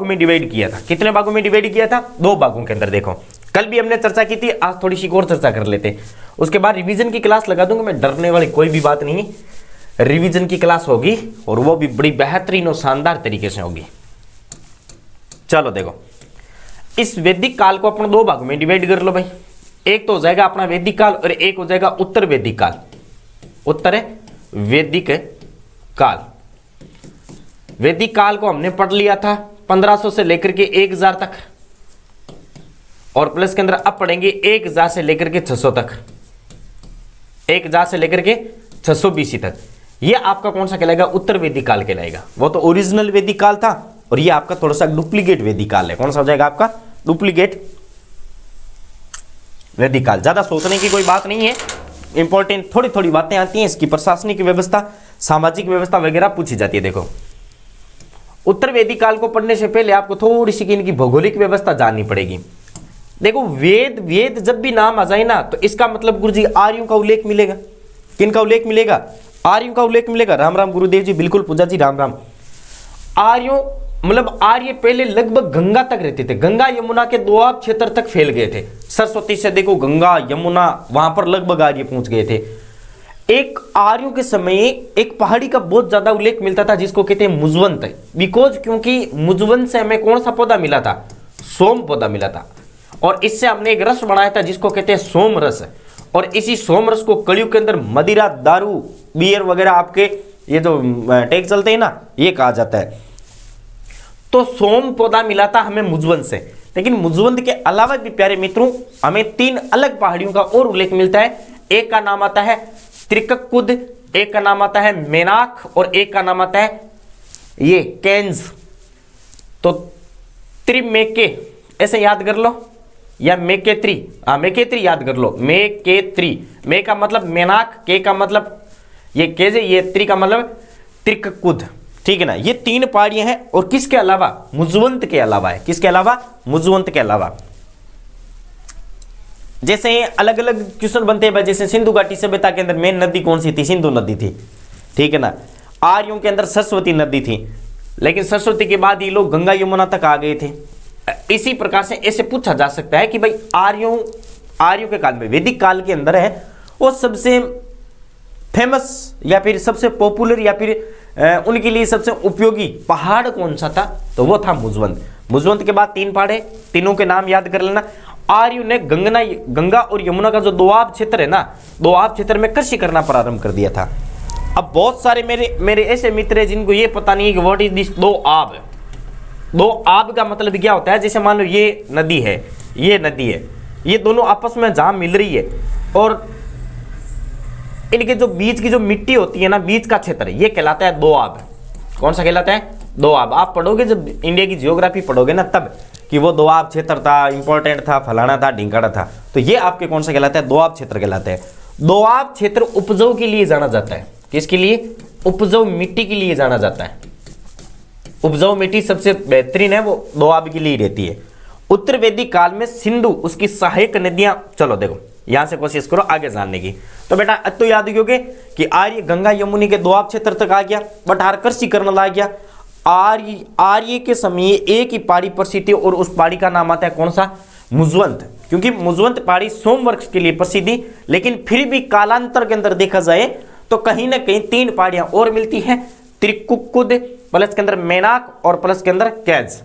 में डिवाइड किया था। कितने भागों में डिवाइड किया था? 2 भागों के अंदर। देखो कल भी हमने चर्चा की थी, आज थोड़ी सी और चर्चा कर लेते। उसके बाद रिवीजन की क्लास लगा दूंगा मैं, डरने वाली कोई भी बात नहीं। रिवीजन की क्लास होगी और वो भी बड़ी बेहतरीन और शानदार तरीके से होगी। चलो देखो, इस वैदिक काल को अपन 2 भागों में डिवाइड कर लो भाई। एक तो हो जाएगा अपना वैदिक काल और एक हो जाएगा उत्तर वैदिक काल। उत्तर वैदिक काल। वैदिक काल को हमने पढ़ लिया था 1500 से लेकर के 1000 तक, और प्लस के अंदर अब पढ़ेंगे 1000 से लेकर के 600 तक, 1000 से लेकर के 600 BC तक। ये आपका कौन सा कहलाएगा? उत्तर वैदिक काल कहलाएगा। वो तो ओरिजिनल वैदिक काल था और ये आपका थोड़ा सा डुप्लीकेट वैदिक काल है। कौन सा हो जाएगा आपका? डुप्लीकेट वैदिक काल। ज्यादा सोचने की कोई बात नहीं है, इंपॉर्टेंट थोड़ी थोड़ी बातें आती हैं। इसकी प्रशासनिक व्यवस्था, सामाजिक व्यवस्था वगैरह पूछी जाती है। देखो उत्तर वैदिक काल को पढ़ने से पहले आपको थोड़ी सी इनकी भौगोलिक व्यवस्था जाननी पड़ेगी। देखो वेद जब भी नाम आ जाए ना, तो इसका मतलब गुरुजी आर्यों का उल्लेख मिलेगा। किनका उल्लेख मिलेगा? आर्यों का उल्लेख मिलेगा। राम राम गुरुदेव जी, बिल्कुल पूजा जी, राम राम। आर्यों मतलब आर्य पहले लगभग गंगा तक रहते थे। गंगा यमुना के दोआब क्षेत्र तक फैल गए थे। सरस्वती से देखो गंगा यमुना, वहां पर लगभग आर्य पहुंच गए थे। एक आर्यों के समय एक पहाड़ी का बहुत ज्यादा उल्लेख मिलता था जिसको कहते हैं मुजवंत। बिकॉज क्योंकि मुजवंत से हमें कौन सा पौधा मिला था? सोम पौधा मिला था, और इससे हमने एक रस बनाया था जिसको कहते हैं सोम रस। और इसी सोम रस को कलयुग के अंदर मदिरा, दारू, बियर वगैरह आपके ये जो टैग चलते हैं ना, ये कहा जाता है। तो सोम पौधा मिला था हमें मुजवंत से। लेकिन मुजवंत के अलावा भी प्यारे मित्रों हमें 3 अलग पहाड़ियों का और उल्लेख मिलता है। एक का नाम आता है त्रिककुद, एक का नाम आता है मेनाक, और एक का नाम आता है ये केन्स। तो त्रिमेके ऐसे याद कर लो, या मेकेत्री, मेकेत्री याद कर लो। मेकेत्री, मे का मतलब मेनाक, के का मतलब ये केजे, ये त्रि का मतलब त्रिककुद। ठीक है ना। ये 3 पहाड़ियां हैं, और किसके अलावा? मुजवंत के अलावा है। किसके अलावा? मुजवंत के अलावा। जैसे अलग अलग क्वेश्चन बनते हैं, जैसे सिंधु घाटी सभ्यता के अंदर मेन नदी कौन सी थी? सिंधु नदी थी। ठीक है ना। आर्यों के अंदर सरस्वती नदी थी, लेकिन सरस्वती के बाद ये लोग गंगा यमुना तक आ गए थे। इसी प्रकार से ऐसे पूछा जा सकता है कि भाई आर्यों के काल में, वैदिक काल के अंदर है, वो सबसे फेमस या फिर सबसे पॉपुलर या फिर उनके लिए सबसे उपयोगी पहाड़ कौन सा था? तो वो था मुजवंत। मुजवंत के बाद 3 पहाड़ है, तीनों के नाम याद कर लेना। आर्यों ने गंगा और यमुना का जो दोआब क्षेत्र है ना, दोआब क्षेत्र में कृषि करना प्रारंभ कर दिया था। अब बहुत सारे मेरे ऐसे मित्र हैं जिनको ये पता नहीं है कि what is this Doab. Doab का मतलब क्या होता है? जैसे मान लो ये नदी है, ये नदी है, ये दोनों आपस में जहां मिल रही है, और इनके जो बीच की जो मिट्टी होती है ना, बीच का क्षेत्र, ये कहलाता है दोआब। कौन सा कहलाता है? दोआब। आप पढ़ोगे जब इंडिया की जियोग्राफी पढ़ोगे ना, तब कि वो दोआब क्षेत्र था, इंपॉर्टेंट था, फलाना था, ढिंकाड़ा था, तो ये आपके कौन सा कहलाता है? दोआब क्षेत्र कहलाता है। दोआब क्षेत्र उपजाऊ के लिए जाना जाता है। किसके लिए? उपजाऊ मिट्टी के लिए जाना जाता है। उपजाऊ मिट्टी सबसे बेहतरीन है, वो दोआब के लिए रहती है। उत्तर वैदिक काल में सिंधु, उसकी सहायक नदियां, चलो देखो यहां से कोशिश करो आगे जानने की। तो बेटा तो याद रखोगे कि आर्य गंगा यमुनी के दोआब क्षेत्र तक आ गया, बट कृषि करने लग गया। आर्य के समय एक ही पहाड़ी प्रसिद्ध थी, और उस पहाड़ी का नाम आता है कौन सा? मुजवंत। क्योंकि मुजवंत पहाड़ी सोमवृक्ष के लिए प्रसिद्ध थी, लेकिन फिर भी कालांतर के अंदर देखा जाए तो कहीं ना कहीं 3 पहाड़ियां और मिलती हैं। त्रिकुकुद, प्लस के अंदर मेनाक, और प्लस के अंदर कैज।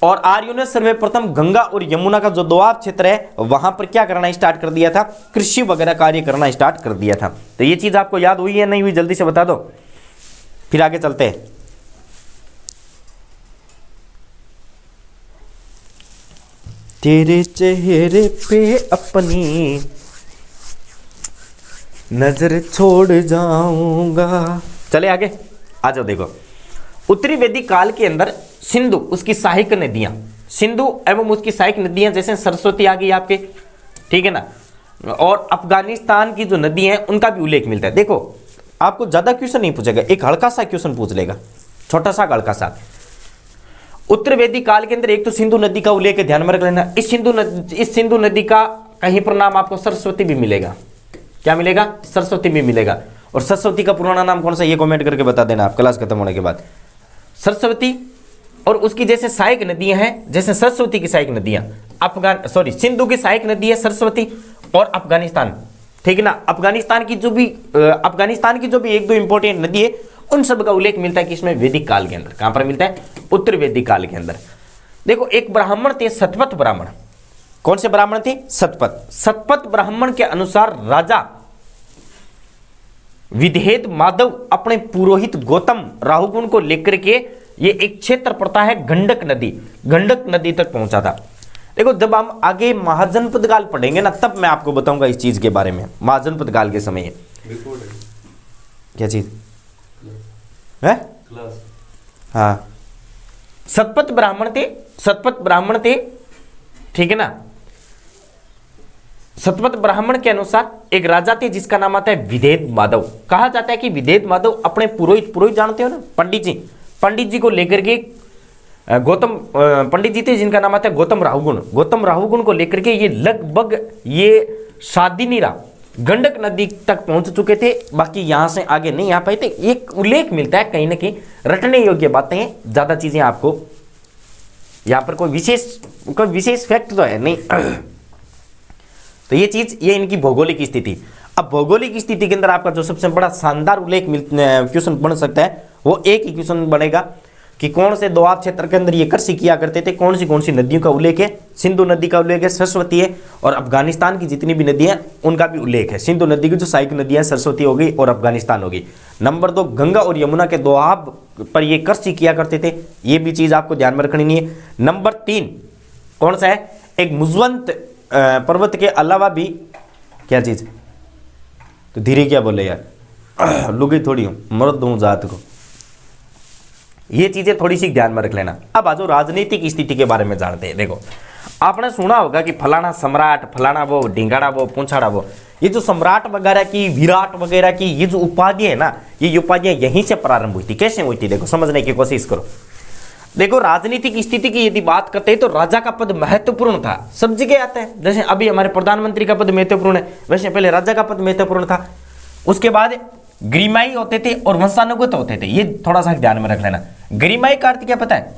और आर्यों ने सर्वप्रथम गंगा और यमुना का जो दोआब क्षेत्र है वहां पर क्या करना स्टार्ट कर दिया था? कृषि वगैरह कार्य करना स्टार्ट कर दिया था। तो ये चीज आपको याद हुई या नहीं हुई? जल्दी से बता दो, फिर आगे चलते हैं। तेरे चेहरे पे अपनी नजर छोड़ जाऊंगा। चले आगे, आ जाओ। देखो उत्तरी वैदिक काल के अंदर सिंधु, उसकी सहायक नदियां, सिंधु एवं उसकी सहायक नदियां जैसे सरस्वती आ गई आपके, ठीक है ना, और अफगानिस्तान की जो नदी हैं उनका भी उल्लेख मिलता है। देखो आपको ज्यादा क्वेश्चन नहीं पूछेगा, एक हल्का सा क्वेश्चन पूछ लेगा, छोटा सा हल्का सा। उत्तर वैदिक काल के अंदर एक तो सिंधु नदी का उल्लेख ध्यान में रख लेना। इस सिंधु नदी का कहीं पर नाम आपको सरस्वती भी मिलेगा। क्या मिलेगा? सरस्वती भी मिलेगा। और सरस्वती का पुराना नाम कौन सा, ये कमेंट करके बता देना आप क्लास खत्म होने के बाद। सरस्वती और उसकी जैसे सहायक नदियां हैं, जैसे सरस्वती की सहायक नदियां सिंधु की सहायक नदी है सरस्वती और अफगानिस्तान, ठीक है ना। अफगानिस्तान की जो भी एक दो इंपॉर्टेंट नदी है उन सब का उल्लेख मिलता है किसमें, वैदिक काल के अंदर। कहां पर मिलता है, उत्तर वैदिक काल के अंदर। देखो एक ब्राह्मण थे सतपथ ब्राह्मण, कौन से ब्राह्मण थे, सतपथ ब्राह्मण के अनुसार राजा विधेद माधव अपने पुरोहित गौतम राहुगुण को लेकर के ये एक क्षेत्र पड़ता है गंडक नदी तक पहुंचा था। देखो जब हम आगे महाजनपद काल पढ़ेंगे ना तब मैं आपको बताऊंगा इस चीज के बारे में, महाजनपद काल के समय क्या चीज है, हाँ सतपथ ब्राह्मण थे, ठीक है ना। सतपथ ब्राह्मण के अनुसार एक राजा थे जिसका नाम आता है विधेद माधव। कहा जाता है कि विधेद माधव अपने पुरोहित जानते हो ना, पंडित जी को लेकर के पंडित जी थे जिनका नाम आता है गौतम राहुगुण को लेकर के ये लगभग ये शादीनीरा गंडक नदी तक पहुंच चुके थे। बाकी यहां से आगे नहीं आ पाए थे। एक उल्लेख मिलता है कहीं ना कहीं, रटने योग्य बातें हैं, ज्यादा चीजें आपको यहां पर कोई विशेष फैक्ट तो है नहीं। तो ये इनकी भौगोलिक स्थिति। अब भौगोलिक स्थिति के अंदर आपका जो सबसे बड़ा शानदार उल्लेख क्वेश्चन बन सकता है वो एक ही क्वेश्चन बनेगा कि कौन से दोआब क्षेत्र के अंदर ये कृषि किया करते थे, कौन सी नदियों का उल्लेख है, सिंधु नदी का उल्लेख है, सरस्वती है, और अफगानिस्तान की जितनी भी नदियां उनका भी उल्लेख है। सिंधु नदी की जो सहायक नदियां सरस्वती हो गई और अफगानिस्तान हो गई। नंबर 2 गंगा और यमुना के दोआब पर ये कृषि किया करते थे, ये भी चीज आपको ध्यान में रखनी नहीं है। नंबर 3 कौन सा है, एक मुजवंत पर्वत के अलावा भी क्या चीज, तो धीरे क्या बोले यार, लुगी थोड़ी हूं, मर्द दूं जात को, ये चीजें थोड़ी सी ध्यान में रख लेना। अब आज राजनीतिक स्थिति के बारे में जानते हैं। देखो आपने सुना होगा कि फलाना सम्राट, फलाना वो, ढिंगाड़ा वो, पूंछाड़ा वो, ये जो सम्राट वगैरह की, विराट वगैरह की ये जो उपाधियां है ना, ये उपाधियां यहीं से प्रारंभ हुई थी। कैसे हुई थी देखो, समझने की कोशिश करो। देखो राजनीतिक स्थिति की यदि बात करते हैं तो राजा का पद महत्वपूर्ण था, सब जगह आता है। जैसे अभी हमारे प्रधानमंत्री का पद महत्वपूर्ण है, वैसे पहले राजा का पद महत्वपूर्ण था। उसके बाद गरिमाई होते थे और वंशानुगत होते थे, ये थोड़ा सा ध्यान में रख लेना। गरिमाई का अर्थ क्या पता है,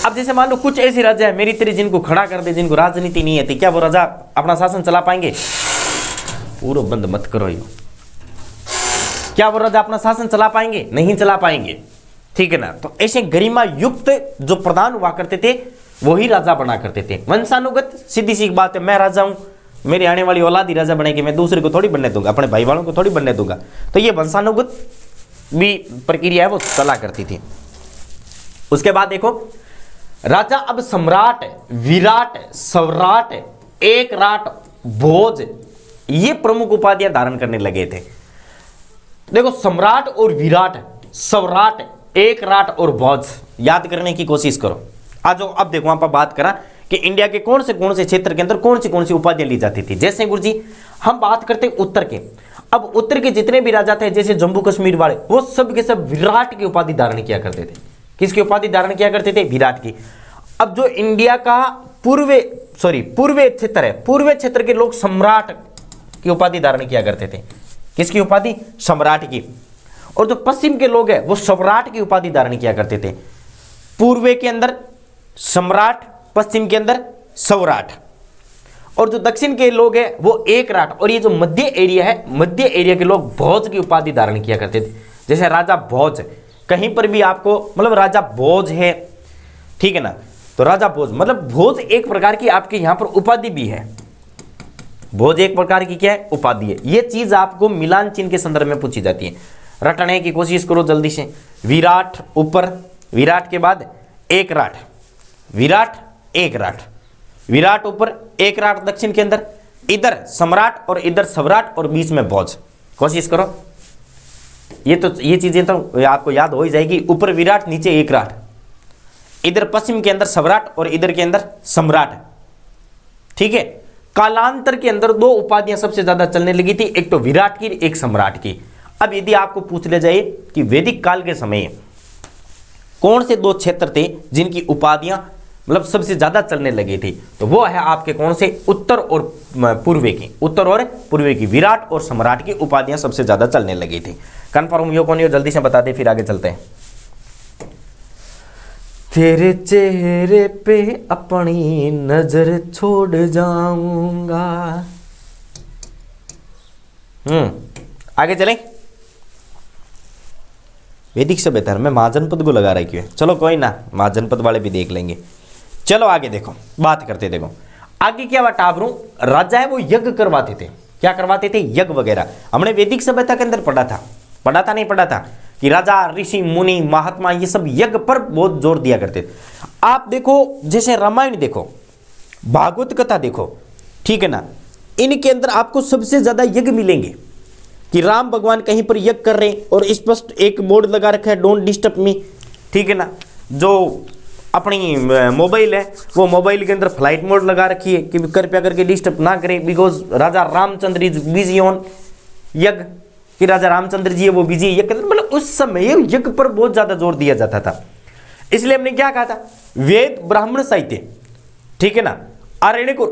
अब जैसे मान लो कुछ ऐसे राजा है मेरी तेरी जिनको खड़ा कर दे, जिनको राजनीति नहीं आती, क्या वो राजा अपना शासन चला पाएंगे? पूरा बंद मत करो यो, क्या वो राजा अपना शासन चला पाएंगे? नहीं चला पाएंगे, ठीक है ना। तो ऐसे गरिमा युक्त जो प्रधान हुआ करते थे वही राजा बना करते थे। वंशानुगत सीधी सी बात है, मैं राजा हूं, मेरी आने वाली औलाद ही राजा बनेगी, मैं दूसरे को थोड़ी बनने दूंगा, अपने भाई वालों को थोड़ी बनने दूंगा। तो ये वंशानुगत भी प्रक्रिया है वो चला करती थी। उसके बाद देखो राजा अब सम्राट, विराट, सवराट, एकराट, भोज, ये प्रमुख उपाधियां धारण करने लगे थे। देखो सम्राट और विराट, सवराट, एकराट और भोज याद करने की कोशिश करो। आज अब देखो वहां पर बात करा कि इंडिया के कौन से क्षेत्र के अंदर कौन सी उपाधियां ली जाती थी। जैसे गुरुजी हम बात करते हैं उत्तर के, अब उत्तर के जितने भी राजा थे जैसे जम्मू कश्मीर वाले, वो सब के सब विराट की उपाधि धारण किया करते थे। किसकी उपाधि धारण किया करते थे? विराट की। अब जो इंडिया का पूर्वी क्षेत्र है, पूर्वी क्षेत्र के लोग सम्राट की उपाधि धारण किया करते थे। किसकी उपाधि? सम्राट की। और जो पश्चिम के लोग हैं वो स्वराट की उपाधि धारण किया करते थे। पूर्व के अंदर सम्राट, पश्चिम के अंदर स्वराट, और जो दक्षिण के लोग हैं वो एकराट, और ये जो मध्य एरिया है, मध्य एरिया के लोग भोज की उपाधि धारण किया करते थे। जैसे राजा भोज, कहीं पर भी आपको मतलब राजा भोज है, ठीक है ना, तो राजा भोज मतलब भोज एक प्रकार की आपके यहां पर उपाधि भी है। भोज एक प्रकार की क्या है? उपाधि है। ये चीज आपको मिलान चिन्ह के संदर्भ में पूछी जाती है, रटने की कोशिश करो जल्दी से। विराट ऊपर, विराट के बाद एकराट, विराट एकराट, विराट ऊपर, एकराट दक्षिण के अंदर, इधर सम्राट और इधर स्वराट और बीच में भोज। कोशिश करो, ये चीजें तो आपको याद हो ही जाएगी। ऊपर विराट, नीचे एकराट, इधर पश्चिम के अंदर स्वराट और इधर के अंदर सम्राट, ठीक है। कालांतर के अंदर दो उपाधियां सबसे ज्यादा चलने लगी थी, एक तो विराट की, एक सम्राट की। अब यदि आपको पूछ ले जाए कि वैदिक काल के समय कौन से दो क्षेत्र थे जिनकी उपाधियां मतलब सबसे ज्यादा चलने लगी थी, तो वो है आपके कौन से? उत्तर और पूर्व की, उत्तर और पूर्व की विराट और सम्राट की उपाधियां सबसे ज्यादा चलने लगी थी। कन्फर्म यो कौन हो जल्दी से बता दे, फिर आगे चलते हैं। तेरे चेहरे पे अपनी नजर छोड़ जाऊंगा। आगे चलें। वैदिक सभ्यता में महाजनपद को लगा रखी है, चलो कोई ना, महाजनपद वाले भी देख लेंगे। चलो आगे देखो, बात करते देखो आगे क्या हुआ। टाबरू राजा है वो यज्ञ करवाते थे। क्या करवाते थे? यज्ञ वगैरह। हमने वैदिक सभ्यता के अंदर पढ़ा था कि राजा, ऋषि, मुनि, महात्मा ये सब यज्ञ पर बहुत जोर दिया करते थे। आप देखो जैसे रामायण देखो, भागवत कथा देखो, ठीक है ना, इनके अंदर आपको सबसे ज्यादा यज्ञ मिलेंगे कि राम भगवान कहीं पर यज्ञ कर रहे हैं और स्पष्ट एक बोर्ड लगा रखा है, डोंट डिस्टर्ब मी, ठीक है ना। जो अपनी मोबाइल है वो मोबाइल के अंदर फ्लाइट मोड लगा रखी है कि कृपया करके डिस्टर्ब ना करें, because Raja Ramchandra is busy on यज्ञ, कि राजा रामचंद्र जी है वो बिजी यज्ञ। मतलब उस समय यज्ञ पर बहुत ज्यादा जोर दिया जाता था। इसलिए हमने क्या कहा था, वेद ब्राह्मण साहित्य, ठीक है ना, आरण्यक और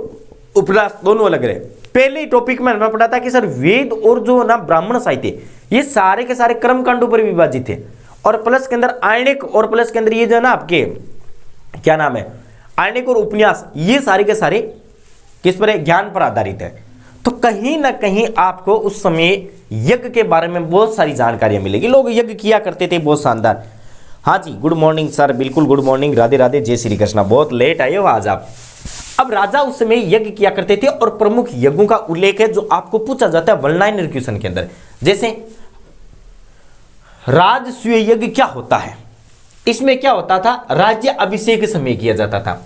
उपन्यास दोनों अलग रहे। पहले ही टॉपिक में हमने पढ़ा था कि सर वेद और जो ना ब्राह्मण साहित्य ये सारे के सारे कर्म कांडों पर विभाजित थे, और प्लस के अंदर आरण्यक और प्लस के अंदर ये जो ना आपके क्या नाम है, आरण्यक और उपन्यास, ये सारे के सारे किस पर है? ज्ञान पर आधारित है। तो कहीं ना कहीं आपको उस समय यज्ञ के बारे में बहुत सारी जानकारियां मिलेगी। लोग यज्ञ किया करते थे, बहुत शानदार। हाँ जी, गुड मॉर्निंग सर, बिल्कुल गुड मॉर्निंग, राधे राधे, जय श्री कृष्णा। बहुत लेट आए हो आज आप। अब राजा उस समय यज्ञ किया करते थे और प्रमुख यज्ञों का उल्लेख है जो आपको पूछा जाता है वर्णानुक्रम क्वेश्चन के अंदर। जैसे राजसूय यज्ञ क्या होता है, इसमें क्या होता था, राज्य अभिषेक समय किया जाता था।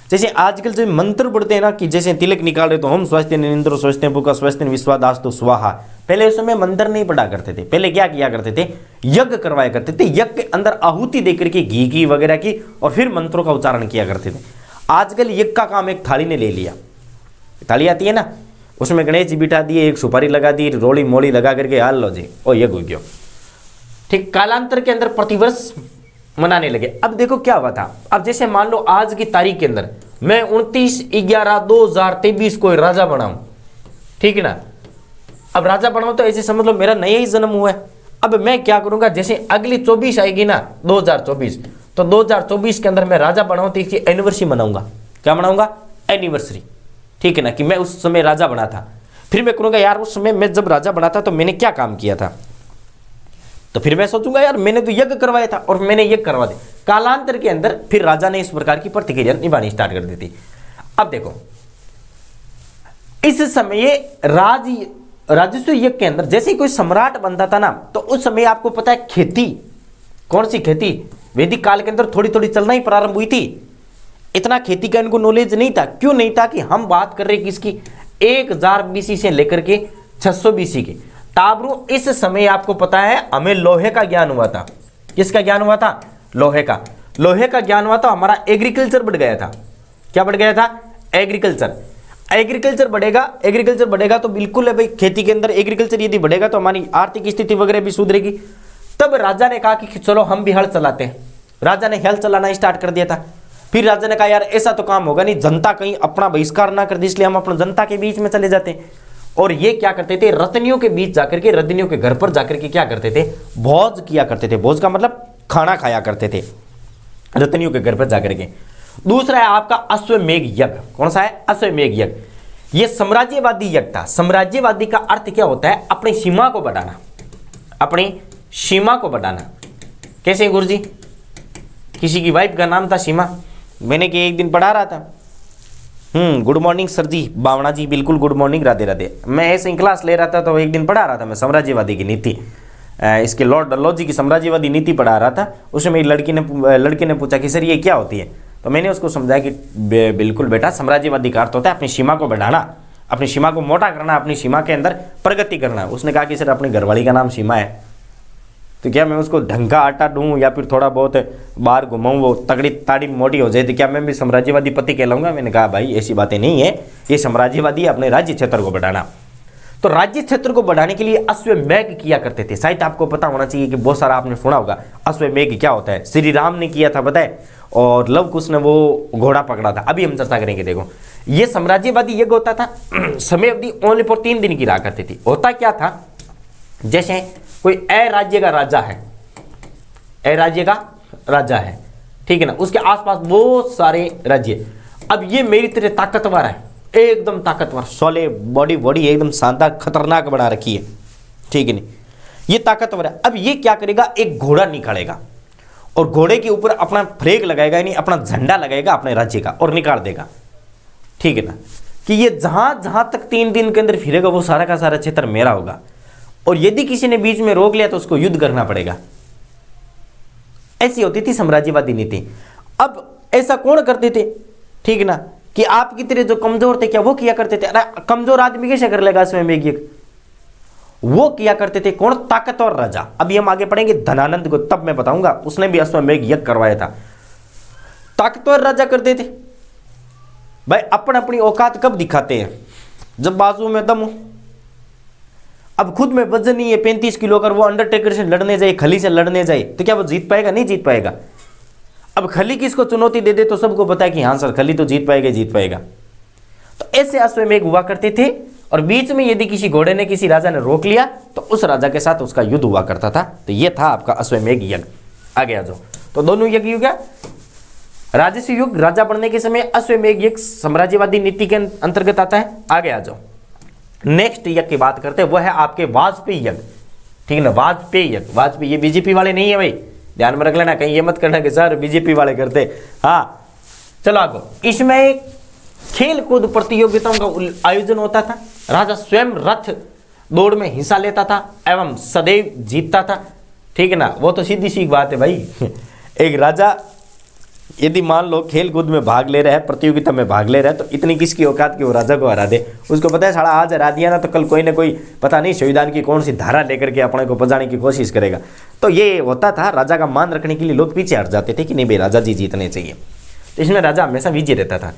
जैसे आजकल जो मंत्र पढ़ते हैं ना कि जैसे तिलक निकाल रहे तो हम स्वस्थ निंद्र स्वस्थ पुका स्वस्थ विश्वादास्तु स्वाहा, पहले उस समय मंत्र नहीं पढ़ा करते थे। पहले क्या किया करते थे, यज्ञ करवाया करते थे, यज्ञ के अंदर आहुति देकर के घी की वगैरह की और फिर मंत्रों का उच्चारण किया करते थे। आजकल यज्ञ का काम एक थाली ने ले लिया। थाली आती है ना, उसमें गणेश जी बिठा दिए, एक सुपारी लगा दी, रोली मोली लगा करके हाल लो जी और यज्ञ हो गया। ठीक, कालांतर के अंदर प्रतिवर्ष मनाने लगे। अब देखो क्या हुआ था, अब जैसे मान लो आज की तारीख के अंदर मैं 29/11/2023 को राजा बनाऊं, ठीक है ना। अब राजा बनाऊं तो ऐसे समझ लो मेरा नया ही जन्म हुआ है। अब मैं क्या करूंगा, जैसे अगली 24 आएगी ना 2024, तो 2024 के अंदर मैं राजा बनाऊं तो इसकी एनिवर्सरी मनाऊंगा। क्या मनाऊंगा? एनिवर्सरी, ठीक है ना, कि मैं उस समय राजा बना था। फिर मैं करूंगा यार उस समय मैं जब राजा बना था तो मैंने क्या काम किया था, तो फिर मैं सोचूंगा यार मैंने तो यज्ञ करवाया था और मैंने यज्ञ करवा दिया। कालांतर के अंदर फिर राजा ने इस प्रकार की प्रतिक्रिया निभानी स्टार्ट कर दी थी। अब देखो इस समय राजस्व यज्ञ के अंदर जैसे कोई सम्राट बनता था ना, तो उस समय आपको पता है खेती, कौन सी खेती, वैदिक काल के अंदर थोड़ी थोड़ी चलना ही प्रारंभ हुई थी। इतना खेती का इनको नॉलेज नहीं था। क्यों नहीं था? कि हम बात कर रहे किसकी, 1000 BC से लेकर के 600 BC की। ताबरू इस समय आपको पता है हमें लोहे का ज्ञान हुआ था। किसका ज्ञान हुआ था? लोहे का। लोहे का ज्ञान हुआ तो हमारा एग्रीकल्चर बढ़ गया था। क्या बढ़ गया था? एग्रीकल्चर। एग्रीकल्चर बढ़ेगा तो बिल्कुल है भाई, खेती के अंदर एग्रीकल्चर यदि बढ़ेगा तो हमारी आर्थिक स्थिति वगैरह भी सुधरेगी। तब राजा ने कहा कि चलो हम भी हल चलाते हैं। राजा ने हल चलाना स्टार्ट कर दिया था। फिर राजा ने कहा यार ऐसा तो काम होगा नहीं, जनता कहीं अपना बहिष्कार ना कर दे, इसलिए हम अपना जनता के बीच में चले जाते हैं। और ये क्या करते थे, रत्नियों के बीच जाकर के, रत्नियों के घर पर जाकर के क्या करते थे, भोज किया करते थे। भोज का मतलब खाना खाया करते थे रत्नियों के घर पर जाकर के। दूसरा है आपका अश्वमेघ यज्ञ। कौन सा है? अश्वमेघ यज्ञ। ये साम्राज्यवादी यज्ञ था। साम्राज्यवादी का अर्थ क्या होता है? अपनी सीमा को बढ़ाना, अपनी सीमा को बढ़ाना। कैसे गुरुजी? किसी की वाइफ का नाम था सीमा, मैंने कि एक दिन पढ़ा रहा था। गुड मॉर्निंग सर जी, बावना जी, बिल्कुल गुड मॉर्निंग, राधे राधे। मैं ऐसे ही क्लास ले रहा था तो एक दिन पढ़ा रहा था मैं साम्राज्यवादी की नीति, इसके लॉर्ड डलहौजी की साम्राज्यवादी नीति पढ़ा रहा था। उसमें मेरी लड़की ने पूछा कि सर ये क्या होती है, तो मैंने उसको समझाया कि बिल्कुल बेटा, साम्राज्यवादी का अर्थ होता है अपनी सीमा को बढ़ाना, अपनी सीमा को मोटा करना, अपनी सीमा के अंदर प्रगति करना। उसने कहा कि सर अपनी घरवाली का नाम सीमा है, तो क्या मैं उसको ढंग का आटा दूं या फिर थोड़ा बहुत बाहर घुमाऊं, वो तगड़ी ताड़ी मोटी हो जाए तो क्या मैं भी साम्राज्यवादी पति कहलाऊंगा? मैंने कहा भाई ऐसी बातें नहीं है, ये साम्राज्यवादी अपने राज्य क्षेत्र को बढ़ाना। तो राज्य क्षेत्र को बढ़ाने के लिए अश्वमेघ किया करते थे। शायद आपको पता होना चाहिए कि बहुत सारा आपने सुना होगा अश्वमेघ क्या होता है। श्री राम ने किया था बताए, और लव कुश ने वो घोड़ा पकड़ा था। अभी हम चर्चा करेंगे। देखो ये साम्राज्यवादी यज्ञ होता था, समय अवधि ओनली फॉर 3 दिन की रहा करती थी। होता क्या था, जैसे कोई ए राज्य का राजा है, ए राज्य का राजा है, ठीक है ना, उसके आसपास बहुत सारे राज्य। अब ये मेरी तरह ताकतवर है, एकदम ताकतवर, सोले बॉडी बॉडी एकदम शानदार खतरनाक बना रखी है, ठीक है नहीं, ये ताकतवर है। अब ये क्या करेगा, एक घोड़ा निकालेगा और घोड़े के ऊपर अपना फ्लैग लगाएगा, यानी अपना झंडा लगाएगा अपने राज्य का और निकाल देगा, ठीक है ना, कि ये जहां जहां तक 3 दिन के अंदर फिरेगा वो सारा का सारा क्षेत्र मेरा होगा, और यदि किसी ने बीच में रोक लिया तो उसको युद्ध करना पड़ेगा। ऐसी होती थी साम्राज्यवादी नीति। अब ऐसा कौन करते थे, ठीक है ना, कि आपकी तरह जो कमजोर थे क्या वो किया करते थे। अरे कमजोर आदमी कैसे कर लेगा अश्वमेध यज्ञ, वो किया करते थे कौन, ताकतवर राजा। अभी हम आगे पढ़ेंगे धनानंद को, तब मैं बताऊंगा, उसने भी अश्वमेध यज्ञ करवाया था। ताकतवर राजा करते थे भाई, अपनी औकात कब दिखाते हैं, जब बाजू में दम हो। अब खुद में वजन नहीं है 35 किलो, अगर वो अंडरटेकर से लड़ने जाए, खली से लड़ने जाए, तो क्या वो जीत पाएगा, नहीं जीत पाएगा। अब खली किसको चुनौती दे दे तो सबको पता है कि हाँ सर खली तो जीत पाएगा, जीत पाएगा। तो ऐसे अश्वमेध हुआ करते थे, और बीच में यदि किसी घोड़े ने किसी राजा ने रोक लिया तो उस राजा के साथ उसका युद्ध हुआ करता था। तो ये था आपका अश्वमेध यज्ञ। आगे आ जाओ, तो दोनों यज्ञ हो गया, राजसी युग राजा बनने के समय, अश्वमेध यज्ञ साम्राज्यवादी नीति के अंतर्गत आता है। आगे आ जाओ, नेक्स्ट यज्ञ की बात करते हैं, वो है आपके वाजपेयी यज्ञ, ठीक है ना, वाजपेयी यज्ञ। वाजपेयी, ये बीजेपी वाले नहीं है भाई, ध्यान में रख लेना, कहीं ये मत करना कि सर बीजेपी वाले करते। हाँ चलो आगे, इसमें खेल कूद प्रतियोगिताओं का आयोजन होता था, राजा स्वयं रथ दौड़ में हिस्सा लेता था एवं सदैव जीतता था, ठीक है ना। वो तो सीधी सी बात है भाई, एक राजा यदि मान लो खेल कूद में भाग ले रहा है, प्रतियोगिता में भाग ले रहा है, तो इतनी किसकी औकात कि वो राजा को हरा दे। उसको पता है साला आज हरा दिया ना तो कल कोई ना कोई पता नहीं संविधान की कौन सी धारा लेकर के अपने को बजाने की कोशिश करेगा। तो ये होता था, राजा का मान रखने के लिए लोग पीछे हट जाते थे कि नहीं भाई राजा जी जीतने चाहिए। तो इसमें राजा हमेशा विजय रहता था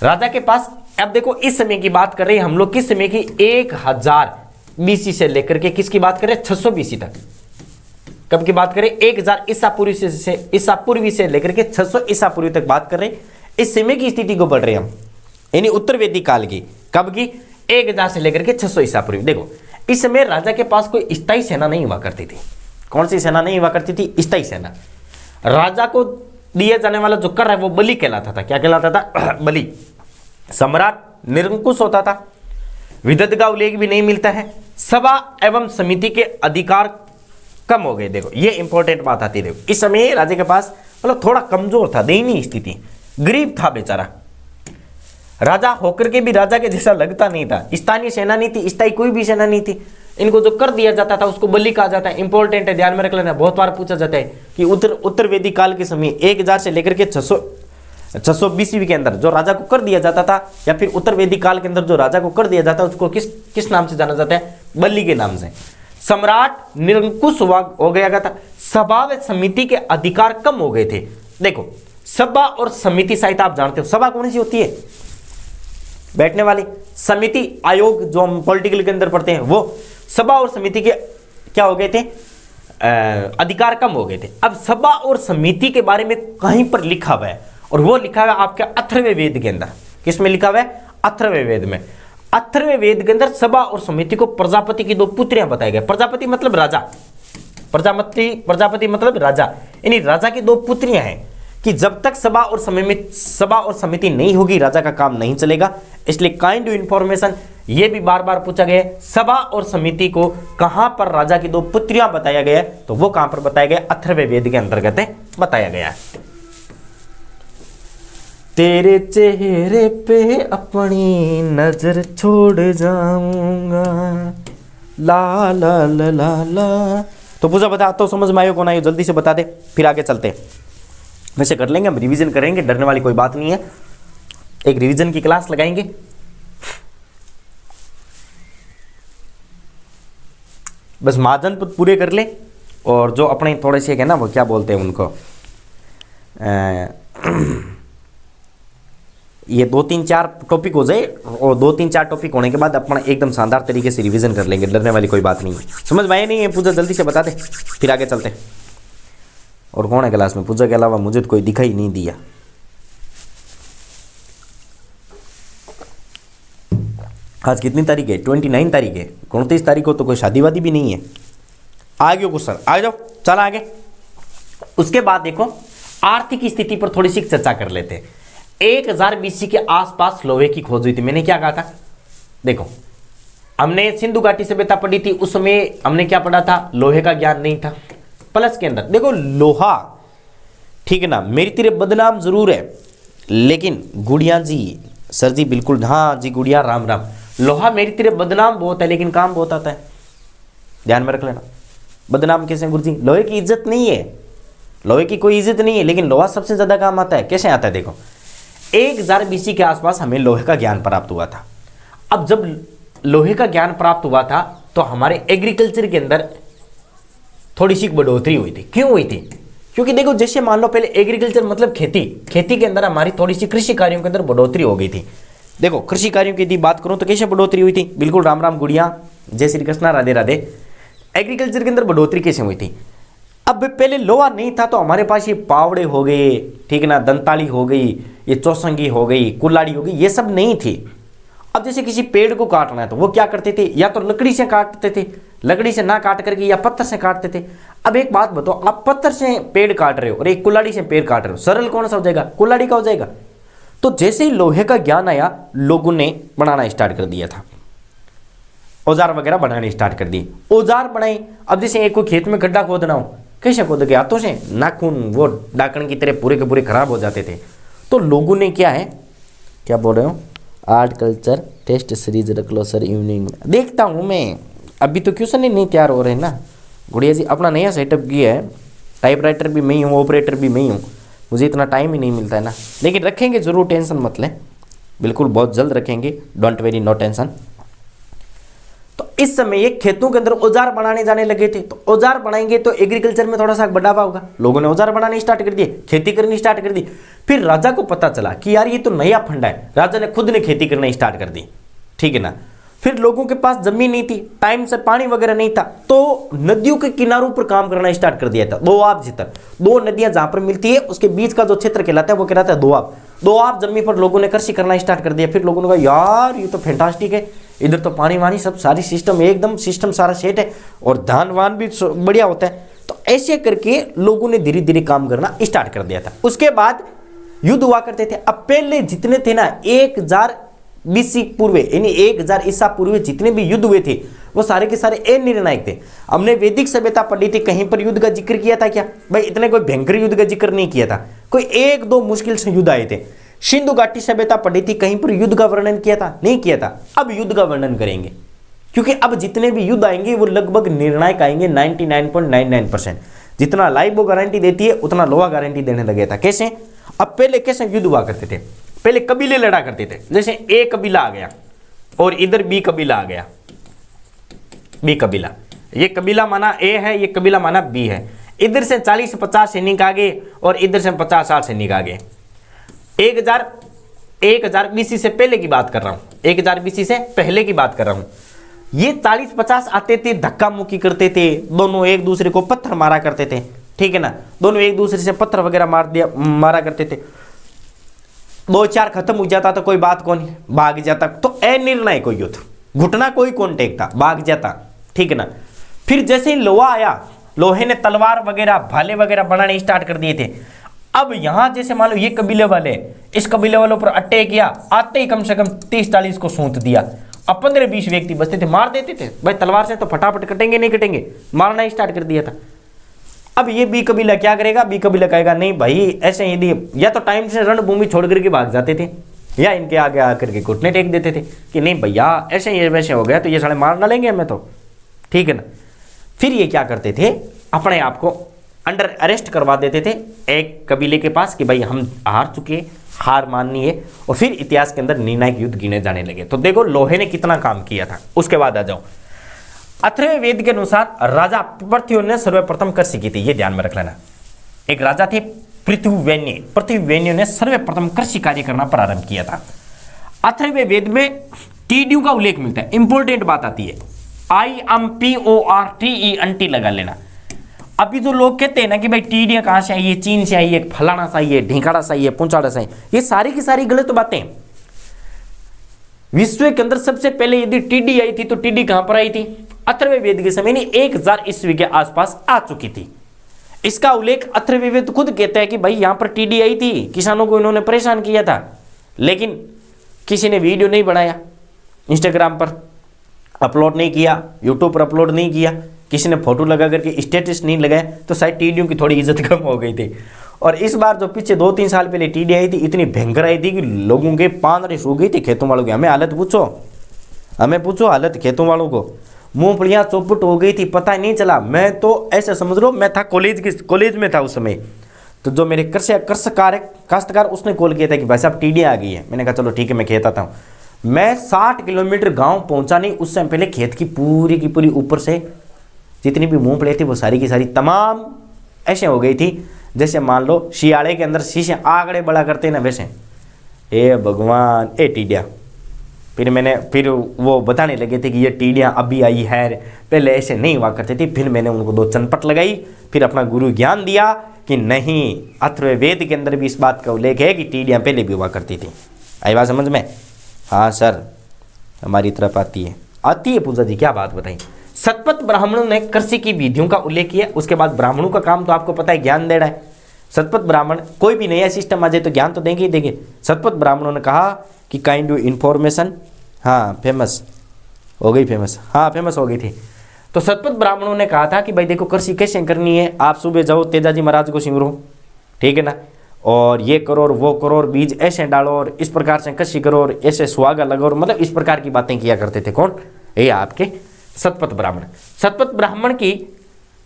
राजा के पास। अब देखो इस समय की बात कर रहे हैं हम लोग, किस समय की, 1000 BC से लेकर के किसकी बात करें, 600 BC तक। कब की बात करें, 1000 ईसा पूर्वी से लेकर के 600 ईसा पूर्वी तक बात कर रहे हैं। इस समय की स्थिति को पढ़ रहे हैं हम, यानी उत्तर वैदिक काल की। कब की, 1000 से लेकर के 600 ईसा पूर्वी। देखो इस समय राजा के पास कोई स्थायी सेना नहीं हुआ करती थी। कौन सी सेना नहीं हुआ करती थी, स्थायी सेना। राजा को दिया जाने वाला जो कर है वो बलि कहलाता था। क्या कहलाता था, बलि। सम्राट निरंकुश होता था, विदत का उल्लेख भी नहीं मिलता है। सभा एवं समिति के अधिकार कम हो गए। देखो ये इंपॉर्टेंट बात आती है। देखो इस समय राजा के पास मतलब थोड़ा कमजोर था, दयनीय स्थिति, गरीब था बेचारा। राजा होकर के भी राजा के जैसा लगता नहीं था। स्थानीय सेना नहीं थी, स्थायी कोई भी सेना नहीं थी। इनको जो कर दिया जाता था उसको बलि कहा जाता है। इंपॉर्टेंट है, ध्यान में रख लेना, बहुत बार पूछा जाता है कि उत्तर वैदिक काल के समय 1000 से लेकर के 600 BC के अंदर जो राजा को कर दिया जाता था, या फिर उत्तर वैदिक काल के अंदर जो राजा को कर दिया जाता है, उसको किस नाम से जाना जाता है, बलि के नाम से। सम्राट निरंकुश हो गया था। सभा व समिति के अधिकार कम हो गए थे। देखो सभा और समिति शायद आप जानते हो, सभा कौन सी होती है, बैठने वाली। समिति आयोग जो हम पॉलिटिकल के अंदर पढ़ते हैं, वो सभा और समिति के क्या हो गए थे, अधिकार कम हो गए थे। अब सभा और समिति के बारे में कहीं पर लिखा हुआ है, और वो लिखा हुआ है आपके अथर्ववेद वेद के अंदर। किसमें लिखा हुआ है, अथर्ववेद वेद में। अथर्ववेद वेद के अंदर सभा और समिति को प्रजापति की 2 पुत्रियां बताई गई। प्रजापति मतलब राजा, प्रजापति मतलब राजा, यानी राजा की 2 पुत्रियां हैं कि जब तक सभा और समिति नहीं होगी राजा का काम नहीं चलेगा। इसलिए काइंड ऑफ इंफॉर्मेशन ये भी बार बार पूछा गया है, सभा और समिति को कहां पर राजा की 2 पुत्रियां बताया गया है, तो वो कहां पर बताया गया, अथर्ववेद वेद के अंतर्गत बताया गया है। तेरे चेहरे पे अपनी नजर छोड़ जाऊंगा, ला ला ला ला ला। तो पूछा बता तो समझ में आयो कौन आयो, जल्दी से बता दे, फिर आगे चलते। वैसे कर लेंगे हम, रिवीजन करेंगे, डरने वाली कोई बात नहीं है। एक रिवीजन की क्लास लगाएंगे। बस महाजन पद पूरे कर ले, और जो अपने थोड़े से है ना, वो क्या बोलते हैं उनको, ये 2-3-4 टॉपिक हो जाए, और 2-3-4 टॉपिक होने के बाद अपना एकदम शानदार तरीके से रिवीजन कर लेंगे। डरने वाली कोई बात नहीं है। समझ में आया नहीं है, पूजा जल्दी से बता दे, फिर आगे चलते। और कौन है क्लास में, पूजा के अलावा मुझे तो कोई दिखाई नहीं दिया। आज कितनी तारीख है, 29 तारीख है। 29 तारीख को तो कोई शादी वादी भी नहीं है। आ गयो कुछ सर, आ जाओ, चल आगे। उसके बाद देखो आर्थिक स्थिति पर थोड़ी सी चर्चा कर लेते हैं। 1000 बीसी के आसपास लोहे की खोज हुई थी। मैंने क्या कहा था, देखो हमने सिंधु घाटी सभ्यता पढ़ी थी, उस समय हमने क्या पढ़ा था, लोहे का ज्ञान नहीं था। प्लस के अंदर देखो लोहा, ठीक है ना, मेरी तरह बदनाम जरूर है, लेकिन गुड़िया जी, सर जी बिल्कुल, हाँ जी गुड़िया, राम राम। लोहा मेरी तरह बदनाम बहुत है, लेकिन काम बहुत आता है, ध्यान में रख लेना। बदनाम कैसे गुरु जी, लोहे की इज्जत नहीं है, लोहे की कोई इज्जत नहीं है, लेकिन लोहा सबसे ज्यादा काम आता है। कैसे आता है, देखो 1000 बीसी के आसपास हमें लोहे का ज्ञान प्राप्त हुआ था। अब जब लोहे का ज्ञान प्राप्त हुआ था तो हमारे एग्रीकल्चर के अंदर थोड़ी सी बढ़ोतरी हुई थी। क्यों हुई थी, क्योंकि देखो जैसे मान लो पहले एग्रीकल्चर मतलब खेती, खेती के अंदर हमारी थोड़ी सी कृषि कार्यों के अंदर बढ़ोतरी हो गई थी। देखो कृषि कार्यों की यदि बात करूं तो कैसे बढ़ोतरी हुई थी, बिल्कुल राम राम गुड़िया, जय श्री कृष्णा, राधे राधे। एग्रीकल्चर के अंदर बढ़ोतरी कैसे हुई थी, अब पहले लोहा नहीं था तो हमारे पास ये पावड़े हो गए, ठीक है ना, दंताली हो गई, ये चौसंगी हो गई, कुल्हाड़ी हो गई, ये सब नहीं थी। अब जैसे किसी पेड़ को काटना है तो वो क्या करते थे, या तो लकड़ी से काटते थे, लकड़ी से ना काट करके या पत्थर से काटते थे। अब एक बात बताओ, आप पत्थर से पेड़ काट रहे हो और एक कुल्हाड़ी से पेड़ काट रहे हो, सरल कौन सा हो जाएगा, कुल्हाड़ी का हो जाएगा। तो जैसे ही लोहे का ज्ञान आया, लोगों ने बनाना स्टार्ट कर दिया था, औजार वगैरह बनाने स्टार्ट कर दिए, औजार बनाए। अब जैसे एक कोई खेत में गड्ढा खोदना हो, कैसे खोदोगे, हाथों से, नाखून वो डाकण की तरह पूरे के पूरे खराब हो जाते थे। तो लोगों ने क्या है, क्या बोल रहे हो, आर्ट कल्चर टेस्ट सीरीज रख लो सर इवनिंग में, देखता हूँ मैं, अभी तो क्वेश्चन ही नहीं तैयार हो रहे ना। गुड़िया जी अपना नया सेटअप किया है, टाइपराइटर भी मैं ही हूँ, ऑपरेटर भी मैं ही हूँ, मुझे इतना टाइम ही नहीं मिलता है ना, लेकिन रखेंगे जरूर, टेंशन मत लें, बिल्कुल बहुत जल्द रखेंगे, डोंट वेरी, नो टेंशन। तो इस समय ये खेतों के अंदर औजार बनाने जाने लगे थे, तो औजार बनाएंगे तो एग्रीकल्चर में थोड़ा सा बढ़ावा होगा, लोगों ने औजार बनाने स्टार्ट कर दिए, खेती करनी स्टार्ट कर दी। फिर राजा को पता चला कि यार ये तो नया फंडा है, राजा ने खुद ने खेती करना स्टार्ट कर दी, ठीक है ना। फिर लोगों के पास जमीन नहीं थी, टाइम से पानी वगैरह नहीं था, तो नदियों के किनारों पर काम करना स्टार्ट कर दिया था। दोआब जितर, दो नदियां जहां पर मिलती है उसके बीच का जो क्षेत्र कहलाता है वो कहलाता है दोआब। दोआब जमीन पर लोगों ने कृषि करना स्टार्ट कर दिया। फिर लोगों ने कहा यार ये तो फैंटास्टिक है, इधर तो पानी वानी सब सारी सिस्टम एकदम सिस्टम सारा सेट है और धान वान भी बढ़िया होता है। तो ऐसे करके लोगों ने धीरे धीरे काम करना स्टार्ट कर दिया था। उसके बाद युद्ध हुआ करते थे। अब पहले जितने थे ना 1000 बीसी पूर्व यानी 1000 ईसा पूर्व जितने भी युद्ध हुए थे वो सारे के सारे अनिर्णायक थे। हमने वैदिक सभ्यता पढ़ी थी, कहीं पर युद्ध का जिक्र किया था क्या भाई, इतने कोई भयंकर युद्ध का जिक्र नहीं किया था, कोई एक दो मुश्किल से युद्ध आए थे। सिंधु घाटी सभ्यता पढ़ी थी, कहीं पर युद्ध का वर्णन किया था, नहीं किया था। अब युद्ध का वर्णन करेंगे क्योंकि अब जितने भी युद्ध आएंगे वो लगभग निर्णायक आएंगे 99.99%। जितना लाइव वो गारंटी देती है उतना लोहा गारंटी देने लगे था। कैसे, अब पहले कैसे युद्ध हुआ करते थे, पहले कबीले लड़ा करते थे। जैसे ए कबीला आ गया और इधर बी कबीला आ गया, बी कबीला, ये कबीला माना ए है, ये कबीला माना बी है। इधर से 40 से 50 सैनिक आ गए और इधर से 50-60 सैनिक आ गए। 1000 बीसी से पहले की बात कर रहा हूं, 1000 बीसी से पहले की बात कर रहा हूं। ये 40-50 आते थे, धक्का मुक्की करते थे, दोनों एक दूसरे को पत्थर मारा करते थे, ठीक है ना, दोनों एक दूसरे से पत्थर वगैरह मारा करते थे। 2-4 खत्म हो जाता तो कोई बात कौन, भाग जाता, तो अनिर्णायक कोई युद्ध, घुटना कोई कौन टेकता, भाग जाता, ठीक है ना। फिर जैसे ही लोहा आया, लोहे ने तलवार वगैरह भाले वगैरह बनाने स्टार्ट कर दिए थे। अब यहां जैसे मान लो ये कबीले वाले इस कबीले वालों पर अटैक किया, आते ही कम से कम 30-40 को सूंत दिया। अब 15-20 व्यक्ति बचते थे, मार देते थे भाई, तलवार से तो फटाफट कटेंगे नहीं कटेंगे, मारना स्टार्ट कर दिया था। अब ये बी कबीला क्या करेगा, बी कबीला कहेगा नहीं भाई ऐसे यदि, या तो टाइम से रणभूमि छोड़ करके भाग जाते थे या इनके आगे आकर के घुटने टेक देते थे कि नहीं भैया ऐसे ये वैसे हो गया तो ये साले मार ना लेंगे हमें, तो ठीक है ना। फिर ये क्या करते थे, अपने आप को अंडर अरेस्ट करवा देते थे एक कबीले के पास कि भाई हम हार चुके, हार माननी है, और फिर इतिहास के अंदर निर्णायक युद्ध गिने जाने लगे। तो देखो लोहे ने कितना काम किया था। उसके बाद आ जाओ, अथर्व वेद के अनुसार राजा पृथ्वी ने सर्वप्रथम कृषि की थी, ये ध्यान में रख लेना। एक राजा थे पृथ्वी ने सर्वप्रथम कृषि कार्य करना प्रारंभ किया था। अथर्व वेद में टीडियों का उल्लेख मिलता है, इंपॉर्टेंट बात आती है, IMPORTENT लगा लेना। अभी जो लोग कहते हैं ना कि भाई टीडियां कहां से आई है, चीन से आई है, फलाना सा आई है, ढेंकाड़ा सा आई है, पुंचाड़ा सा आई है, ये सारी की सारी गलत बातें। विश्व के अंदर सबसे पहले यदि टीडी आई थी तो टीडी कहां पर आई थी, अथर्व वेद के समय 1000 ईस्वी के आसपास आ चुकी थी। इसका उल्लेख अथर्ववेद खुद कहता है कि भाई यहां पर टीडी आई थी, किसानों को इन्होंने परेशान किया था, लेकिन किसी ने वीडियो नहीं बनाया, इंस्टाग्राम पर अपलोड नहीं किया, यूट्यूब पर अपलोड नहीं किया, किसी ने फोटो लगा करके स्टेटस नहीं लगाया, तो शायद टीडियों की थोड़ी इज्जत कम हो गई थी। और इस बार जो पीछे 2-3 साल पहले टीडी आई थी, इतनी भयंकर आई थी कि लोगों के पांदरे सूख गई थी, खेतों वालों की। हमें पूछो हालत खेतों वालों को, मूंगफलियां चौपट हो गई थी, पता ही नहीं चला। मैं तो ऐसे समझ लो, मैं था कॉलेज में था उस समय, तो जो मेरे काश्तकार उसने कॉल किया था कि भाई साहब टीडी आ गई है। मैंने कहा चलो ठीक है, मैं खेत आता हूँ। मैं 60 किलोमीटर गांव पहुंचा नहीं, उस समय पहले खेत की पूरी ऊपर से जितनी भी मूंगफली थी वो सारी की सारी तमाम ऐसे हो गई थी जैसे मान लो शियाले के अंदर शीशे आगड़े बड़ा करते ना, वैसे। ए भगवान, ए टीडिया। फिर वो बताने लगे थे कि ये टीडियाँ अभी आई है, पहले ऐसे नहीं हुआ करती थी। फिर मैंने उनको 2 चनपट लगाई, फिर अपना गुरु ज्ञान दिया कि नहीं, अथर्ववेद के अंदर भी इस बात का उल्लेख है कि टीडियाँ पहले भी हुआ करती थी। आई बात समझ में? हाँ सर, हमारी तरफ आती है पूजा जी, क्या बात बताई। शतपथ ब्राह्मणों ने कृषि की विधियों का उल्लेख किया। उसके बाद ब्राह्मणों का काम तो आपको पता है ज्ञान देना है। शतपथ ब्राह्मण कोई भी नया सिस्टम आ जाए तो ज्ञान तो देंगे ही देंगे। शतपथ ब्राह्मणों ने कहा कि काइंड यू इन्फॉर्मेशन, हाँ फेमस हो गई थी। तो शतपथ ब्राह्मणों ने कहा था कि भाई देखो, कृषि कैसे करनी है, आप सुबह जाओ तेजाजी महाराज को सिमरो, ठीक है ना, और ये करो और वो करो और बीज ऐसे डालो और इस प्रकार से कृषि करो और ऐसे सुहागा लगाओ, मतलब इस प्रकार की बातें किया करते थे। कौन? ये आपके शतपथ ब्राह्मण। शतपथ ब्राह्मण की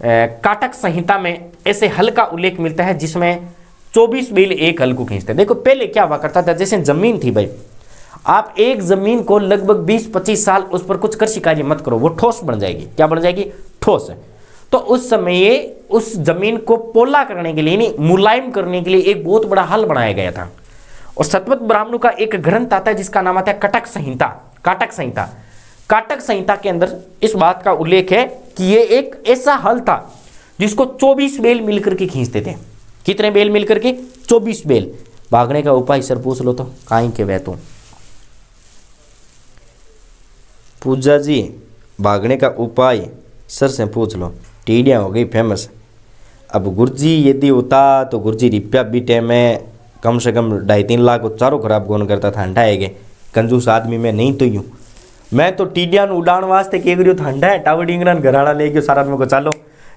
काटक संहिता में ऐसे हल का उल्लेख मिलता है जिसमें 24 बैल एक हल को खींचते। देखो पहले क्या हुआ करता था, जैसे जमीन थी भाई, आप एक जमीन को लगभग 20-25 साल उस पर कुछ कृषि कार्य मत करो, वो ठोस बन जाएगी। क्या बन जाएगी? ठोस। तो उस समय उस जमीन को पोला करने के लिए, नहीं मुलायम करने के लिए एक बहुत बड़ा हल बनाया गया था। और शतपथ ब्राह्मणों का एक ग्रंथ आता है जिसका नाम आता है काटक संहिता। काटक संहिता के अंदर इस बात का उल्लेख है कि ये एक ऐसा हल था जिसको 24 बैल मिलकर के खींचते थे। कितने बैल मिलकर के? 24 बैल। भागने का उपाय सर पूछ लो तो, काई के वह पूजा जी, भागने का उपाय सर से पूछ लो। टीडियाँ हो गई फेमस। अब गुरुजी यदि होता तो गुरुजी रिप्या बीटे में कम से कम 2.5-3 लाख चारों खराब कौन करता था, हंडा है कंजूस आदमी में नहीं तो यूँ। मैं तो टीडियाँ उड़ान वास्ते कह गई था, हंडा है टावर डिंगरा घराड़ा ले गयो सारा को, चालो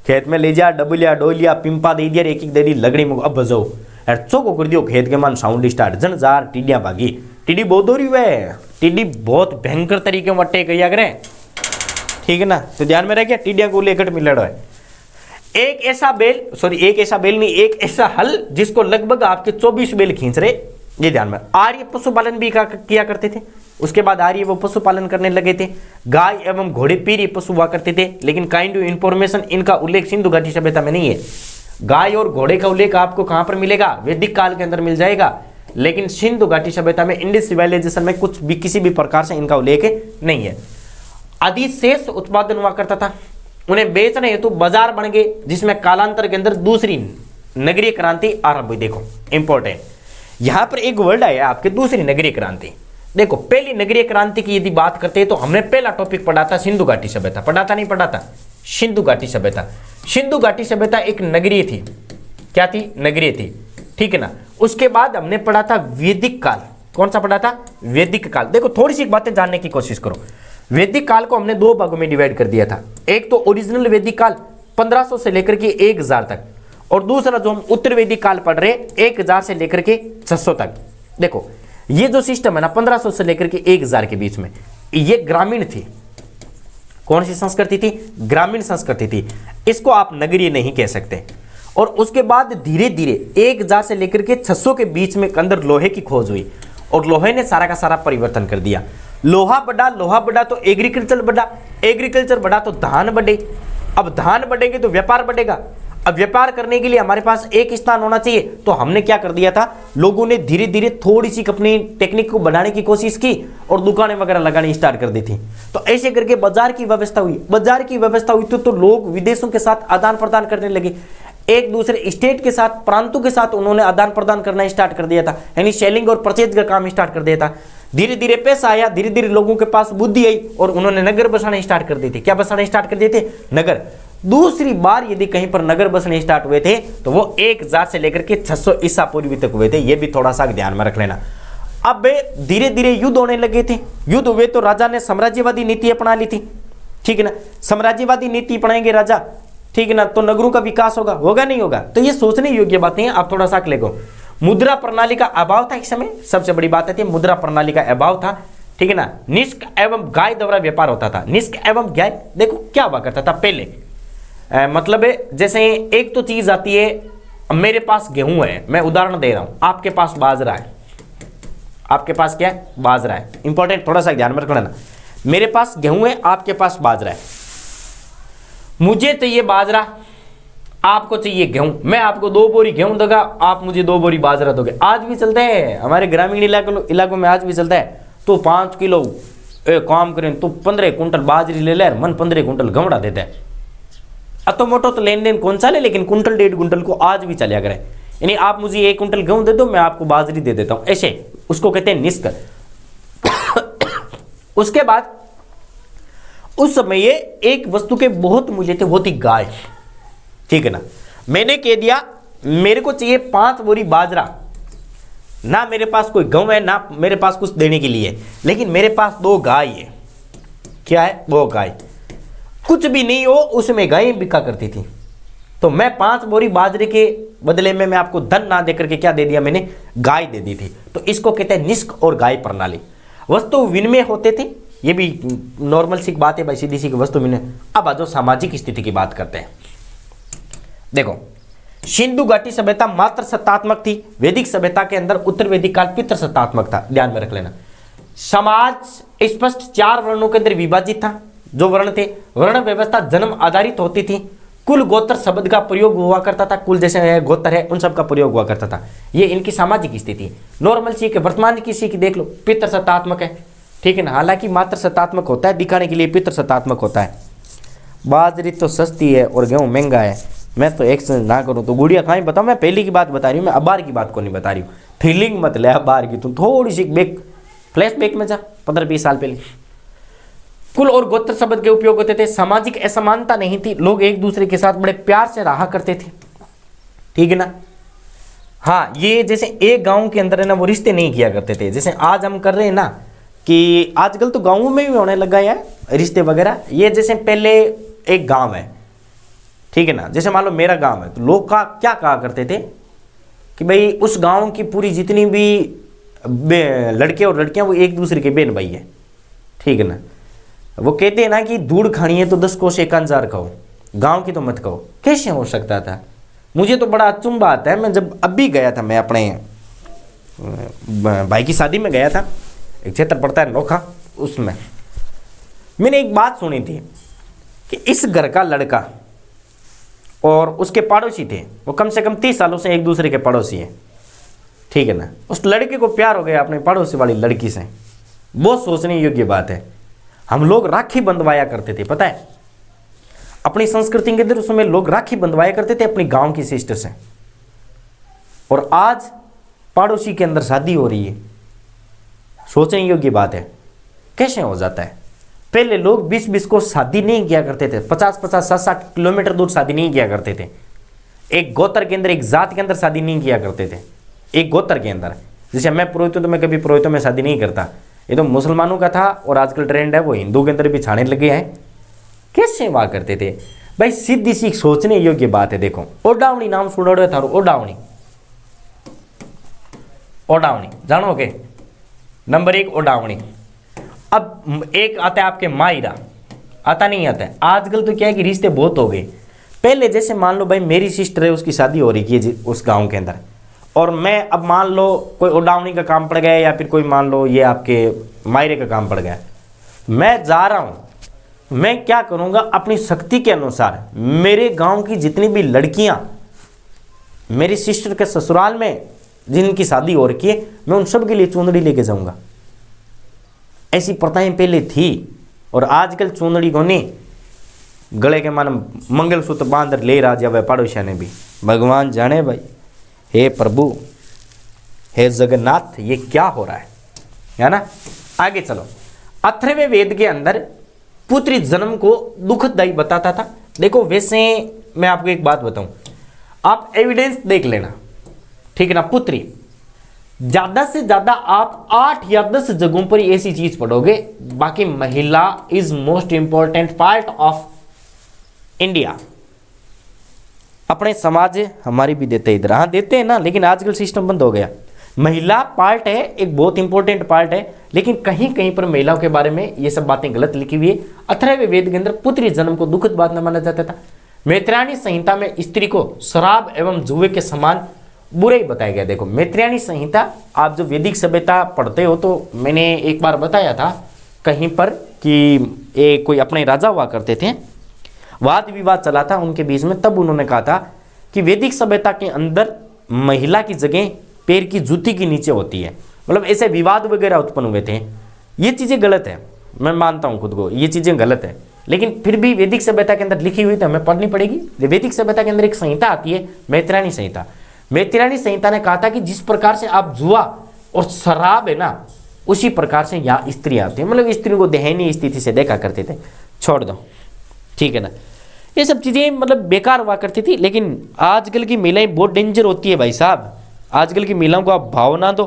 खेत में ले जा, डबलिया डोलिया पिंपा दे दिया, एक दे दी लगड़ी में, अब बजाओ यार चौको कर दियो खेत के मान साउंड स्टार्ट, जन जार टीडियाँ भागी। टीडी बहुत दौड़ी हुआ है, टीडी बहुत भयंकर तरीके में वट्टे किया करें, ठीक है ना, तो ध्यान में रह गया। टीडियाँ को लेकर मिलड़ है एक ऐसा बेल नहीं, एक ऐसा हल जिसको लगभग आपके 24 बैल खींच रहे। ये ध्यान में। आर्य पशुपालन भी किया करते थे। उसके बाद आर्य वो पशुपालन करने लगे थे। गाय एवं घोड़े पीरी पशु हुआ करते थे, लेकिन काइंड ऑफ इंफॉर्मेशन इनका उल्लेख सिंधु घाटी सभ्यता में नहीं है। गाय और घोड़े का उल्लेख आपको कहां पर मिलेगा? वैदिक काल के अंदर मिल जाएगा, लेकिन सिंधु घाटी सभ्यता में, इंडस सिविलाइजेशन में कुछ भी किसी भी प्रकार से इनका उल्लेख नहीं है। अधिशेष उत्पादन हुआ करता था, उन्हें बेचने हेतु बाजार बन गए, जिसमें कालांतर के अंदर दूसरी नगरीय क्रांति आरंभ हुई। देखो इंपॉर्टेंट, यहां पर एक वर्ड आया आपके, दूसरी नगरीय क्रांति। देखो पहली नगरीय क्रांति की यदि बात करते हैं तो हमने पहला टॉपिक पढ़ा था सिंधु घाटी सभ्यता, पढ़ा था नहीं पढ़ा था? सिंधु घाटी सभ्यता। सिंधु घाटी सभ्यता एक नगरीय थी। क्या थी? नगरीय थी, ठीक है ना। उसके बाद हमने पढ़ा था वैदिक काल। कौन सा पढ़ा था? वैदिक काल। देखो थोड़ी सी बातें जानने की कोशिश करो। वैदिक काल को हमने 2 भागों में डिवाइड कर दिया था। एक तो ओरिजिनल वैदिक काल 1500 से लेकर के 1000 तक, और दूसरा जो हम उत्तर वैदिक काल पढ़ रहे 1000 से लेकर के 600 तक। देखो ये जो सिस्टम है ना 1500 से लेकर के 1000 के बीच में, ये ग्रामीण थी। कौन सी संस्कृति थी? ग्रामीण संस्कृति थी। इसको आप नगरीय नहीं कह सकते। और उसके बाद धीरे धीरे 1000 से लेकर के 600 के बीच में अंदर लोहे की खोज हुई, और लोहे ने सारा का सारा परिवर्तन कर दिया। लोहा बढ़ा तो एग्रीकल्चर बढ़ा, एग्रीकल्चर बढ़ा तो धान बढ़े। अब धान बढ़ेंगे तो व्यापार बढ़ेगा। अब व्यापार करने के लिए हमारे पास एक स्थान होना चाहिए, तो हमने क्या कर दिया था, लोगों ने धीरे धीरे थोड़ी सी अपनी टेक्निक को बढ़ाने की कोशिश की और दुकानें वगैरह लगानी स्टार्ट कर दी थी। तो ऐसे करके बाजार की व्यवस्था हुई। बाजार की व्यवस्था हुई तो लोग विदेशों के साथ आदान प्रदान करने लगे, एक दूसरे स्टेट के साथ, प्रांतों के साथ उन्होंने आदान प्रदान करना स्टार्ट कर दिया था, यानी सेलिंग और परचेज का काम स्टार्ट कर दिया था। धीरे धीरे पैसा आया, धीरे धीरे लोगों के पास बुद्धि आई और उन्होंने नगर बसाने स्टार्ट कर दिए थे। क्या बसाने स्टार्ट कर दिए थे? नगर। दूसरी बार यदि कहीं पर नगर बसने स्टार्ट हुए थे तो वो 1000 से लेकर के 600 ईसा पूर्वी तक हुए थे। ये भी थोड़ा सा ध्यान में रख लेना। अब धीरे धीरे युद्ध होने लगे थे। युद्ध हुए तो राजा ने साम्राज्यवादी नीति अपना ली थी, ठीक है ना। साम्राज्यवादी नीति अपनाएंगे राजा, ठीक है ना, तो नगरों का विकास होगा, होगा नहीं होगा। तो ये सोचने योग्य बातें हैं। आप थोड़ा सा लेगो। मुद्रा प्रणाली का अभाव था इस समय, सबसे बड़ी बात है मुद्रा प्रणाली का अभाव था, ठीक है ना। निष्क एवं गाय द्वारा व्यापार होता था। निष्क एवं गाय, देखो क्या हुआ करता था पहले, मतलब जैसे एक तो चीज आती है, मेरे पास गेहूं है, मैं उदाहरण दे रहा हूं, आपके पास बाजरा है, आपके पास क्या है, बाजरा है। इंपॉर्टेंट, थोड़ा सा ध्यान में रख लेना। मेरे पास गेहूं है, आपके पास बाजरा है। मुझे चाहिए बाजरा, आपको चाहिए गेहूं। मैं आपको 2 बोरी गेहूं दूंगा, आप मुझे 2 बोरी बाजरा दोगे। आज भी चलता है हमारे ग्रामीण इलाकों में, आज भी चलता है। तो 5 किलो काम करें तो 15 कुंटल बाजरी ले ले, मन 15 कुंटल गमड़ा देता है। अतो मोटो तो लेन देन कौन सा ले, लेकिन कुंटल 1.5 कुंटल को आज भी चलिया करे। यानी आप मुझे 1 कुंटल गेहूं दे दो, मैं आपको बाजरी दे देता हूं, ऐसे उसको कहते हैं निष्क। उसके बाद उस समय ये एक वस्तु के बहुत मूल्य थे, वो थी गाय, ठीक है ना। मैंने कह दिया मेरे को चाहिए 5 बोरी बाजरा, ना मेरे पास कोई गेहूं है, ना मेरे पास कुछ देने के लिए, लेकिन मेरे पास 2 गाय है। क्या है वो गाय, कुछ भी नहीं हो उसमें गायें बिका करती थी। तो मैं 5 बोरी बाजरे के बदले में मैं आपको धन ना देकर के क्या दे दिया, मैंने गाय दे दी थी। तो इसको कहते हैं निष्क और गाय प्रणाली। वस्तु विनिमय होते थे, ये भी नॉर्मल सी बात है भाई, सीधी सी वस्तु विनिमय। अब आ जाओ सामाजिक स्थिति की बात करते हैं। देखो, सिंधु घाटी सभ्यता मात्र सत्तात्मक थी। वैदिक सभ्यता के अंदर उत्तर वैदिक काल पितृ सत्तात्मक था, ध्यान में रख लेना। समाज स्पष्ट 4 वर्णों के अंदर विभाजित था। जो वर्ण थे, वर्ण व्यवस्था जन्म आधारित होती थी। कुल गोत्र शब्द का प्रयोग हुआ करता था, कुल जैसे गोत्र है उन सब का प्रयोग हुआ करता था। ये इनकी सामाजिक स्थिति। नॉर्मल सीख, वर्तमान की सीख देख लो, पितृ सत्तात्मक है, ठीक है ना। हालांकि मात्र सत्तात्मक होता है, दिखाने के लिए पितृ सत्तात्मक होता है। बाजरी तो सस्ती है और गेहूं महंगा है। मैं तो एक्सचेंज ना करूं तो गुड़िया कहाँ बताऊं। मैं पहले की बात बता रही हूँ, मैं अबार की बात को नहीं बता रही हूँ। फीलिंग मत ले अबार की, तुम थोड़ी सी बैक फ्लैश बैक में जा 15-20 साल पहले। कुल और गोत्र शब्द के उपयोग होते थे। सामाजिक असमानता नहीं थी, लोग एक दूसरे के साथ बड़े प्यार से रहा करते थे, ठीक है ना। हाँ, ये जैसे एक गांव के अंदर है ना, वो रिश्ते नहीं किया करते थे जैसे आज हम कर रहे हैं ना, कि आजकल तो गांवों में भी होने लगा है रिश्ते वगैरह। ये जैसे पहले एक गांव है, ठीक है ना, जैसे मान लो मेरा गांव है, तो लोग का क्या कहा करते थे कि भाई उस गांव की पूरी जितनी भी लड़के और लड़कियां वो एक दूसरे के बहन भाई है, ठीक है ना। वो कहते हैं ना कि दूध खानी है तो 10 कोस एक अंजार खाओ, गांव की तो मत खाओ। कैसे हो सकता था? मुझे तो बड़ा अचंभा आता है। मैं जब अभी गया था, मैं अपने भाई की शादी में गया था, एक क्षेत्र पड़ता है नोखा, उसमें मैंने एक बात सुनी थी कि इस घर का लड़का और उसके पड़ोसी थे, वो कम से कम 30 सालों से एक दूसरे के पड़ोसी हैं, ठीक है ना। उस लड़के को प्यार हो गया अपने पड़ोसी वाली लड़की से। बहुत सोचने योग्य बात है। हम लोग राखी बंधवाया करते थे, पता है, अपनी संस्कृति के अंदर उस समय लोग राखी बंधवाया करते थे अपनी गांव की सिस्टर से। और आज पड़ोसी के अंदर शादी हो रही है। सोचने योग्य बात है, कैसे हो जाता है। पहले लोग 20-20 को शादी नहीं किया करते थे, 50-50, 60-60 किलोमीटर दूर शादी नहीं किया करते थे। एक गोत्र के अंदर, एक जात के अंदर शादी नहीं किया करते थे, एक गोत्र के अंदर। जैसे मैं पुरोहित हूं तो मैं कभी पुरोहितों में शादी नहीं करता, ये तो मुसलमानों का था और आजकल ट्रेंड है वो हिंदू के अंदर भी छाने लगे हैं। कैसे हुआ करते थे भाई, सीधी सी सोचने योग्य बात है। देखो, ओडावणी नाम सुनो था, ओडावणी, ओडावणी जानोगे, नंबर 1 ओडावणी। अब एक आता है आपके मायरा, आता नहीं आता है। आजकल तो क्या है कि रिश्ते बहुत हो गए। पहले जैसे मान लो भाई मेरी सिस्टर है, उसकी शादी हो रही है उस गांव के अंदर, और मैं अब मान लो कोई ओडावणी का काम पड़ गया या फिर कोई मान लो ये आपके मायरे का काम पड़ गया, मैं जा रहा हूँ, मैं क्या करूँगा अपनी शक्ति के अनुसार मेरे गांव की जितनी भी लड़कियाँ मेरी सिस्टर के ससुराल में जिनकी शादी हो रखी है, मैं उन सब के लिए चुंदड़ी लेके जाऊँगा। ऐसी प्रथाएं पहले थी। और आजकल चुंदड़ी को नहीं, गले के मान मंगलसूत्र बांध ले राजा व पड़ोसिया ने भी। भगवान जाने भाई, हे प्रभु, हे जगन्नाथ, ये क्या हो रहा है ना। आगे चलो। अथर्ववेद वेद के अंदर पुत्री जन्म को दुखदायी बताता था। देखो वैसे मैं आपको एक बात बताऊं, आप एविडेंस देख लेना, ठीक है ना पुत्री, ज्यादा से ज्यादा आप 8 या 10 जगहों पर ऐसी चीज पढ़ोगे। बाकी महिला is most important part of India. अपने समाज हमारी भी देते इधर, हाँ देते हैं ना, लेकिन आजकल सिस्टम बंद हो गया। महिला पार्ट है, एक बहुत इंपॉर्टेंट पार्ट है, लेकिन कहीं कहीं पर महिलाओं के बारे में ये सब बातें गलत लिखी हुई है। अथर्ववेद वेद के अंदर पुत्री जन्म को दुखद बात न माना जाता था। मैत्रेयणी संहिता में स्त्री को शराब एवं जुए के समान बुरे ही बताया गया। देखो मैत्रेयणी संहिता, आप जो वैदिक सभ्यता पढ़ते हो तो मैंने एक बार बताया था कहीं पर कि कोई अपने राजा हुआ करते थे, वाद विवाद चला था उनके बीच में, तब उन्होंने कहा था कि वैदिक सभ्यता के अंदर महिला की जगह पैर की जूती के नीचे होती है। मतलब ऐसे विवाद वगैरह उत्पन्न हुए थे। ये चीज़ें गलत है, मैं मानता हूँ खुद को, ये चीज़ें गलत है, लेकिन फिर भी वैदिक सभ्यता के अंदर लिखी हुई तो हमें पढ़नी पड़ेगी। वैदिक सभ्यता के अंदर एक संहिता आती है मैत्रेयणी संहिता। मैत्रेयणी संहिता ने कहा था कि जिस प्रकार से आप जुआ और शराब है ना, उसी प्रकार से यहाँ स्त्री आती है। मतलब स्त्री को दयनीय स्थिति से देखा करते थे, छोड़ दो, ठीक है ना। ये सब चीज़ें मतलब बेकार हुआ करती थी। लेकिन आजकल की महिलाएं बहुत डेंजर होती है भाई साहब। आजकल की महिलाओं को आप भाव ना दो,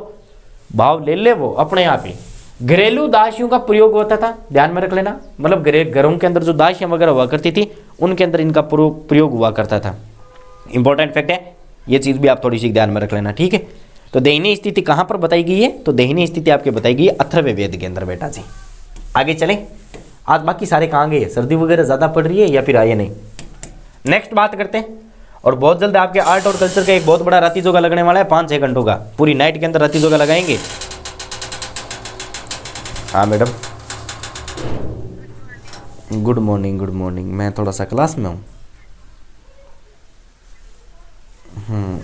भाव ले ले वो अपने आप ही। घरेलू दासियों का प्रयोग होता था, ध्यान में रख लेना। मतलब घरों के अंदर जो दासियां वगैरह हुआ करती थी उनके अंदर इनका प्रयोग हुआ करता था। इंपॉर्टेंट फैक्ट है, ये चीज़ भी आप थोड़ी सी ध्यान में रख लेना, ठीक है। तो दयनीय स्थिति कहाँ पर बताई गई है? तो दयनीय स्थिति आपके बताई गई है अथर्ववेद के अंदर बेटा जी। आगे चलें, आज बाकी सारे कहाँ गए? सर्दी वगैरह ज़्यादा पड़ रही है या फिर आए नहीं? नेक्स्ट बात करते हैं। और बहुत जल्द आपके आर्ट और कल्चर का एक बहुत बड़ा राती जोगा लगने वाला है, 5-6 घंटों का, पूरी नाइट के अंदर राती जोगा लगाएंगे। हाँ madam, good morning. Good morning, मैं थोड़ा सा क्लास में हूँ।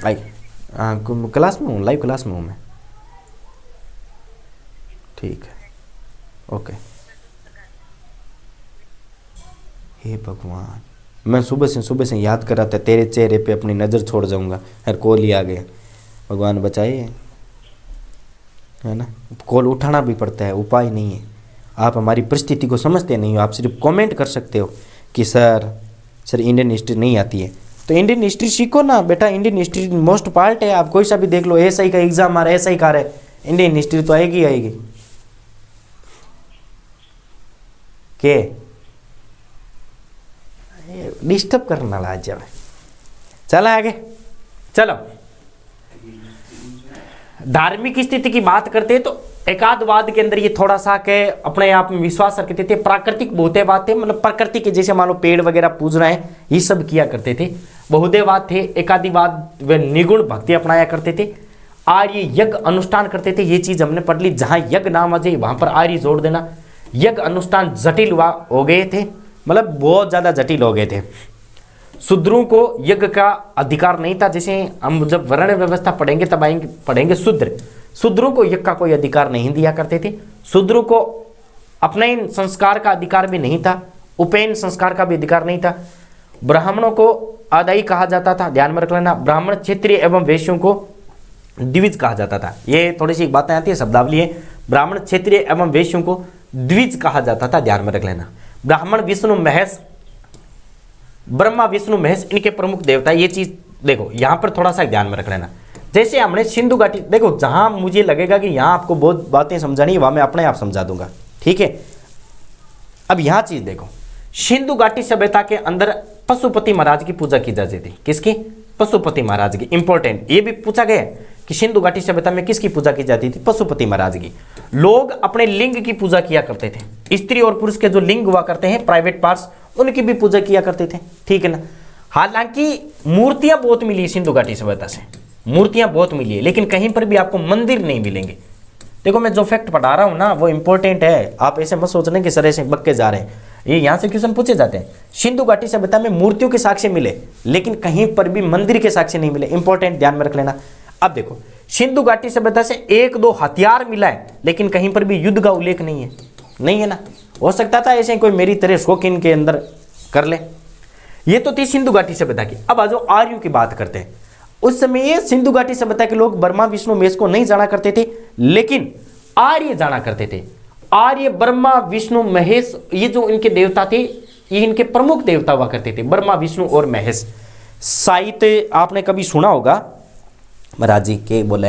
आई क्लास में हूँ, लाइव क्लास में हूँ मैं। ठीक है, ओके। हे भगवान, मैं सुबह से याद कर रहा था, तेरे चेहरे पे अपनी नज़र छोड़ जाऊंगा, यार कॉल ही आ गया। भगवान बचाए, है ना। कॉल उठाना भी पड़ता है, उपाय नहीं है। आप हमारी परिस्थिति को समझते नहीं हो, आप सिर्फ कमेंट कर सकते हो कि सर इंडियन हिस्ट्री नहीं आती है। तो इंडियन हिस्ट्री सीखो ना बेटा, इंडियन हिस्ट्री मोस्ट पार्ट है। आप कोई सा भी देख लो, एसआई का एग्जाम आ रहा है, एसआई का है, इंडियन हिस्ट्री तो आएगी आएगी। के डिस्टर्ब करना ला जब, चलो आगे चलो। धार्मिक स्थिति की बात करते हैं तो एकादवाद के अंदर ये थोड़ा सा के अपने आप में विश्वास रखते थे। प्राकृतिक बहुदेववाद थे, मतलब प्रकृति के जैसे मान लो पेड़ वगैरह पूज रहे हैं, ये सब किया करते थे। बहुदेववाद थे। एकादिवाद व निगुण भक्ति अपनाया करते थे। आर्य यज्ञ अनुष्ठान करते थे, ये चीज हमने पढ़ ली। जहां यज्ञ नाम आ जाए वहां पर आर्य जोड़ देना। यज्ञ अनुष्ठान जटिल हो गए थे, मतलब बहुत ज्यादा जटिल हो गए थे। शूद्रों को यज्ञ का अधिकार नहीं था। जैसे हम जब वर्ण व्यवस्था पढ़ेंगे तब पढ़ेंगे शूद्रों को यज्ञ का कोई अधिकार नहीं दिया करते थे। शूद्रों को अपने संस्कार का अधिकार भी नहीं था, उपनयन संस्कार का भी अधिकार नहीं था। ब्राह्मणों को आदाई कहा जाता था, ध्यान में रख लेना। ब्राह्मण, क्षत्रिय एवं वैश्यों को द्विज कहा जाता था। ये थोड़ी सी बातें आती है, शब्दावली है। ब्राह्मण, क्षत्रिय एवं वैश्यों को द्विज कहा जाता था, ध्यान में रख लेना। ब्राह्मण, विष्णु, महेश, ब्रह्मा, विष्णु, महेश इनके प्रमुख देवता। ये चीज देखो यहां पर थोड़ा सा ध्यान में रख लेना। जैसे हमने सिंधु घाटी, देखो जहां मुझे लगेगा कि यहां आपको बहुत बातें समझानी है वहां मैं अपने आप समझा दूंगा, ठीक है। अब यहां चीज देखो, सिंधु घाटी सभ्यता के अंदर पशुपति महाराज की पूजा की जाती थी। किसकी? पशुपति महाराज की। इंपॉर्टेंट, ये भी पूछा गया कि सिंधु घाटी सभ्यता में किसकी पूजा की जाती थी? पशुपति महाराज की। लोग अपने लिंग की पूजा किया करते थे। स्त्री और पुरुष के जो लिंग हुआ करते हैं, प्राइवेट पार्ट्स, उनकी भी पूजा किया करते थे, ठीक है ना। हालांकि मूर्तियां बहुत मिली सिंधु घाटी सभ्यता से, मूर्तियां बहुत मिली है, लेकिन कहीं पर भी आपको मंदिर नहीं मिलेंगे। देखो मैं जो फैक्ट पढ़ा रहा हूं ना वो इंपॉर्टेंट है। आप ऐसे मत सोचने कि सर ऐसे बक के जा रहे हैं, ये यहां से क्वेश्चन पूछे जाते हैं। सिंधु घाटी सभ्यता में मूर्तियों के साक्ष्य मिले, लेकिन कहीं पर भी मंदिर के साक्ष्य नहीं मिले। इंपॉर्टेंट, ध्यान में रख लेना। अब देखो सिंधु घाटी सभ्यता से 1-2 हथियार मिला है, लेकिन कहीं पर भी युद्ध का उल्लेख नहीं है ना। हो सकता था ऐसे कोई मेरी तरह शौकीन के अंदर कर ले। ये तो थी सिंधु घाटी सभ्यता की। अब आज आर्यों की बात करते हैं। उस समय ये सिंधु घाटी सभ्यता के लोग ब्रह्मा, विष्णु, महेश को नहीं जाना करते थे, लेकिन आर्य जाना करते थे। आर्य, ब्रह्मा, विष्णु, महेश, ये जो इनके देवता थे, ये इनके प्रमुख देवता हुआ करते थे, ब्रह्मा विष्णु और महेश। साहित्य आपने कभी सुना होगा, महाराज जी के बोले,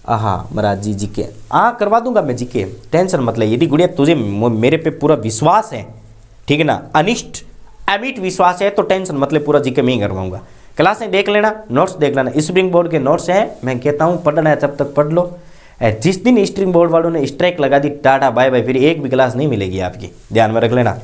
हाँ महाराज जी के, हाँ करवा दूंगा मैं जी के, टेंशन मत ले। यदि गुड़िया तुझे मेरे पे पूरा विश्वास है, ठीक है ना, अनिष्ट अमिट विश्वास है, तो टेंशन मत ले, पूरा जी के मैं ही करवाऊंगा। क्लासें देख लेना, नोट्स देख लेना, स्प्रिंग बोर्ड के नोट्स हैं, मैं कहता हूँ पढ़ना है तब तक पढ़ लो। जिस दिन स्प्रिंग बोर्ड वालों ने स्ट्राइक लगा दी, टाटा बाय बाय, फिर एक भी क्लास नहीं मिलेगी आपकी, ध्यान में रख लेना।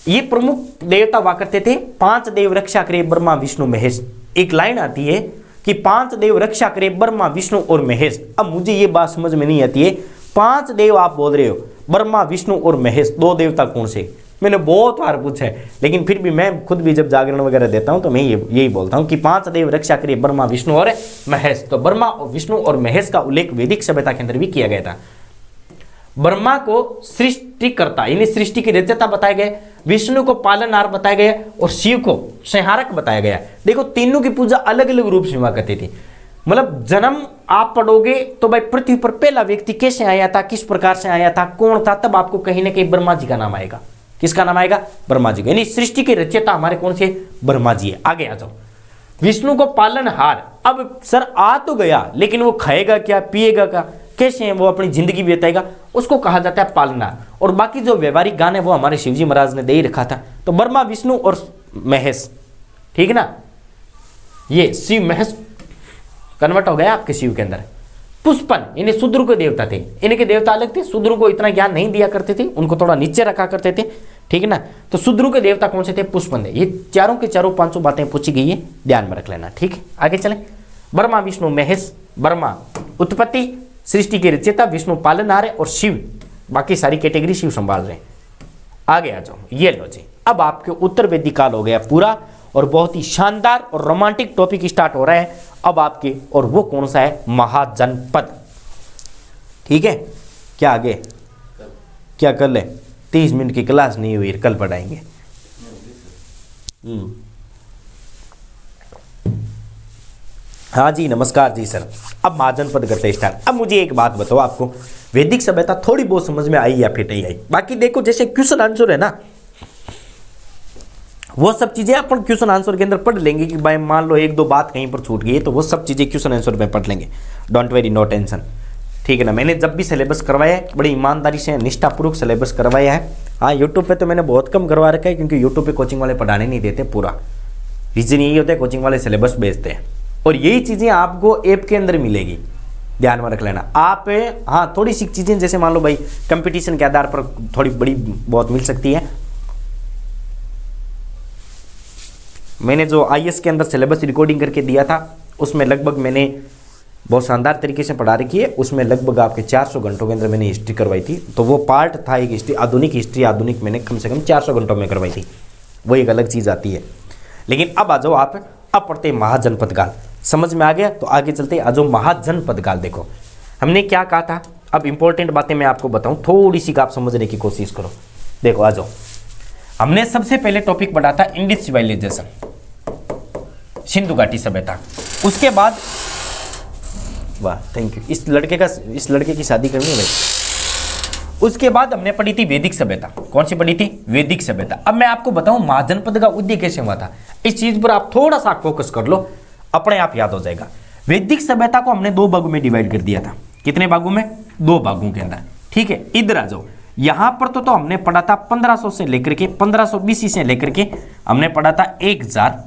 ये प्रमुख देवता हुआ करते थे, 5 देव रक्षा करे ब्रह्मा विष्णु महेश। एक लाइन आती है कि 5 देव रक्षा करे ब्रह्मा विष्णु और महेश। अब मुझे ये बात समझ में नहीं आती है, 5 देव आप बोल रहे हो, ब्रह्मा विष्णु और महेश, 2 देवता कौन से? मैंने बहुत बार पूछा है, लेकिन फिर भी मैं खुद भी जब जागरण वगैरह देता हूं तो मैं यही बोलता हूं कि 5 देव रक्षा करे ब्रह्मा विष्णु और महेश। तो ब्रह्मा विष्णु और महेश का उल्लेख वैदिक सभ्यता के अंदर भी किया गया था। ब्रह्मा को सृष्टिकर्ता यानी सृष्टि की रचयिता बताया गया, विष्णु को पालनहार बताया गया और शिव को संहारक बताया गया। देखो तीनों की पूजा अलग अलग रूप से हुआ करती थी। मतलब जन्म आप पढ़ोगे तो भाई पृथ्वी पर पहला व्यक्ति कैसे आया था, किस प्रकार से आया था, कौन था, तब आपको कहीं ना कहीं ब्रह्मा जी का नाम आएगा। किसका नाम आएगा? ब्रह्मा जी का। यानी सृष्टि के रचयिता हमारे कौन से? ब्रह्मा जी है। आगे आ जाओ। विष्णु को पालनहार, अब सर आ तो गया लेकिन वो खाएगा क्या, पिएगा क्या, कैसे है वो अपनी जिंदगी बिताएगा, उसको कहा जाता है पालनहार। और बाकी जो व्यवहारिक गान है वो हमारे शिवजी महाराज ने दे ही रखा था। तो ब्रह्मा विष्णु और महेश, ठीक है ना, ये शिव महेश कन्वर्ट हो गया आपके शिव के अंदर। पुष्पन यानी शूद्र के देवता थे, इनके देवता अलग थे, शूद्रों को इतना ज्ञान नहीं दिया करते थे, उनको थोड़ा नीचे रखा करते थे, ठीक है ना। तो शूद्रों के देवता कौन से थे? पुष्पन थे। ये चारों के चारों 500 बातें पूछी गई है, ध्यान में रख लेना, ठीक है। आगे चलें। ब्रह्मा विष्णु महेश, ब्रह्मा उत्पत्ति सृष्टि के रचयिता, विष्णु पालनहार है और शिव बाकी सारी कैटेगरी शिव संभाल रहे हैं। आगे आ जाओ। ये लो जी, अब आपके उत्तर वैदिक काल हो गया पूरा और बहुत ही शानदार और रोमांटिक टॉपिक स्टार्ट हो रहा है अब आपके, और वो कौन सा है? महाजनपद, ठीक है। क्या आगे क्या कर ले? 30 मिनट की क्लास नहीं हुई, कल पढ़ाएंगे। हाँ जी नमस्कार जी सर। अब महाजनपद करते स्टार्ट। अब मुझे एक बात बताओ, आपको वैदिक सभ्यता थोड़ी बहुत समझ में आई या फिर नहीं आई? बाकी देखो जैसे क्वेश्चन आंसर है ना, वो सब चीजें अपन क्वेश्चन आंसर के अंदर पढ़ लेंगे कि भाई मान लो 1-2 बात कहीं पर छूट गई है तो वो सब चीजें क्वेश्चन आंसर में पढ़ लेंगे। डोंट वेरी, नो टेंशन, ठीक है ना। मैंने जब भी सिलेबस करवाया है बड़ी ईमानदारी से निष्ठापूर्वक सिलेबस करवाया है। हाँ यूट्यूब पे तो मैंने बहुत कम करवा रखा है क्योंकि यूट्यूब पे कोचिंग वाले पढ़ाने नहीं देते पूरा। रीजन यही होता है, कोचिंग वाले सिलेबस भेजते हैं और यही चीजें आपको ऐप के अंदर मिलेगी, ध्यान में रख लेना आप। हाँ थोड़ी सी चीजें जैसे मान लो भाई कंपटीशन के आधार पर थोड़ी बड़ी बहुत मिल सकती है। मैंने जो IAS के अंदर सिलेबस रिकॉर्डिंग करके दिया था उसमें लगभग मैंने बहुत शानदार तरीके से पढ़ा रखी है। उसमें लगभग आपके 400 घंटों के अंदर मैंने हिस्ट्री करवाई थी, तो वो पार्ट था एक हिस्ट्री, आधुनिक मैंने कम से कम 400 घंटों में करवाई थी, वो एक अलग चीज़ आती है। लेकिन अब आ जाओ आप, अब पढ़ते महाजनपद काल। समझ में आ गया तो आगे चलते आ जाओ। महाजनपद काल देखो हमने क्या कहा था। अब इंपॉर्टेंट बातें मैं आपको बताऊं, थोड़ी सी आप समझने की कोशिश करो। देखो आ जाओ, हमने सबसे पहले टॉपिक पढ़ा था इंडिस सिविलाइजेशन, सिंधु घाटी सभ्यता। उसके बाद वाह थैंक यू, इस लड़के की शादी करनी है भाई। उसके बाद हमने पढ़ी थी वैदिक सभ्यता। कौन सी पढ़ी थी? वैदिक सभ्यता। अब मैं आपको बताऊं महाजनपद का उदय कैसे हुआ था। इस चीज पर आप थोड़ा सा फोकस कर लो, अपने आप याद हो जाएगा। वैदिक सभ्यता को हमने 2 भागों में डिवाइड कर दिया था। कितने भागों में? 2 भागों के अंदर, ठीक है। इधर आ जाओ, यहां पर तो हमने पढ़ा था 1500 से लेकर के 1500 BC से लेकर के हमने पढ़ा था 1000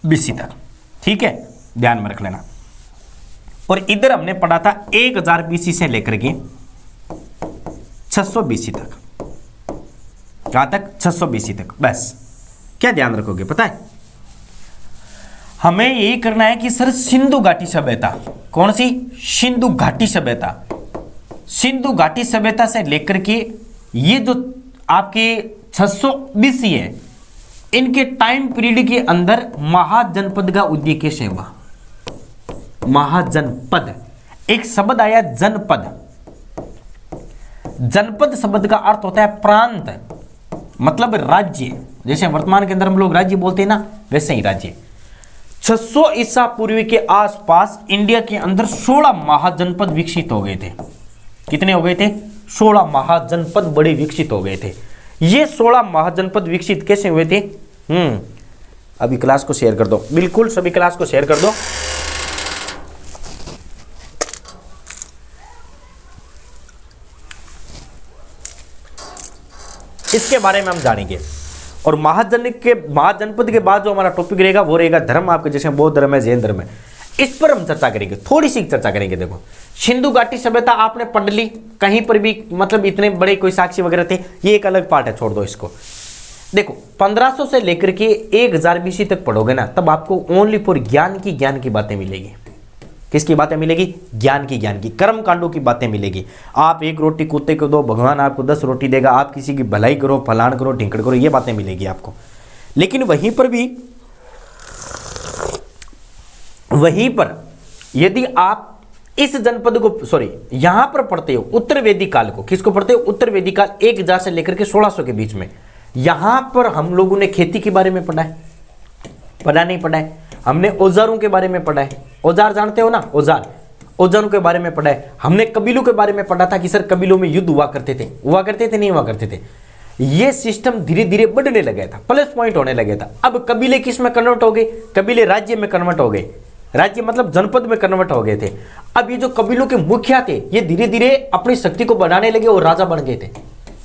BC तक, ठीक है, ध्यान में रख लेना। और इधर हमने पढ़ा था 1000 BC से लेकर के 600 BC तक। कहां तक? 600 BC तक। बस क्या ध्यान रखोगे पता है? हमें यही करना है कि सर सिंधु घाटी सभ्यता, कौन सी? सिंधु घाटी सभ्यता। सिंधु घाटी सभ्यता से लेकर के ये जो आपके 600 BC है, इनके टाइम पीरियड के अंदर महाजनपद का उदय कैसे हुआ? महाजनपद, एक शब्द आया जनपद। जनपद शब्द का अर्थ होता है प्रांत, मतलब राज्य। जैसे वर्तमान के अंदर हम लोग राज्य बोलते हैं ना, वैसे ही राज्य। 600 ईसा पूर्व के आसपास इंडिया के अंदर 16 महाजनपद विकसित हो गए थे। कितने हो गए थे? 16 महाजनपद बड़े विकसित हो गए थे। ये 16 महाजनपद विकसित कैसे हुए थे? अभी क्लास को शेयर कर दो, बिल्कुल सभी क्लास को शेयर कर दो। इसके बारे में हम जानेंगे। और महाजनपद के बाद जो हमारा टॉपिक रहेगा वो रहेगा धर्म, आपके जैसे बौद्ध धर्म है, जैन धर्म है, इस पर हम चर्चा करेंगे, थोड़ी सी चर्चा करेंगे। देखो सिंधु घाटी सभ्यता आपने पढ़ ली, कहीं पर भी मतलब इतने बड़े कोई साक्षी वगैरह थे, ये एक अलग पार्ट है, छोड़ दो इसको। देखो 1500 से लेकर के 1000 BC तक पढ़ोगे ना, तब आपको ओनली फॉर ज्ञान की बातें मिलेगी। किसकी बातें मिलेगी? ज्ञान की कर्म कांडों की बातें मिलेगी। आप एक रोटी कुत्ते को दो, भगवान आपको 10 रोटी देगा, आप किसी की भलाई करो, फलान करो, ढिंकड़ करो, ये बातें मिलेगी आपको। लेकिन वहीं पर यदि आप इस जनपद को यहां पर पढ़ते हो उत्तर वैदिक काल को, किसको पढ़ते हो? उत्तर वैदिक काल 1000 से लेकर के 1600 के बीच में, यहां पर हम लोगों ने खेती के बारे में पढ़ा है? पढ़ा नहीं पढ़ा है? हमने औजारों के बारे में पढ़ा है। औजार जानते हो ना? औजारों के बारे में पढ़ा है। हमने कबीलों के बारे में पढ़ा था कि सर कबीलों में युद्ध हुआ करते थे, नहीं हुआ करते थे। ये सिस्टम धीरे धीरे बढ़ने लगा था, प्लस पॉइंट होने लगे था। अब कबीले किस में कन्वर्ट हो गए? कबीले राज्य में कन्वर्ट हो गए, राज्य मतलब जनपद में कन्वर्ट हो गए थे। अब ये जो कबीलों के मुखिया थे, ये धीरे धीरे अपनी शक्ति को बढ़ाने लगे और राजा बन गए थे।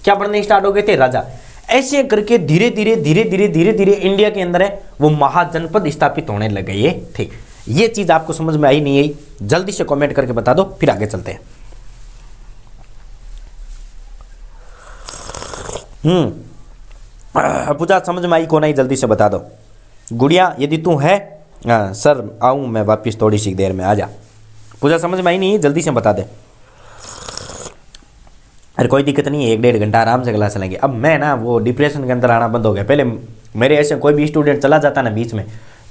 क्या बनने स्टार्ट हो गए थे? राजा। ऐसे करके धीरे धीरे इंडिया के अंदर है वो महाजनपद स्थापित होने लगे ये थे। ये चीज आपको समझ में आई नहीं आई? जल्दी से कमेंट करके बता दो, फिर आगे चलते हैं। पूजा समझ में आई कौन आई? जल्दी से बता दो। गुड़िया यदि तू है, हाँ सर आऊं मैं वापिस थोड़ी सी देर में, आ जा। पूजा समझ में आई नहीं? जल्दी से बता दे। अरे कोई दिक्कत नहीं है, 1-1.5 घंटा आराम से क्लास चलेंगे। अब मैं ना वो डिप्रेशन के अंदर आना बंद हो गया। पहले मेरे ऐसे कोई भी स्टूडेंट चला जाता ना बीच में,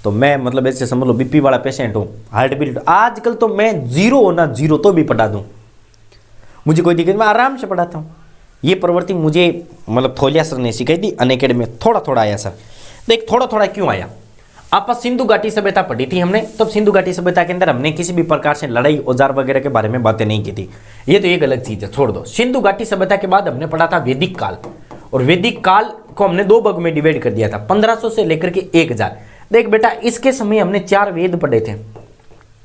तो मैं मतलब ऐसे समझ लो बीपी वाला पेशेंट हूँ, हार्ट बीट। आजकल तो मैं जीरो तो भी पढ़ा दूँ, मुझे कोई दिक्कत, मैं आराम से पढ़ाता हूँ। ये प्रवृत्ति मुझे मतलब थोलिया सर ने सिखाई थी अनअकैडमी में। थोड़ा आया सर। देख थोड़ा क्यों आया? आप सिंधु घाटी सभ्यता पढ़ी थी हमने, तब सिंधु घाटी सभ्यता के अंदर हमने किसी भी प्रकार से लड़ाई औजार वगैरह के बारे में बातें नहीं की थी। ये तो एक अलग चीज है, छोड़ दो। सिंधु घाटी सभ्यता के बाद हमने पढ़ा था वैदिक काल, और वैदिक काल को हमने 2 भाग में डिवाइड कर दिया था, 1500 से लेकर के 1000। देख बेटा इसके समय हमने 4 वेद पढ़े थे।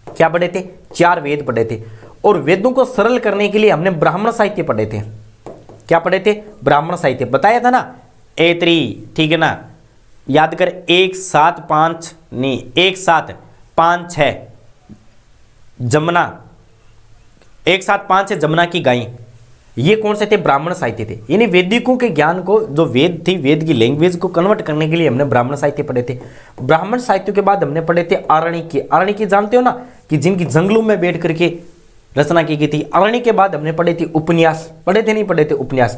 क्या पढ़े थे? 4 वेद पढ़े थे। और वेदों को सरल करने के लिए हमने ब्राह्मण साहित्य पढ़े थे। क्या पढ़े थे? ब्राह्मण साहित्य। बताया था ना, ऐत्री, ठीक है ना, याद कर, 1 7 5 नहीं 1 7 5 6 जमुना, 1 7 5 6 जमुना की गाय। ये कौन से थे? ब्राह्मण साहित्य थे। यानी वैदिकों के ज्ञान को, जो वेद थी, वेद की लैंग्वेज को कन्वर्ट करने के लिए हमने ब्राह्मण साहित्य पढ़े थे। ब्राह्मण साहित्य के बाद हमने पढ़े थे आरण्यकी जानते हो ना, कि जिनकी जंगलों में बैठ करके रचना की गई थी। आरण्य के बाद हमने पढ़े थे उपन्यास। पढ़े थे नहीं पढ़े थे? उपन्यास।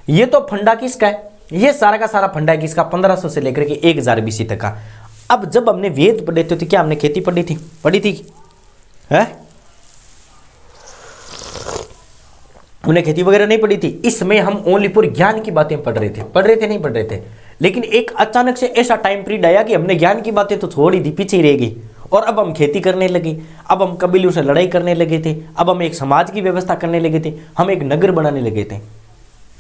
ये तो फंडा किसका है? ये सारा का सारा फंडा है किसका? 1500 से लेकर के 1000 BC तक का। अब जब हमने वेद पढ़े थे तो क्या हमने खेती पढ़ी थी? है? हमने खेती वगैरह नहीं पढ़ी थी। इसमें हम ओनली फॉर ज्ञान की बातें पढ़ रहे थे। लेकिन एक अचानक से ऐसा टाइम पीरियड आया कि हमने ज्ञान की बातें तो छोड़ ही दी, पीछे ही रह गई, और अब हम खेती करने लगे। अब हम कबीलों से लड़ाई करने लगे थे। अब हम एक समाज की व्यवस्था करने लगे थे। हम एक नगर बनाने लगे थे।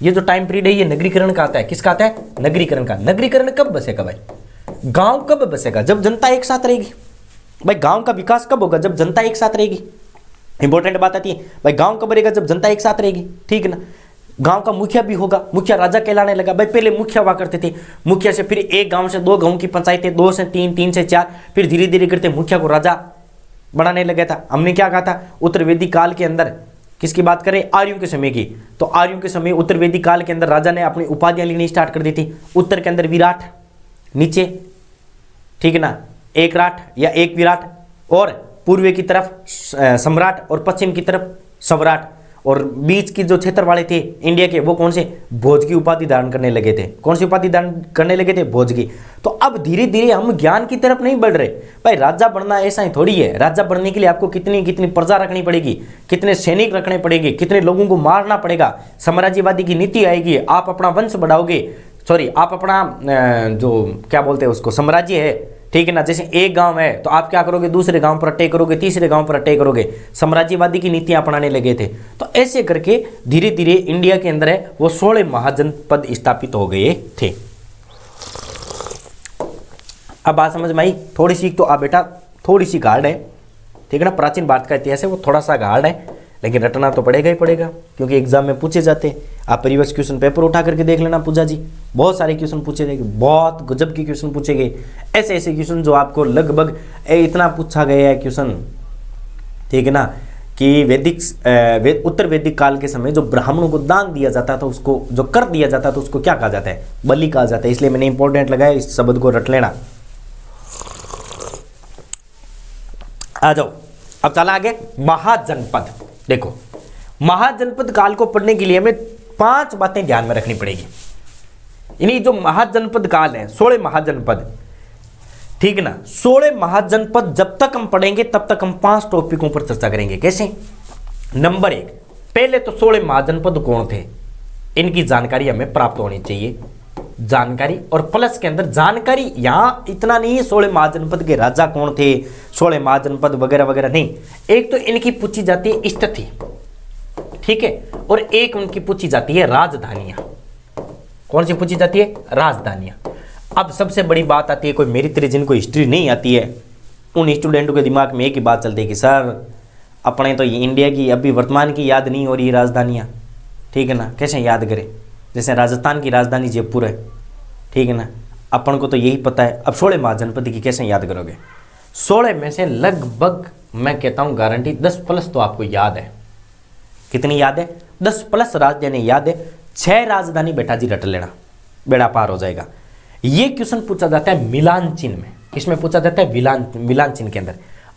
ये जो टाइम पीरियड है ये नगरीकरण का आता है। किसका आता है? नगरीकरण का। नगरीकरण कब बसेगा भाई? गांव कब बसेगा? जब जनता एक साथ रहेगी। भाई गांव का विकास कब होगा? जब जनता एक साथ रहेगी। इंपॉर्टेंट बात आती है भाई, गांव कब रहेगा? जब जनता एक साथ रहेगी, ठीक है ना। गांव का मुखिया भी होगा, मुखिया राजा कहलाने लगा। भाई पहले मुखिया हुआ करते थे, मुखिया से फिर एक गांव से 2 गांव की पंचायतें, 2 से 3, 3 से 4, फिर धीरे धीरे करते मुखिया को राजा बनाने लगा था। हमने क्या कहा था? उत्तर वैदिक काल के अंदर किसकी बात करें? आर्यों के समय की। तो आर्यों के समय उत्तर वैदिक काल के अंदर राजा ने अपनी उपाधियां लेनी स्टार्ट कर दी थी। उत्तर के अंदर विराट, नीचे ठीक है ना एक राट या एक विराट, और पूर्व की तरफ सम्राट और पश्चिम की तरफ स्वराट, और बीच की जो क्षेत्र वाले थे इंडिया के वो कौन से? भोज की उपाधि धारण करने लगे थे। कौन सी उपाधि धारण करने लगे थे? भोज की। तो अब धीरे धीरे हम ज्ञान की तरफ नहीं बढ़ रहे। भाई राजा बनना ऐसा ही थोड़ी है। राजा बनने के लिए आपको कितनी प्रजा रखनी पड़ेगी, कितने सैनिक रखने पड़ेंगे, कितने लोगों को मारना पड़ेगा। साम्राज्यवादी की नीति आएगी, आप अपना वंश बढ़ाओगे, आप अपना जो क्या बोलते हैं उसको, साम्राज्य है, ठीक है ना। जैसे एक गांव है तो आप क्या करोगे, दूसरे गांव पर अटैक करोगे, तीसरे गांव पर अटैक करोगे, साम्राज्यवादी की नीतियां अपनाने लगे थे। तो ऐसे करके धीरे धीरे इंडिया के अंदर है वो 16 महाजनपद स्थापित हो गए थे। अब बात समझ में आई थोड़ी सी, तो आप बेटा थोड़ी सी हार्ड है, ठीक है ना। प्राचीन भारत का इतिहास है वो थोड़ा सा हार्ड है, लेकिन रटना तो पड़ेगा ही पड़ेगा, क्योंकि एग्जाम में पूछे जाते हैं। आप प्रीवियस क्वेश्चन पेपर उठा करके देख लेना पूजा जी, बहुत सारे क्वेश्चन पूछे जाएंगे, बहुत गजब के क्वेश्चन पूछे गए, ऐसे ऐसे क्वेश्चन जो आपको लगभग इतना पूछा गया है क्वेश्चन, ठीक है ना, कि उत्तर वैदिक काल के समय जो ब्राह्मणों को दान दिया जाता था, उसको जो कर दिया जाता था उसको क्या कहा जाता है, बलि कहा जाता है। इसलिए मैंने इंपॉर्टेंट लगाया, इस शब्द को रट लेना। आ जाओ अब चला आगे। महाजनपद, देखो महाजनपद काल को पढ़ने के लिए हमें 5 बातें ध्यान में रखनी पड़ेगी। यानी जो महाजनपद काल है, 16 महाजनपद, ठीक है ना। 16 महाजनपद जब तक हम पढ़ेंगे तब तक हम 5 टॉपिकों पर चर्चा करेंगे। कैसे? नंबर 1, पहले तो 16 महाजनपद कौन थे, इनकी जानकारी हमें प्राप्त होनी चाहिए। जानकारी और प्लस के अंदर जानकारी, यहां इतना नहीं है 16 महाजनपद के राजा कौन थे, 16 महाजनपद वगैरह वगैरह नहीं। एक तो इनकी पूछी जाती है स्थिति, ठीक है, और एक उनकी पूछी जाती है राजधानियां। कौन सी पूछी जाती है? राजधानियां। अब सबसे बड़ी बात आती है, कोई मेरी तरह जिनको हिस्ट्री नहीं आती है उन स्टूडेंटों के दिमाग में एक ही बात चलती है कि सर अपने तो इंडिया की अभी वर्तमान की याद नहीं हो रही राजधानियां, ठीक है ना, कैसे याद करें। जैसे राजस्थान की राजधानी जयपुर है, ठीक है ना, अपन को तो यही पता है। अब 16 महाजनपद की कैसे याद करोगे? 16 में से लगभग मैं कहता हूं गारंटी 10+ तो आपको याद है। कितनी याद है? 10+ राजधानी याद है। 6 राजधानी बेटा जी रट लेना, बेड़ा पार हो जाएगा। ये क्वेश्चन पूछा जाता है मिलान चिन्ह में। किसमें पूछा जाता है? मिलान चिन्ह के अंदर।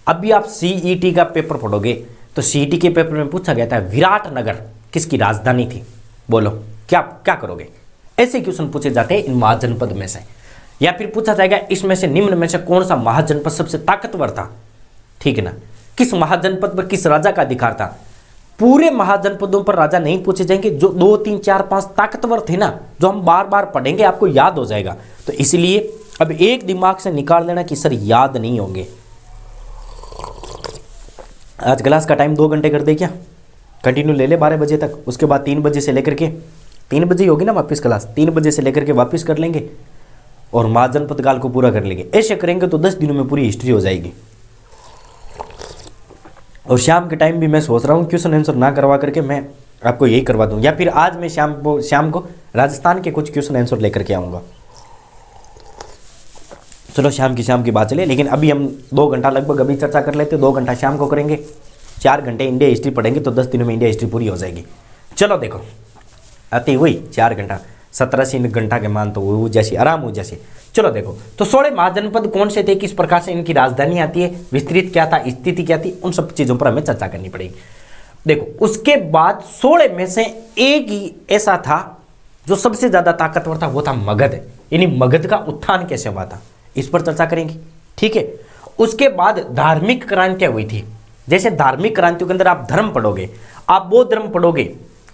अभी आप सीईटी का पेपर पढ़ोगे तो सीईटी के पेपर में पूछा गया था विराटनगर किसकी राजधानी थी, बोलो क्या करोगे? ऐसे क्वेश्चन पूछे जाते हैं इन महाजनपद में से। या फिर पूछा जाएगा इसमें से निम्न में से कौन सा महाजनपद सबसे ताकतवर था, ठीक है ना, किस महाजनपद पर किस राजा का अधिकार था। पूरे महाजनपदों पर राजा नहीं पूछे जाएंगे, जो 2, 3, 4, 5 ताकतवर थे ना, जो हम बार बार पढ़ेंगे आपको याद हो जाएगा। तो इसलिए अब एक दिमाग से निकाल लेना कि सर याद नहीं होंगे। आज क्लास का टाइम 2 घंटे कर दे क्या, कंटिन्यू ले ले 12 बजे तक, उसके बाद 3 बजे से लेकर के 3 बजे होगी ना वापस क्लास, 3 बजे से लेकर के वापस कर लेंगे और महाजनपद काल को पूरा कर लेंगे। ऐसे करेंगे तो 10 दिनों में पूरी हिस्ट्री हो जाएगी। और शाम के टाइम भी मैं सोच रहा हूँ क्वेश्चन आंसर ना करवा करके मैं आपको यही करवा दूँ, या फिर आज मैं शाम को राजस्थान के कुछ क्वेश्चन आंसर लेकर के आऊँगा। चलो शाम की बात चले, लेकिन अभी हम 2 घंटा लगभग अभी चर्चा कर लेते, 2 घंटा शाम को करेंगे, 4 घंटे इंडिया हिस्ट्री पढ़ेंगे तो 10 दिनों में इंडिया हिस्ट्री पूरी हो जाएगी। चलो देखो आती हुई 4 घंटा 17 घंटा के मान तो वो जैसी आराम हो जैसे। चलो देखो तो 16 महाजनपद कौन से थे, किस प्रकार से इनकी राजधानी आती है, विस्तृत क्या था, स्थिति क्या थी, उन सब चीजों पर हमें चर्चा करनी पड़ेगी। देखो उसके बाद 16 में से एक ही ऐसा था जो सबसे ज्यादा ताकतवर था, वो था मगध। यानी मगध का उत्थान कैसे हुआ था इस पर चर्चा करेंगे, ठीक है। उसके बाद धार्मिक क्रांतियां हुई थी। जैसे धार्मिक क्रांतियों के अंदर आप धर्म पढ़ोगे, आप बौद्ध धर्म पढ़ोगे,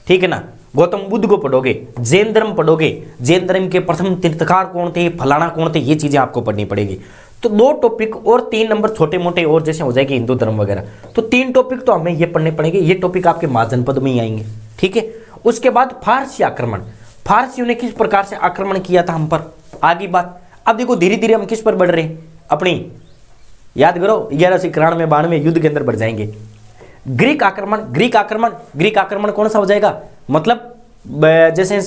ठीक है ना, गौतम बुद्ध को पढ़ोगे, जैन धर्म पढ़ोगे, जैन धर्म के प्रथम तीर्थकार कौन थे, फलाना कौन थे, ये चीजें आपको पढ़नी पड़ेगी। तो 2 टॉपिक और 3 नंबर छोटे मोटे और जैसे हो जाएगी हिंदू धर्म वगैरह, तो 3 टॉपिक तो हमें ये पढ़ने पड़ेंगे। ये टॉपिक आपके महाजनपद में ही आएंगे, ठीक है। उसके बाद फारसी आक्रमण, फारसियों ने किस प्रकार से आक्रमण किया था हम पर, आगे बात। अब देखो धीरे धीरे हम किस पर बढ़ रहे हैं, अपनी याद करो 1191-92 युद्ध के अंदर बढ़ जाएंगे। ग्रीक आक्रमण कौन सा हो जाएगा, मतलब जैसे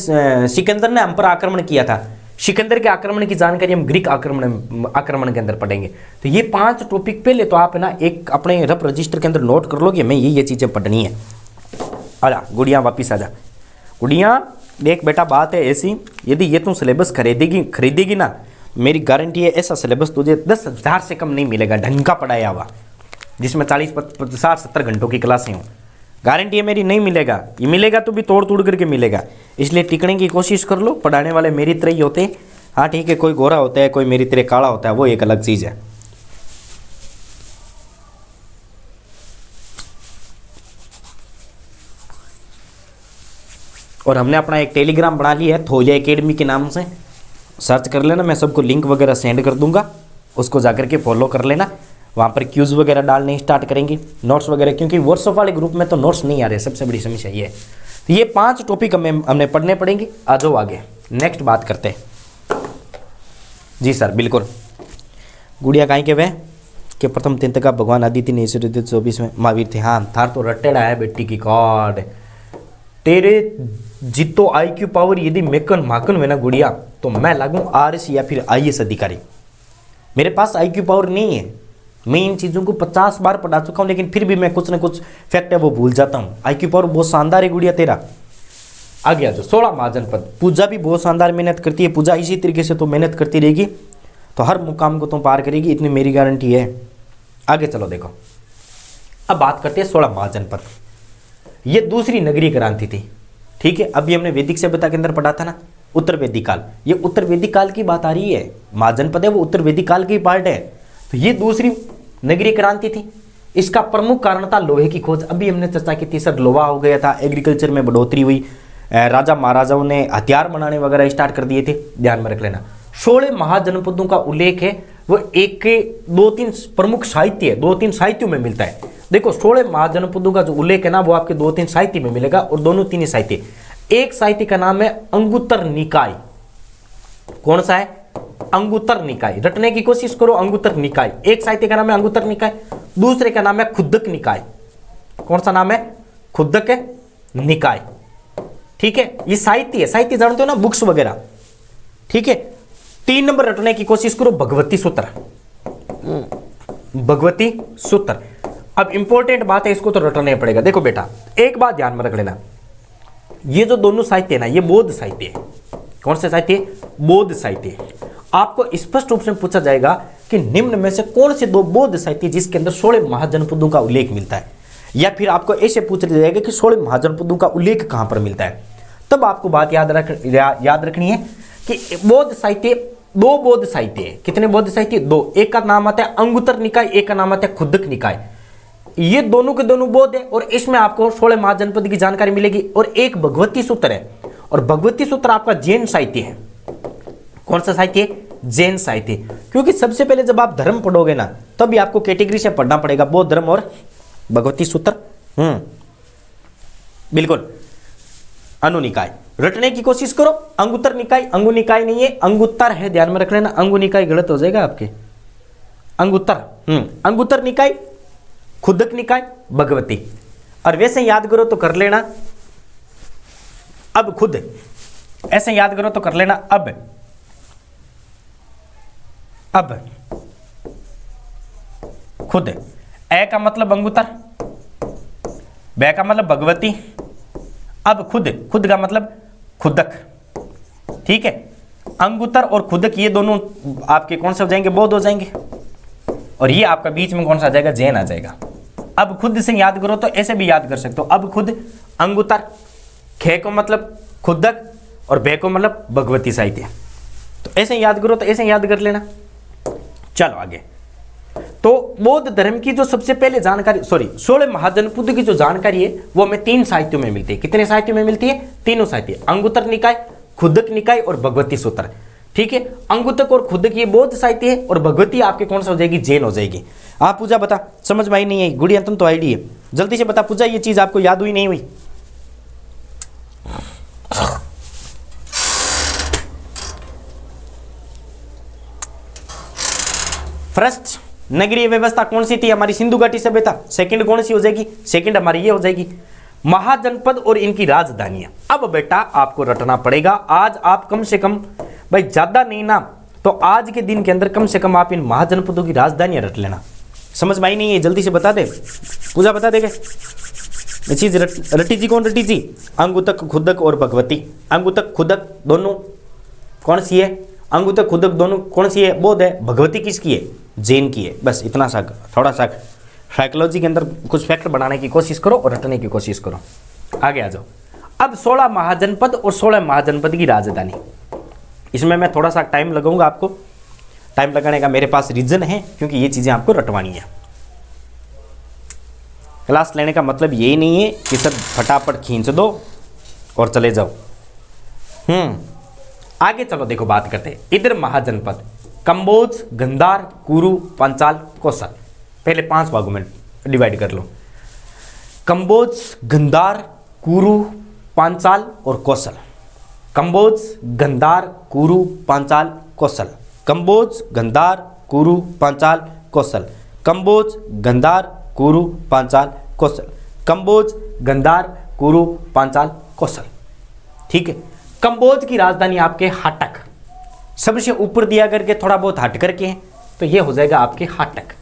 सिकंदर ने हम पर आक्रमण किया था, सिकंदर के आक्रमण की जानकारी हम ग्रीक आक्रमण के अंदर पढ़ेंगे। तो ये 5 टॉपिक पहले तो आप ना एक अपने रफ रजिस्टर के अंदर नोट कर लो कि हमें ये चीजें पढ़नी है। आजा गुड़िया वापिस आजा, गुड़िया देख बेटा बात है ऐसी, यदि ये तुम सिलेबस खरीदेगी ना, मेरी गारंटी है ऐसा सिलेबस तुझे 10,000 से कम नहीं मिलेगा, ढंग का पढ़ाया हुआ, जिसमें 40-50-70 घंटों की क्लासें हों। गारंटी है मेरी, नहीं मिलेगा, ये मिलेगा तो भी तोड़ तोड़ करके मिलेगा। इसलिए टिकने की कोशिश कर लो। पढ़ाने वाले मेरी तरह ही होते हैं, हाँ ठीक है, कोई गोरा होता है, कोई मेरी तरह काला होता है, वो एक अलग चीज़ है। और हमने अपना एक टेलीग्राम बना लिया है थोलिया एकेडमी के नाम से, सर्च कर लेना, मैं सबको लिंक वगैरह सेंड कर दूंगा, उसको जाकर के फॉलो कर लेना। वहाँ पर क्यूज वगैरह डालने स्टार्ट करेंगे, नोट्स वगैरह, क्योंकि व्हाट्सएप वाले ग्रुप में तो नोट्स नहीं आ रहे, सबसे बड़ी समस्या ये है। तो ये 5 टॉपिक हमने पढ़ने पड़ेंगे। आ जाओ आगे नेक्स्ट बात करते हैं। जी सर बिल्कुल। गुड़िया कहीं के वह कि प्रथम तीन का भगवान आदित्य ने 24 में महावीर थे। हाँ थार तो रटेड़ा है बेटी की कार्ड, तेरे जितो IQ पावर यदि मेकन माकन में ना गुड़िया तो मैं लागू RS या फिर IS अधिकारी। मेरे पास IQ पावर नहीं है, मैं इन चीज़ों को 50 बार पढ़ा चुका हूँ, लेकिन फिर भी मैं कुछ ना कुछ फैक्ट है वो भूल जाता हूँ। IQ पावर बहुत शानदार है गुड़िया तेरा। आगे आ जाओ। 16 महाजनपद। पूजा भी बहुत शानदार मेहनत करती है, पूजा इसी तरीके से तो मेहनत करती रहेगी तो हर मुकाम को तुम पार करेगी, इतनी मेरी गारंटी है। आगे चलो देखो, अब बात करते हैं 16 महाजनपद। ये दूसरी नगरीय क्रांति थी, ठीक है। अभी हमने वैदिक सभ्यता के अंदर पढ़ा था ना उत्तर वैदिक काल, ये उत्तर वैदिक काल की बात आ रही है। महाजनपद है वो उत्तर वैदिक काल की पार्ट है। तो ये दूसरी नगरीय क्रांति थी। इसका प्रमुख कारण था लोहे की खोज। अभी हमने चर्चा की थी सर, लोहा हो गया था, एग्रीकल्चर में बढ़ोतरी हुई, राजा महाराजाओं ने हथियार बनाने वगैरह स्टार्ट कर दिए थे। ध्यान में रख लेना। 16 महाजनपदों का उल्लेख है वो एक के 2-3 प्रमुख साहित्य है, 2-3 साहित्यों में मिलता है। देखो 16 महाजनपदों का जो उल्लेख है ना वो आपके 2-3 साहित्य में मिलेगा, और दोनों 3 साहित्य। एक साहित्य का नाम है अंगुत्तर निकाय। कौन सा है? अंगुत्तर निकाय। रटने की कोशिश करो, अंगुत्तर निकाय। एक साहित्य का नाम है अंगुत्तर निकाय, दूसरे का नाम है खुद्दक निकाय। कौन सा नाम है? खुद्दक निकाय। ठीक है, ये साहित्य है। साहित्य जानते हो ना, बुक्स वगैरह। ठीक है। 3 नंबर रटने की कोशिश करो, भगवती सूत्र। भगवती सूत्र। अब इंपॉर्टेंट बात है, इसको तो रटना पड़ेगा। देखो बेटा एक बात ध्यान में रख लेना, ये जो दोनों साहित्य है ना ये बौद्ध साहित्य है। कौन से साहित्य? बौद्ध साहित्य। आपको स्पष्ट रूप से पूछा जाएगा कि निम्न में से कौन से 2 बौद्ध साहित्य जिसके अंदर 16 महाजनपदों का उल्लेख मिलता है, या फिर आपको ऐसे पूछ लिया जाएगा कि 16 महाजनपदों का उल्लेख कहां पर मिलता है। तब आपको बात याद रखनी है कि बौद्ध साहित्य 2 बौद्ध साहित्य है। कितने बौद्ध साहित्य? 2। एक का नाम आता है अंगुत्तर निकाय, एक का नाम आता है खुद्दक निकाय। ये दोनों के दोनों बौद्ध है, और इसमें आपको 16 महाजनपद की जानकारी मिलेगी। और एक भगवती सूत्र है, और भगवती सूत्र आपका जैन साहित्य है। कौन सा साहित्य? जैन साहित्य। क्योंकि सबसे पहले जब आप धर्म पढ़ोगे ना तभी आपको कैटेगरी से पढ़ना पड़ेगा, बौद्ध धर्म और भगवती सूत्र। बिल्कुल। अनुनिकाय रटने की कोशिश करो। अंगुत्तर निकाय, अंगु निकाय नहीं है, अंगुत्तर है, ध्यान में रख लेना। अंगु निकाय गलत हो जाएगा आपके। अंगुत्तर। अंगुत्तर निकाय, खुद्दक निकाय, भगवती। और वैसे याद करो तो कर लेना अब खुद, ऐसे याद करो तो कर लेना अब खुद। ए का मतलब अंगुत्तर, बे का मतलब भगवती, अब खुद का मतलब खुद्दक। ठीक है। अंगुत्तर और खुद्दक ये दोनों आपके कौन से हो जाएंगे? बौद्ध हो जाएंगे। और ये आपका बीच में कौन सा आ जाएगा? जैन आ जाएगा। अब खुद से याद करो तो ऐसे भी याद कर सकते हो। अब खुद अंगुत्तर, खे को मतलब खुद्दक, और बे को मतलब भगवती साहित्य। तो ऐसे याद करो तो ऐसे याद कर लेना। चलो आगे। तो बौद्ध धर्म की जो सबसे पहले जानकारी, 16 महाजनपद की जो जानकारी है वो हमें 3 साहित्यों में मिलती है। कितने साहित्यों में मिलती है? तीनों साहित्य, अंगुत्तर निकाय, खुद्दक निकाय और भगवती सूत्र। ठीक है। अंगुत्तक और खुद्दक ये बौद्ध साहित्य है, और भगवती आपके कौन सा हो जाएगी? जैन हो जाएगी। आप पूजा बता, समझ में आई नहीं आई? गुड़िया तुम तो आईडी है, जल्दी से बता पूजा, ये चीज आपको याद हुई नहीं हुई? फर्स्ट नगरीय व्यवस्था कौन सी थी? हमारी सिंधु घाटी सभ्यता। सेकंड कौन सी हो जाएगी? सेकंड हमारी ये हो जाएगी महाजनपद और इनकी राजधानियां। अब बेटा आपको रटना पड़ेगा। आज आप कम से कम, भाई ज्यादा नहीं ना तो आज के दिन के अंदर कम से कम आप इन महाजनपदों की राजधानियां रट लेना। समझ में आई नहीं है? जल्दी से बता दे, पूजा बता देगा। ये चीज रटी जी कौन रटी जी? अंगुत्तक, खुद्दक और भगवती। अंगुत्तक खुद्दक दोनों कौन सी है? अंगुत्तक खुद्दक दोनों कौन सी है? बौद्ध है। भगवती किसकी है? जैन की है। बस इतना सा, थोड़ा सा साइकोलॉजी के अंदर कुछ फैक्ट बनाने की कोशिश करो और रटने की कोशिश करो। आगे आ जाओ। अब 16 महाजनपद और 16 महाजनपद की राजधानी, इसमें मैं थोड़ा सा टाइम लगाऊंगा। आपको टाइम लगाने का मेरे पास रीजन है, क्योंकि ये चीजें आपको रटवानी है। क्लास लेने का मतलब यही नहीं है कि सब फटाफट खींच दो और चले जाओ। आगे चलो देखो बात करते हैं। इधर महाजनपद कंबोज, गंधार, कुरु, पांचाल, कौशल। पहले 5 भागों में डिवाइड कर लो। कंबोज, गंधार, कुरु, पांचाल और कौशल। कंबोज, गंधार, कुरु, पांचाल, कौशल। कंबोज, गंधार, कुरु, पांचाल, कौशल। कंबोज, गंधार, कुरु, पांचाल, कौशल। कंबोज, गंधार, कुरु, पांचाल, कौशल। ठीक है। कंबोज की राजधानी आपके हाटक, सबसे ऊपर दिया करके थोड़ा बहुत हट करके है, तो ये हो जाएगा आपके हाटक।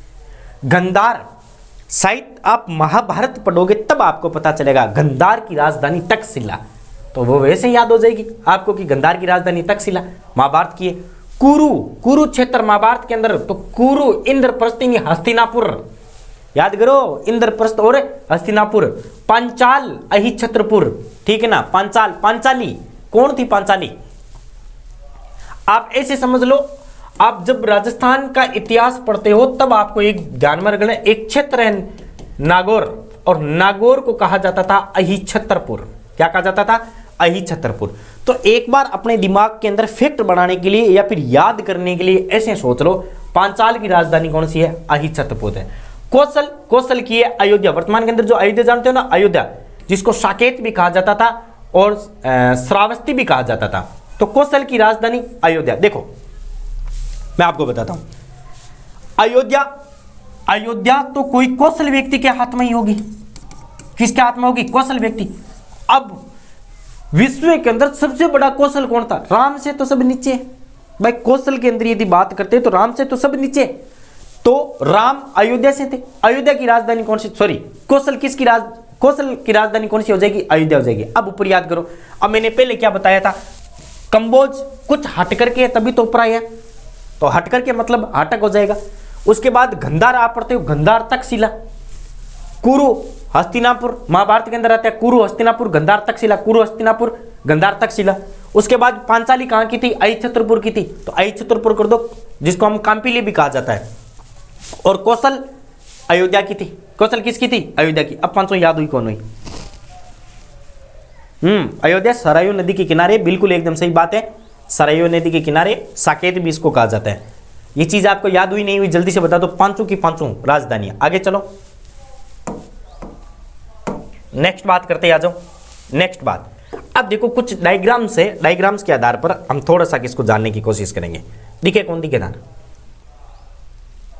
गंधार, शायद आप महाभारत पढ़ोगे तब आपको पता चलेगा गंधार की राजधानी तक्षशिला, तो वो वैसे याद हो जाएगी आपको कि गंधार की राजधानी तक्षशिला महाभारत की है। कुरु, कुरुक्षेत्र महाभारत के अंदर, तो कुरु इंद्रप्रस्थ हस्तिनापुर, याद करो इंद्रप्रस्थ और हस्तिनापुर। पांचाल, अहिछत्रपुर, ठीक है ना। पांचाल, पांचाली कौन थी? पांचाली। आप ऐसे समझ लो, आप जब राजस्थान का इतिहास पढ़ते हो तब आपको एक ध्यान में रखना, एक क्षेत्र है नागौर, और नागौर को कहा जाता था अहिछत्रपुर। क्या कहा जाता था? अहिछत्रपुर। तो एक बार अपने दिमाग के अंदर फैक्ट बनाने के लिए या फिर याद करने के लिए ऐसे सोच लो, पांचाल की राजधानी कौन सी है? अहिछत्रपुर है। कौशल, कौशल की है अयोध्या। वर्तमान के अंदर जो अयोध्या जानते हो ना, अयोध्या, जिसको साकेत भी कहा जाता था और श्रावस्ती भी कहा जाता था, तो कौशल की राजधानी अयोध्या। देखो मैं आपको बताता हूं, अयोध्या, अयोध्या तो कोई कौशल व्यक्ति के हाथ में ही होगी। किसके हाथ में होगी? कौशल व्यक्ति। अब विश्व के अंदर सबसे बड़ा कौशल कौन था? राम से तो सब नीचे भाई। कौशल के अंदर यदि बात करते हैं तो राम से तो सब नीचे, तो राम अयोध्या से थे। अयोध्या की राजधानी कौन सी? सॉरी, कौशल किसकी कौशल की राजधानी कौन सी हो जाएगी? अयोध्या हो जाएगी। अब ऊपर याद करो, अब मैंने पहले क्या बताया था, कंबोज कुछ हट करके है तभी तो ऊपर आया, तो हट करके मतलब हाटक हो जाएगा। उसके बाद गंधार आप पढ़ते हो, गंधार तक्षशिला। कुरु, हस्तिनापुर, महाभारत के अंदर आता है कुरु, हस्तिनापुर, गंधार, तक्षशिला। कुरु, हस्तिनापुर, गंधार, तक्षशिला। उसके बाद पांचाली कहां की थी? अहिछत्रपुर की थी, तो अहिछत्रपुर कर दो, जिसको हम कांपिली भी कहा जाता है। और कौशल अयोध्या की थी। कौशल किसकी थी? अयोध्या की। अब 500 याद हुई कौन हुई? अयोध्या सरयू नदी के किनारे, बिल्कुल एकदम सही बात है, सरयू नदी के किनारे, साकेत भी इसको कहा जाता है। ये चीज आपको याद हुई नहीं हुई जल्दी से बता दो। 500 की 500 राजधानी। आगे चलो, नेक्स्ट बात करते, आ जाओ नेक्स्ट बात। अब देखो कुछ डायग्राम्स है, डायग्राम्स के आधार पर हम थोड़ा सा किसको जानने की कोशिश करेंगे। दिखे कौन दिखे ना?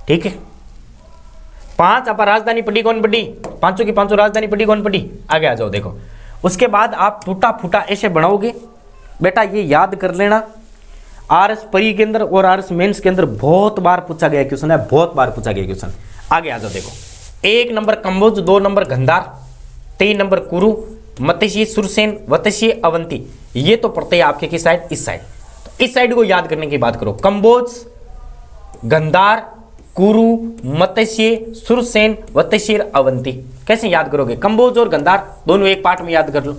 ठीक है, 5 अब राजधानी पढ़ी कौन पढ़ी? 500 की 500 राजधानी पढ़ी कौन पढ़ी? आगे आ जाओ देखो। उसके बाद आप टूटा फूटा ऐसे बनाओगे बेटा, ये याद कर लेना, आरएस परी के अंदर और आरएस मेंस के अंदर बहुत बार पूछा गया क्वेश्चन है, बहुत बार पूछा गया क्वेश्चन। आगे आ जाओ देखो, 1 number Kamboj, 2 number Gandhar, 3 number Kuru, Matsya, Sursen, वत्स्य, Avanti. ये तो पढ़ते हैं आपके किस साइड? इस साइड। तो इस साइड को याद करने की बात करो, कंबोज, गंधार, कुरु, मत्स्य, सुरसेन, वत्स्य, अवंती। कैसे याद करोगे? कंबोज और गंधार दोनों एक पार्ट में याद कर लो।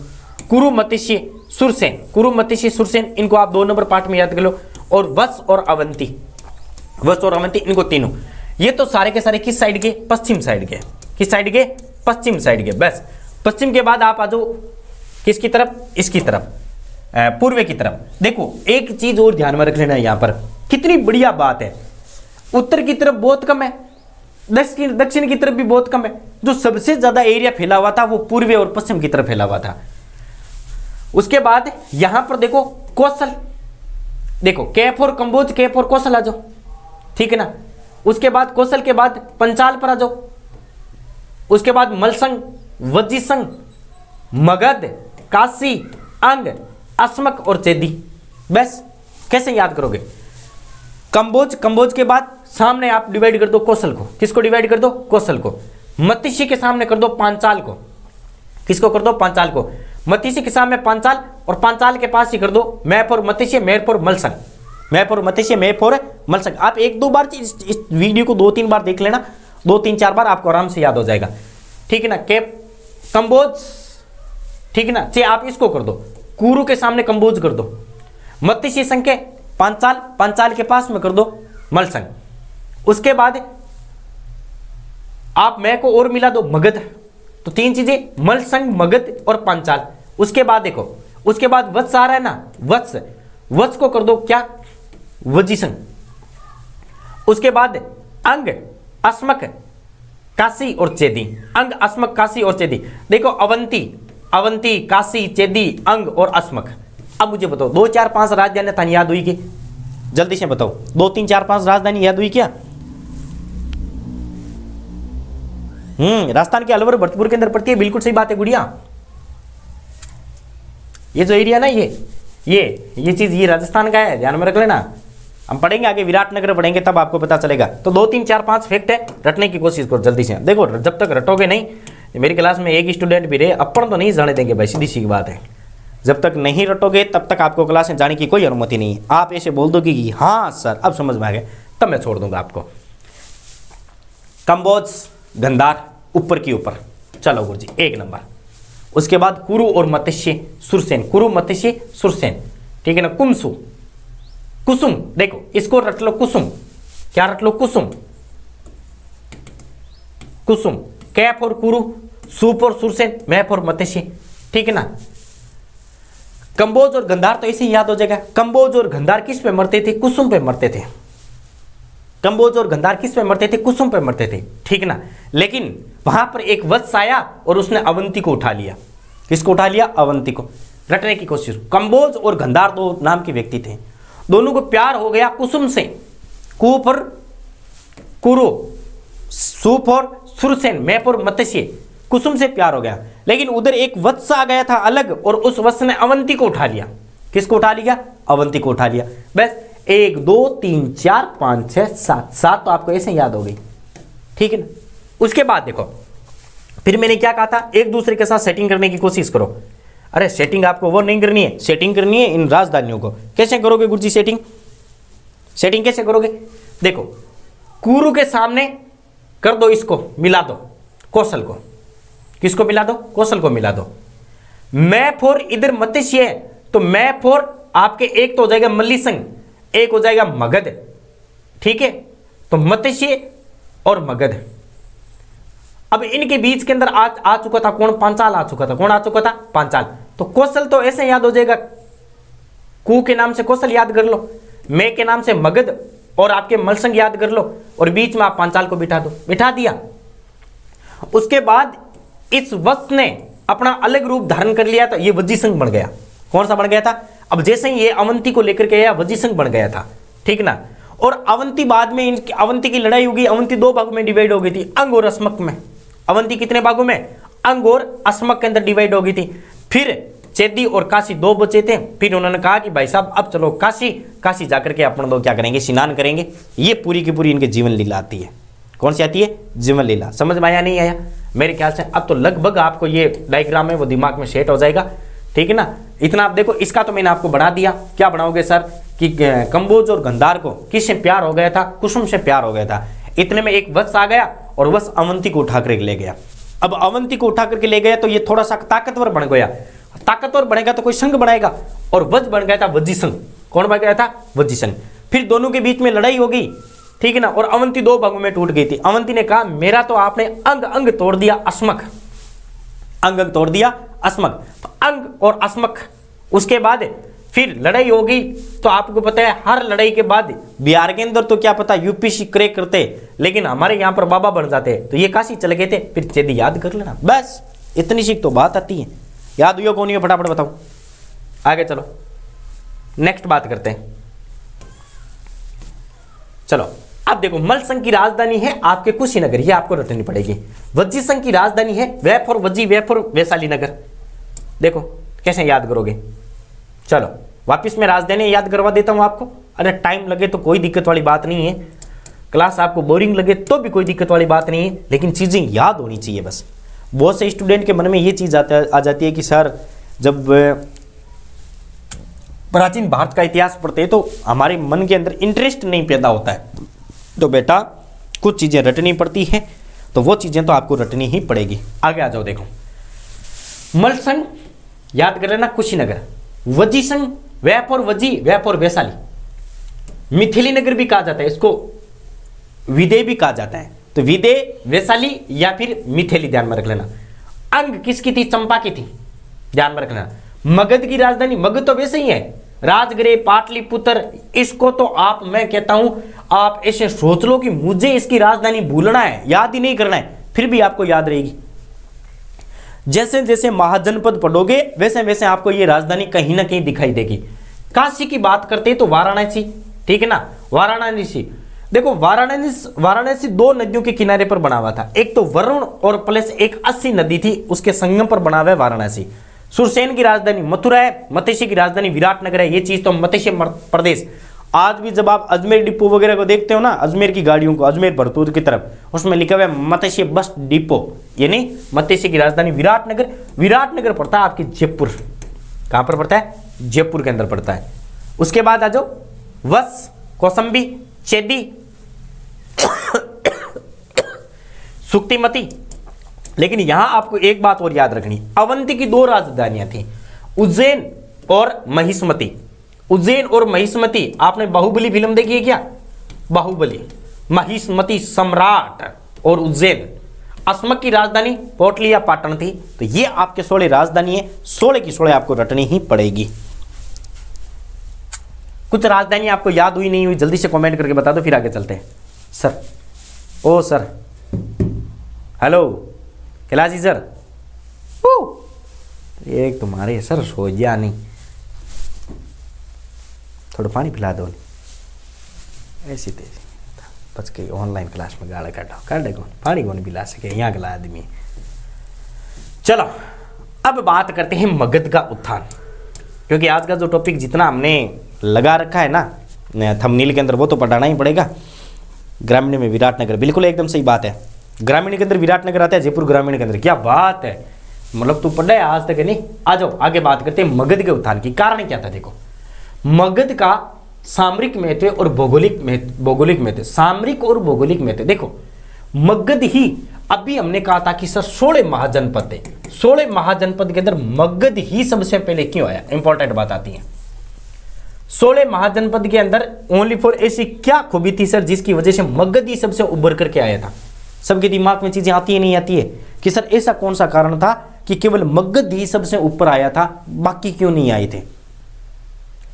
कुरु, मत्स्य, सुरसेन, कुरु, मत्स्य, सुरसेन, इनको आप 2 नंबर पार्ट में याद कर लो। और वत्स और अवंती, वत्स और अवंती, इनको तीनों। ये तो सारे के सारे किस साइड के? पश्चिम साइड के। किस साइड के? पश्चिम साइड के। बस पश्चिम के बाद आप आ जाओ किसकी तरफ? इसकी तरफ, पूर्व की तरफ। देखो एक चीज और ध्यान में रख लेना, यहां पर कितनी बढ़िया बात है, उत्तर की तरफ बहुत कम है, दक्षिण की तरफ भी बहुत कम है। जो सबसे ज्यादा एरिया फैला हुआ था वो पूर्व और पश्चिम की तरफ फैला हुआ था। उसके बाद यहां पर देखो कौशल, देखो के फॉर कंबोज, के फॉर कौशल आ जाओ, ठीक है ना। उसके बाद कौशल के बाद पंचाल पर आ जाओ। उसके बाद मलसंग, वज्जीसंग, मगध, काशी, अंग, अस्मक और चेदी। बस कैसे याद करोगे? कंबोज, कंबोज के बाद सामने आप डिवाइड कर दो कौशल को। किसको डिवाइड कर दो? कौशल को। मत्स्य के सामने कर दो पांचाल को। किसको कर दो? पांचाल को। मत्स्य के सामने पांचाल, और पांचाल के पास ही कर दो मैप और मत्स्य, मैप और मलसंग, मैप और मत्स्य, मैप और मलसंग। आप 1-2 बार इस वीडियो को 2-3 बार देख लेना, 2-3-4 बार आपको आराम से याद हो जाएगा, ठीक है ना। कैप कंबोज, ठीक है ना। चे आप इसको कर दो, कुरु के सामने कंबोज कर दो, मत्स्य संघ के पांचाल, पांचाल के पास में कर दो मलसंग। उसके बाद आप मैं को और मिला दो मगध। तो 3 चीजें, मलसंग, मगध और पांचाल। उसके बाद देखो, उसके बाद वत्स आ रहा है ना, वत्स, वत्स को कर दो क्या? वज्जीसंघ। उसके बाद अंग, अस्मक, काशी और चेदी। अंग, अस्मक, काशी और चेदी। देखो अवंती, अवंती, काशी, चेदी, अंग और अस्मक। अब मुझे बताओ 2 4 5 राजधानी थानी याद हुई कि? जल्दी से बताओ 2 3 4 5 राजधानी याद हुई क्या? राजस्थान के अलवर भरतपुर के अंदर पड़ती है, बिल्कुल सही बात है गुड़िया। ये जो एरिया ना ये चीज ये राजस्थान का है, ध्यान में रख लेना। हम पढ़ेंगे आगे विराटनगर पढ़ेंगे तब आपको पता चलेगा। तो 2 3 4 5 फैक्ट है, रटने की कोशिश करो जल्दी से। देखो जब तक रटोगे नहीं, मेरी क्लास में एक स्टूडेंट भी रहे अपन तो नहीं जाने देंगे भाई, सीधी सी बात है। जब तक नहीं रटोगे तब तक आपको क्लास में जाने की कोई अनुमति नहीं है। आप ऐसे बोल दो कि हाँ सर अब समझ में आ गया, तब मैं छोड़ दूंगा आपको। कंबोज, गंधार, ऊपर की ऊपर। चलो गुरुजी 1 नंबर। उसके बाद कुरु और मत्स्य सुरसेन, कुरु मत्स्य सुरसेन, ठीक है ना। कुमसु, कुसुम, देखो इसको रट लो कुसुम। क्या रट लो? कुसुम, कुसुम। कैफ और कुरु, सूप और सुरसेन, मैप और मत्स्य, ठीक है ना। कंबोज और गंधार तो ऐसे ही याद हो जाएगा। कंबोज और गंधार किस पे मरते थे? कुसुम पे मरते थे। कंबोज और गंधार किस पे मरते थे? कुसुम पे मरते थे, ठीक ना। लेकिन वहां पर एक वत्स आया और उसने अवंती को उठा लिया। किसको उठा लिया? अवंती को। रटने की कोशिश। कंबोज और गंधार 2 नाम के व्यक्ति थे, दोनों को प्यार हो गया कुसुम से। कु पर कुरु, सु पर सुरसेन, मैं पर मत्स्य, कुसुम से प्यार हो गया। लेकिन उधर एक वत्स आ गया था अलग, और उस वत्स ने अवंती को उठा लिया। किसको उठा लिया? अवंती को उठा लिया। बस 1 2 3 4 5 6 7 7 तो आपको ऐसे याद हो गई, ठीक है ना। उसके बाद देखो फिर मैंने क्या कहा था, एक दूसरे के साथ सेटिंग करने की कोशिश करो। अरे सेटिंग आपको वो नहीं करनी है, सेटिंग करनी है इन राजधानियों को। कैसे करोगे गुरुजी सेटिंग? सेटिंग कैसे करोगे? देखो कुरु के सामने कर दो, इसको मिला दो कौशल को। किसको मिला दो? कौशल को मिला दो। मैं फोर इधर मत्स्य है, तो मैं फोर आपके एक तो हो जाएगा मल्लिसंग, एक हो जाएगा मगध, ठीक है। तो मत्स्य और मगध। अब इनके बीच के अंदर आ चुका था कौन? पांचाल आ चुका था। कौन आ चुका था? पांचाल। तो कौशल तो ऐसे याद हो जाएगा, कु के नाम से कौशल याद कर लो, मैं के नाम से मगध और आपके मलसंग याद कर लो, और बीच में आप पांचाल को बिठा दो। बिठा दिया। उसके बाद इस वत्स ने अपना अलग रूप धारण कर लिया, तो ये वज्जीसंग बन गया। कौन सा बन गया था? अब जैसे ही ये अवंती को लेकर के आया, वज्जीसंग बन गया था, ठीक ना। और अवंती बाद में अवंती की लड़ाई होगी। अवंती 2 भागों में डिवाइड हो गई थी, अंग और अस्मक में। अवंती कितने भागों में? अंग और अस्मक के अंदर डिवाइड हो गई थी। फिर चेदी और काशी 2 बचे थे। फिर उन्होंने कहा कि भाई साहब अब चलो काशी जाकर के अपन लोग क्या करेंगे? स्नान करेंगे। ये पूरी की पूरी इनके जीवन लीला आती है। कौन सी आती है? जीवन लीला। समझ में आया नहीं आया? मेरे ख्याल से अब तो लगभग आपको ये डायग्राम है वो दिमाग में सेट हो जाएगा, ठीक है ना। इतना आप देखो, इसका तो मैंने आपको बना दिया। क्या बनाओगे सर? कि कंबोज और गंधार को किससे प्यार हो गया था? कुसुम से प्यार हो गया था। इतने में एक वत्स आ गया और वत्स अवंती को उठा करके ले गया। अब अवंती को उठा करके ले गया तो ये थोड़ा सा ताकतवर बन गया। ताकतवर बनेगा तो कोई संघ बनाएगा, और वज्ज बन गया था वज्जीसंघ। कौन बन गया था? वज्जीसंघ। फिर दोनों के बीच में लड़ाई हो गई, ठीक है ना। और अवंती 2 भागों में टूट गई थी। अवंती ने कहा मेरा तो आपने अंग अंग तोड़ दिया, अस्मक। अंग अंग तोड़ दिया, अस्मक। तो अंग और अस्मक। उसके बाद फिर लड़ाई हो गई। तो आपको पता है हर लड़ाई के बाद बिहार के अंदर तो क्या पता यूपीसी क्रैक करते, लेकिन हमारे यहाँ पर बाबा बन जाते। तो ये काशी चले गए थे। फिर चेदी याद कर लेना, बस इतनी सीख तो बात आती है। याद हुई कौन? फटाफट बताओ, आगे चलो नेक्स्ट बात करते हैं। चलो अब देखो, मलसंग की राजधानी है आपके कुशीनगर, ये आपको रटनी पड़ेगी। वज्जीसंघ की राजधानी है वैफोर वज्जी वैफोर वैशाली नगर। देखो कैसे याद करोगे? चलो वापिस मैं राजधानी याद करवा देता हूं आपको। अरे टाइम लगे तो कोई दिक्कत वाली बात नहीं है, क्लास आपको बोरिंग लगे तो भी कोई दिक्कत वाली बात नहीं है, लेकिन चीजें याद होनी चाहिए बस। बहुत से स्टूडेंट के मन में ये चीज आ जाती है कि सर जब प्राचीन भारत का इतिहास पढ़ते हैं तो हमारे मन के अंदर इंटरेस्ट नहीं पैदा होता है। तो बेटा कुछ चीजें रटनी पड़ती है, तो वो चीजें तो आपको रटनी ही पड़ेगी। आगे आ जाओ। देखो मलसंग याद कर लेना, कुशीनगर। वज्जीसंघ वैफोर वज्जी वैफोर वैशाली। मिथिली नगर भी कहा जाता है इसको, विदे भी कहा जाता है। तो विदे वैशाली या फिर मिथिली, ध्यान में रख लेना। अंग किसकी थी? चंपा की थी, ध्यान में रखना। मगध की राजधानी, मगध तो वैसे ही है, राजगृह, पाटलिपुत्र, इसको तो आप, मैं कहता हूं आप ऐसे सोच लो कि मुझे इसकी राजधानी भूलना है, याद ही नहीं करना है, फिर भी आपको याद रहेगी। जैसे जैसे महाजनपद पढ़ोगे वैसे वैसे आपको ये राजधानी कहीं ना कहीं दिखाई देगी। काशी की बात करते हैं तो वाराणसी, ठीक है ना, वाराणसी। देखो वाराणसी दो नदियों के किनारे पर बना हुआ था, एक तो वरुण और प्लस एक 80 नदी थी, उसके संगम पर बना हुआ है वाराणसी। सुरसेन की राजधानी मथुरा है, मत्स्य की राजधानी विराटनगर है। ये चीज तो मत्स्य प्रदेश, आज भी जब आप अजमेर डिपो वगैरह को देखते हो ना, अजमेर की गाड़ियों को, अजमेर भरतूर की तरफ, उसमें लिखा हुआ है मत्स्य बस डिपो, यानी मत्स्य की राजधानी विराटनगर। विराटनगर पड़ता है आपकी जयपुर, कहां पर पड़ता है, जयपुर के अंदर पड़ता है। उसके बाद आ जाओ वत्स, कौसंबी, चेदी, सुक्तिमती। लेकिन यहां आपको एक बात और याद रखनी, अवंती की दो राजधानियां थी, उज्जैन और महिष्मती। उज्जैन और महिष्मती, आपने बाहुबली फिल्म देखी है क्या, बाहुबली, महिष्मती सम्राट और उज्जैन। अस्मक की राजधानी पोटली या पाटन थी। तो ये आपके 16 राजधानी है, 16 की 16 आपको रटनी ही पड़ेगी। कुछ राजधानी आपको याद हुई नहीं हुई जल्दी से कमेंट करके बता दो, फिर आगे चलते हैं। सर, ओ सर, हेलो कैलाशी सर, एक तुम्हारे सर सो गया नहीं, थोड़ा पानी पिला दो। ऐसी तेजी बच गई, ऑनलाइन क्लास में गाड़ा काटे कौन, पानी कौन पिला सके, यहाँ गला आदमी। चलो अब बात करते हैं मगध का उत्थान, क्योंकि आज का जो टॉपिक जितना हमने लगा रखा है ना थंबनेल के अंदर, वो तो पढ़ाना ही पड़ेगा। ग्रामीण में विराटनगर, बिल्कुल एकदम सही बात है। ग्रामीण के अंदर विराटनगर आता है, जयपुर ग्रामीण के अंदर, क्या बात है, मतलब तू पढ़ा है आज तक नहीं। आ जाओ आगे बात करते हैं मगध के उत्थान की। कारण क्या था, देखो मगध का सामरिक महत्व और भौगोलिक महत्व, सामरिक और भौगोलिक महत्व। देखो मगध ही, अभी हमने कहा था कि सर 16 महाजनपद थे, 16 महाजनपद के अंदर मगध ही सबसे पहले क्यों आया, इंपॉर्टेंट बात आती है। 16 महाजनपद के अंदर ओनली फॉर ऐसी क्या खूबी थी सर जिसकी वजह से मगध ही सबसे उभर करके आया था। सबके दिमाग में चीजें आती है नहीं आती है कि सर ऐसा कौन सा कारण था कि केवल मगध ही सबसे ऊपर आया था, बाकी क्यों नहीं आए थे।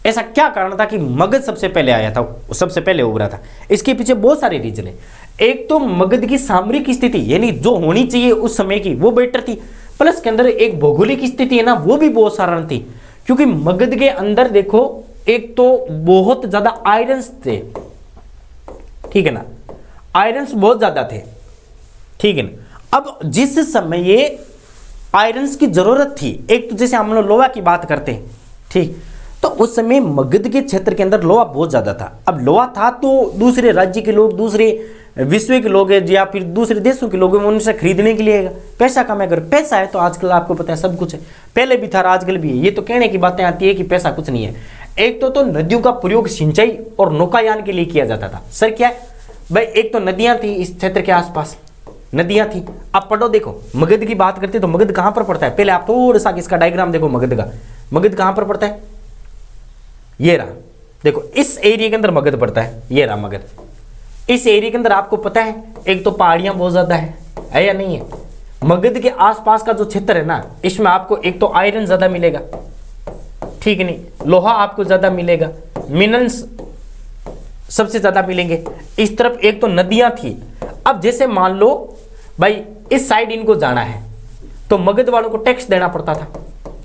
ऐसा क्या कारण था कि मगध सबसे पहले आया था, सबसे पहले उभरा था। इसके पीछे बहुत सारे रीजन है। एक तो मगध की सामरिक स्थिति, यानी जो होनी चाहिए उस समय की वो बेटर थी, प्लस के अंदर एक भौगोलिक स्थिति है ना, वो भी बहुत साधारण थी। क्योंकि मगध के अंदर देखो एक तो बहुत ज्यादा आयरन्स थे, ठीक है ना, आयरन्स बहुत ज्यादा थे, ठीक है ना। अब जिस समय ये आयरन्स की जरूरत थी, एक तो जैसे हम लोग लोहा की बात करते हैं, ठीक, तो उस समय मगध के क्षेत्र के अंदर लोहा बहुत ज्यादा था। अब लोहा था तो दूसरे राज्य के लोग, दूसरे विश्व के लोग या फिर दूसरे देशों के लोग उनसे खरीदने के लिए पैसा कमाया कर। पैसा है तो आजकल आपको पता है सब कुछ है, पहले भी था आजकल भी है। ये तो कहने की बातें आती है कि पैसा कुछ नहीं है। एक तो नदियों का प्रयोग सिंचाई और नौकायान के लिए किया जाता था। सर क्या है भाई, एक तो नदियां थी इस क्षेत्र के आसपास, नदियां थी। अब पढ़ो, देखो मगध की बात करते तो मगध कहां पर पड़ता है, पहले आप थोड़ा सा इसका डायग्राम देखो मगध का। मगध कहां पर पड़ता है, ये रहा, देखो इस एरिया के अंदर मगध पड़ता है, ये रहा मगध। इस एरिया के अंदर आपको पता है एक तो पहाड़ियां बहुत ज्यादा है या नहीं है। मगध के आसपास का जो क्षेत्र है ना, इसमें आपको एक तो आयरन ज्यादा मिलेगा, ठीक नहीं, लोहा आपको ज्यादा मिलेगा, मिनरल्स सबसे ज्यादा मिलेंगे। इस तरफ एक तो नदियां थी। अब जैसे मान लो भाई इस साइड इनको जाना है तो मगध वालों को टैक्स देना पड़ता था,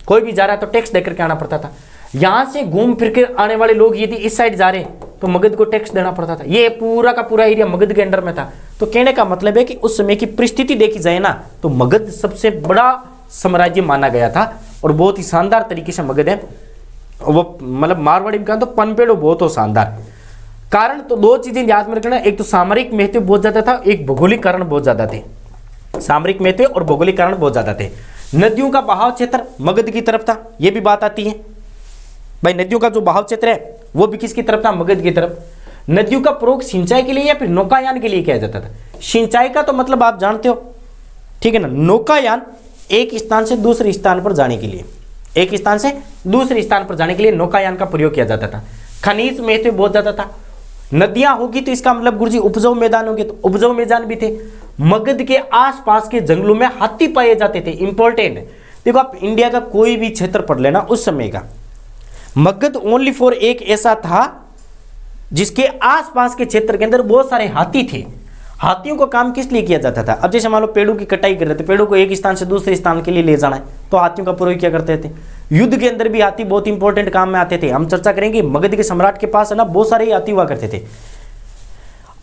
कोई भी जा रहा है तो टैक्स देकर के आना पड़ता था। यहां से घूम फिर के आने वाले लोग यदि इस साइड जा रहे हैं तो मगध को टैक्स देना पड़ता था। ये पूरा का पूरा एरिया मगध के अंडर में था। तो कहने का मतलब है कि उस समय की परिस्थिति देखी जाए ना तो मगध सबसे बड़ा साम्राज्य माना गया था और बहुत ही शानदार तरीके से मगध है वो, मतलब मारवाड़ी में कहा तो पनपेड़ो बहुत हो शानदार। कारण तो दो चीजें याद में रखना, एक तो सामरिक महत्व बहुत ज्यादा था, एक भौगोलिक कारण बहुत ज्यादा थे। सामरिक महत्व और भौगोलिक कारण बहुत ज्यादा थे। नदियों का बहाव क्षेत्र मगध की तरफ था, यह भी बात आती है भाई। नदियों का जो बहाव क्षेत्र है वो भी किसकी तरफ था, मगध की तरफ। नदियों का प्रयोग सिंचाई के लिए या फिर नौकायान के लिए किया जाता था। सिंचाई का तो मतलब आप जानते हो, ठीक है ना। नौकायान एक स्थान से दूसरे स्थान पर जाने के लिए, एक स्थान से दूसरे स्थान पर जाने के लिए नौकायान का प्रयोग किया जाता था। खनिज महत्व बहुत ज्यादा था। नदियां होगी तो इसका मतलब गुरुजी उपजाऊ मैदान होंगे, तो उपजाऊ मैदान भी थे। मगध के आसपास के जंगलों में हाथी पाए जाते थे, इंपॉर्टेंट है। देखो आप इंडिया का कोई भी क्षेत्र पढ़ लेना उस समय का, मगध ओनली फॉर एक ऐसा था जिसके आसपास के क्षेत्र के अंदर बहुत सारे हाथी थे। हाथियों का काम किस लिए किया जाता था? अब जैसे मान लो पेड़ों की कटाई कर रहे थे, पेड़ों को एक स्थान से दूसरे स्थान के लिए ले जाना है, तो हाथियों का प्रयोग क्या करते थे। युद्ध के अंदर भी हाथी बहुत इंपॉर्टेंट काम में आते थे। हम चर्चा करेंगे मगध के सम्राट के पास है ना बहुत सारे हाथी हुआ करते थे।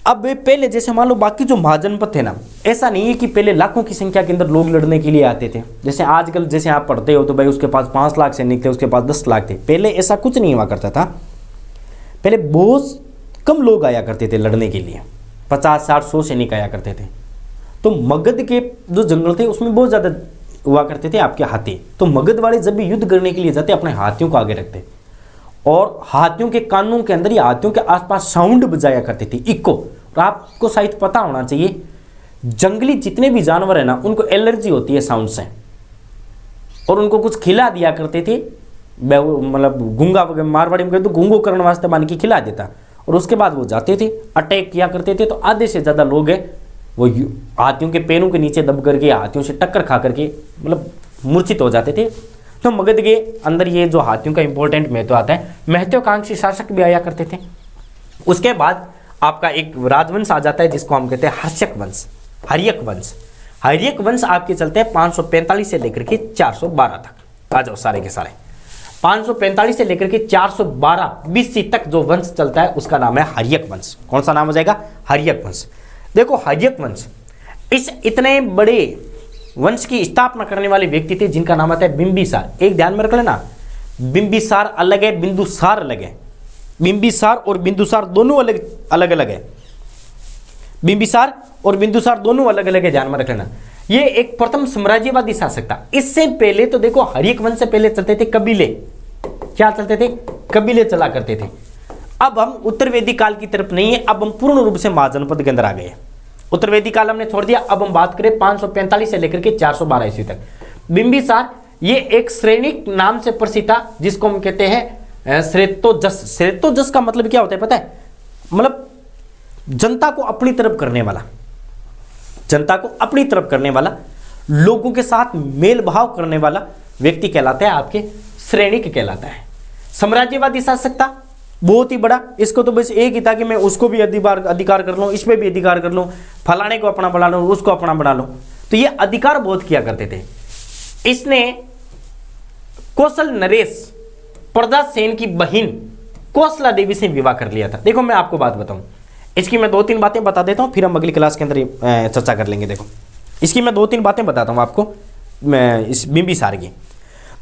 अब वे पहले जैसे मान लो बाकी जो महाजनपद थे ना, ऐसा नहीं है कि पहले लाखों की संख्या के अंदर लोग लड़ने के लिए आते थे। जैसे आजकल जैसे आप पढ़ते हो तो भाई उसके पास 5 लाख सैनिक थे, उसके पास 10 लाख थे। पहले ऐसा कुछ नहीं हुआ करता था। पहले बहुत कम लोग आया करते थे लड़ने के लिए, 50, 60, 100 सैनिक आया करते थे। तो मगध के जो जंगल थे उसमें बहुत ज़्यादा हुआ करते थे आपके हाथी। तो मगध वाले जब भी युद्ध करने के लिए जाते अपने हाथियों को आगे रखते और हाथियों के कानों के अंदर या हाथियों के आसपास साउंड बजाया करते थे, इको। और आपको शायद पता होना चाहिए जंगली जितने भी जानवर है ना उनको एलर्जी होती है साउंड से, और उनको कुछ खिला दिया करते थे। मतलब गूंगा मारवाड़ी में तो गूंगो करने वास्ते मान के खिला देता, और उसके बाद वो जाते थे अटैक किया करते थे। तो आधे से ज़्यादा लोग हैं वो हाथियों के पैरों के नीचे दब करके हाथियों से टक्कर खा करके मतलब मूर्छित हो जाते थे। तो मगध के अंदर ये जो हाथियों का इंपॉर्टेंट महत्व आता है, महत्वाकांक्षी शासक भी आया करते थे। उसके बाद आपका एक राजवंश आ जाता है जिसको हम कहते हैं हर्षक वंश, हर्यक वंश। हर्यक वंश आपके चलते हैं 545 से लेकर के 412 तक। आ जाओ सारे के सारे 545 से लेकर के 412 BC तक जो वंश चलता है उसका नाम है हर्यक वंश। कौन सा नाम हो जाएगा? हर्यक वंश। देखो हर्यक वंश, इस इतने बड़े वंश की स्थापना करने वाले व्यक्ति थे जिनका नाम आता है बिंबिसार। एक ध्यान में रख लेना, बिंबिसार अलग है, बिंदुसार अलग है। बिंबिसार और बिंदुसार दोनों अलग अलग है। बिंबिसार और बिंदुसार दोनों अलग अलग है, ध्यान में रख लेना। ये एक प्रथम साम्राज्यवादी शासक था। इससे पहले तो देखो हर्यक वंश से पहले चलते थे कबीले। क्या चलते थे? कबीले चला करते थे। अब हम उत्तर वैदिक काल की तरफ नहीं है, अब हम पूर्ण रूप से महाजनपद के अंदर आ गए। उत्तर वैदिक काल हमने छोड़ दिया, अब हम बात करें 545 से लेकर के 412 ईस्वी तक। बिंबिसार ये एक श्रेणिक नाम से प्रसिद्ध था जिसको हम कहते हैं श्रेतोजस। श्रेतोजस का मतलब क्या होता है पता है? मतलब जनता को अपनी तरफ करने वाला, जनता को अपनी तरफ करने वाला, लोगों के साथ मेल भाव करने वाला व्यक्ति कहलाता है आपके श्रेणिक कहलाता है। साम्राज्यवादी शासक था बहुत ही बड़ा। इसको तो बस एक ही था कि मैं उसको भी अधिकार कर लूँ, इस पर भी अधिकार कर लूँ, फलाने को अपना बना लूँ, उसको अपना बना लूँ। तो ये अधिकार बहुत किया करते थे। इसने कौशल नरेश प्रजासेन की बहन कौशला देवी से विवाह कर लिया था। देखो मैं आपको बात बताऊं, इसकी मैं 2-3 बातें बता देता हूं, फिर हम अगली क्लास के अंदर चर्चा कर लेंगे। देखो इसकी मैं 2-3 बातें बताता हूं आपको मैं इस बिंबिसार की।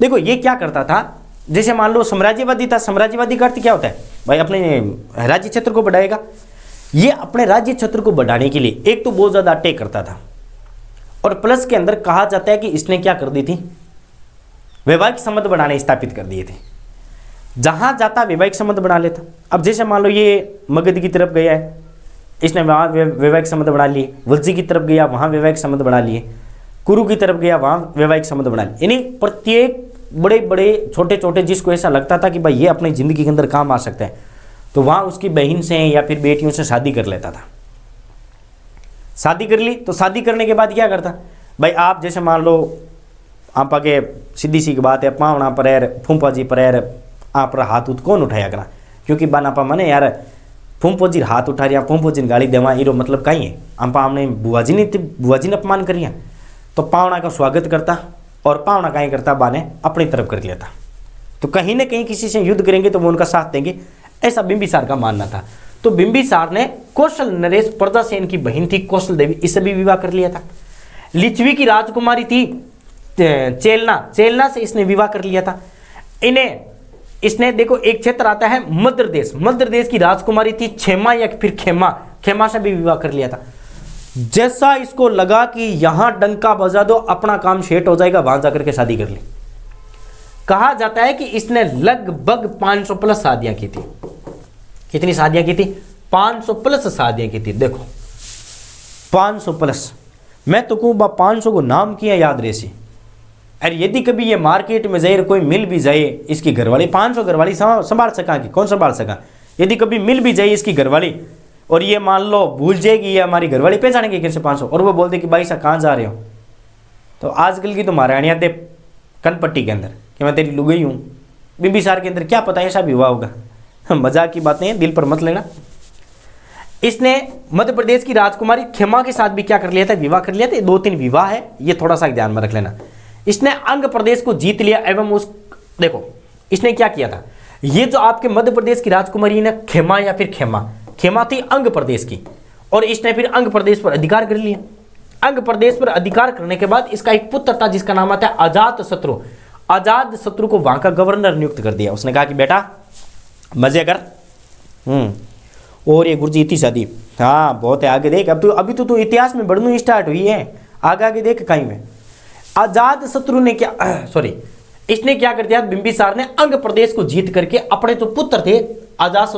देखो ये क्या करता था, जैसे मान लो साम्राज्यवादी था। साम्राज्यवादी का अर्थ क्या होता है भाई? अपने राज्य क्षेत्र को बढ़ाएगा। ये अपने राज्य क्षेत्र को बढ़ाने के लिए एक तो बहुत ज्यादा अटैक करता था, और प्लस के अंदर कहा जाता है कि इसने क्या कर दी थी, वैवाहिक संबंध बनाने स्थापित कर दिए थे। जहां जाता वैवाहिक संबंध बना लेता। अब जैसे मान लो ये मगध की तरफ गया है, इसने वहां वैवाहिक संबंध बना लिए। वज्जी की तरफ गया, वहां वैवाहिक संबंध बना लिए। कुरु की तरफ गया, वहां वैवाहिक संबंध बना लिए। यानी प्रत्येक बड़े बड़े छोटे छोटे जिसको ऐसा लगता था कि भाई ये अपनी जिंदगी के अंदर काम आ सकता है, तो वहां उसकी बहन से या फिर बेटियों से शादी कर लेता था। शादी कर ली तो शादी करने के बाद क्या करता भाई, आप जैसे मान लो आप आगे सीधी सी बात है, पावना पर फूफा जी पर आप हाथ उठ कौन उठाया करा, क्योंकि बाना पा मने यार फूफो जी हाथ उठा रिया, फूफो जी गाली देवा, इरो मतलब कहीं है। आप हमने बुआ जी ने अपमान करिया, तो पावना का स्वागत करता और पावना कहीं करता बाने अपनी तरफ कर लेता। तो कहीं ना कहीं किसी से युद्ध करेंगे तो वो उनका साथ देंगे, ऐसा बिंबिसार का मानना था। तो बिंबिसार ने कौशल नरेश प्रजासेन की बहन थी कौशल देवी, इससे भी विवाह कर लिया था। लिच्छवी की राजकुमारी थी चेलना से इसने विवाह कर लिया था। इसने देखो एक क्षेत्र आता है मध्य देश की राजकुमारी थी क्षेमा या फिर खेमा से भी विवाह कर लिया था। जैसा इसको लगा कि यहां डंका बजा दो अपना काम सेट हो जाएगा, वहां जाकर के शादी कर ली। कहा जाता है कि इसने लगभग 500 प्लस शादियां की थी। कितनी शादियां की थी? 500 प्लस शादियां की थी। देखो 500 प्लस, मैं तो कहूं 500 को नाम किया याद रेसी। अरे यदि कभी ये मार्केट में जाए, कोई मिल भी जाए, इसकी घरवाली 500 घरवाली संभाल सका कि कौन संभाल सका? यदि कभी मिल भी जाए इसकी घरवाली और ये मान लो भूल जाएगी, ये हमारी घरवाली पहचानेंगे कैसे 500, और वो बोल दे कि भाई साहब कहाँ जा रहे हो, तो आजकल की तो महारानियाँ थे कनपट्टी के अंदर कि मैं तेरी लुगाई हूँ, बिंबिसार के अंदर क्या पता ऐसा भी हुआ होगा, मजाक की बातें हैं, दिल पर मत लेना। इसने मध्य प्रदेश की राजकुमारी खेमा के साथ भी क्या कर लिया था, विवाह कर लिया था। 2-3 विवाह है, ये थोड़ा सा ध्यान में रख लेना। इसने अंग प्रदेश को जीत लिया एवं उस, देखो इसने क्या किया था, ये जो आपके मध्य प्रदेश की राजकुमारी ने खेमा या फिर खेमा थी अंग प्रदेश की, और इसने फिर अंग प्रदेश पर अधिकार कर लिया। अंग प्रदेश पर अधिकार करने के बाद इसका एक पुत्र था जिसका नाम आता है अजात शत्रु। अजात शत्रु को वहां का गवर्नर नियुक्त कर दिया। उसने कहा कि बेटा मजे कर, और ये गुरुजी इतनी शादी, हाँ बहुत है, आगे देख, अब तो अभी तो इतिहास में बढ़नी स्टार्ट हुई है, आगे आगे देख कहीं में। अजात शत्रु ने क्या इसने क्या कर दिया, बिंबिसार ने अंग प्रदेश को जीत करके अपने जो पुत्र थे अजात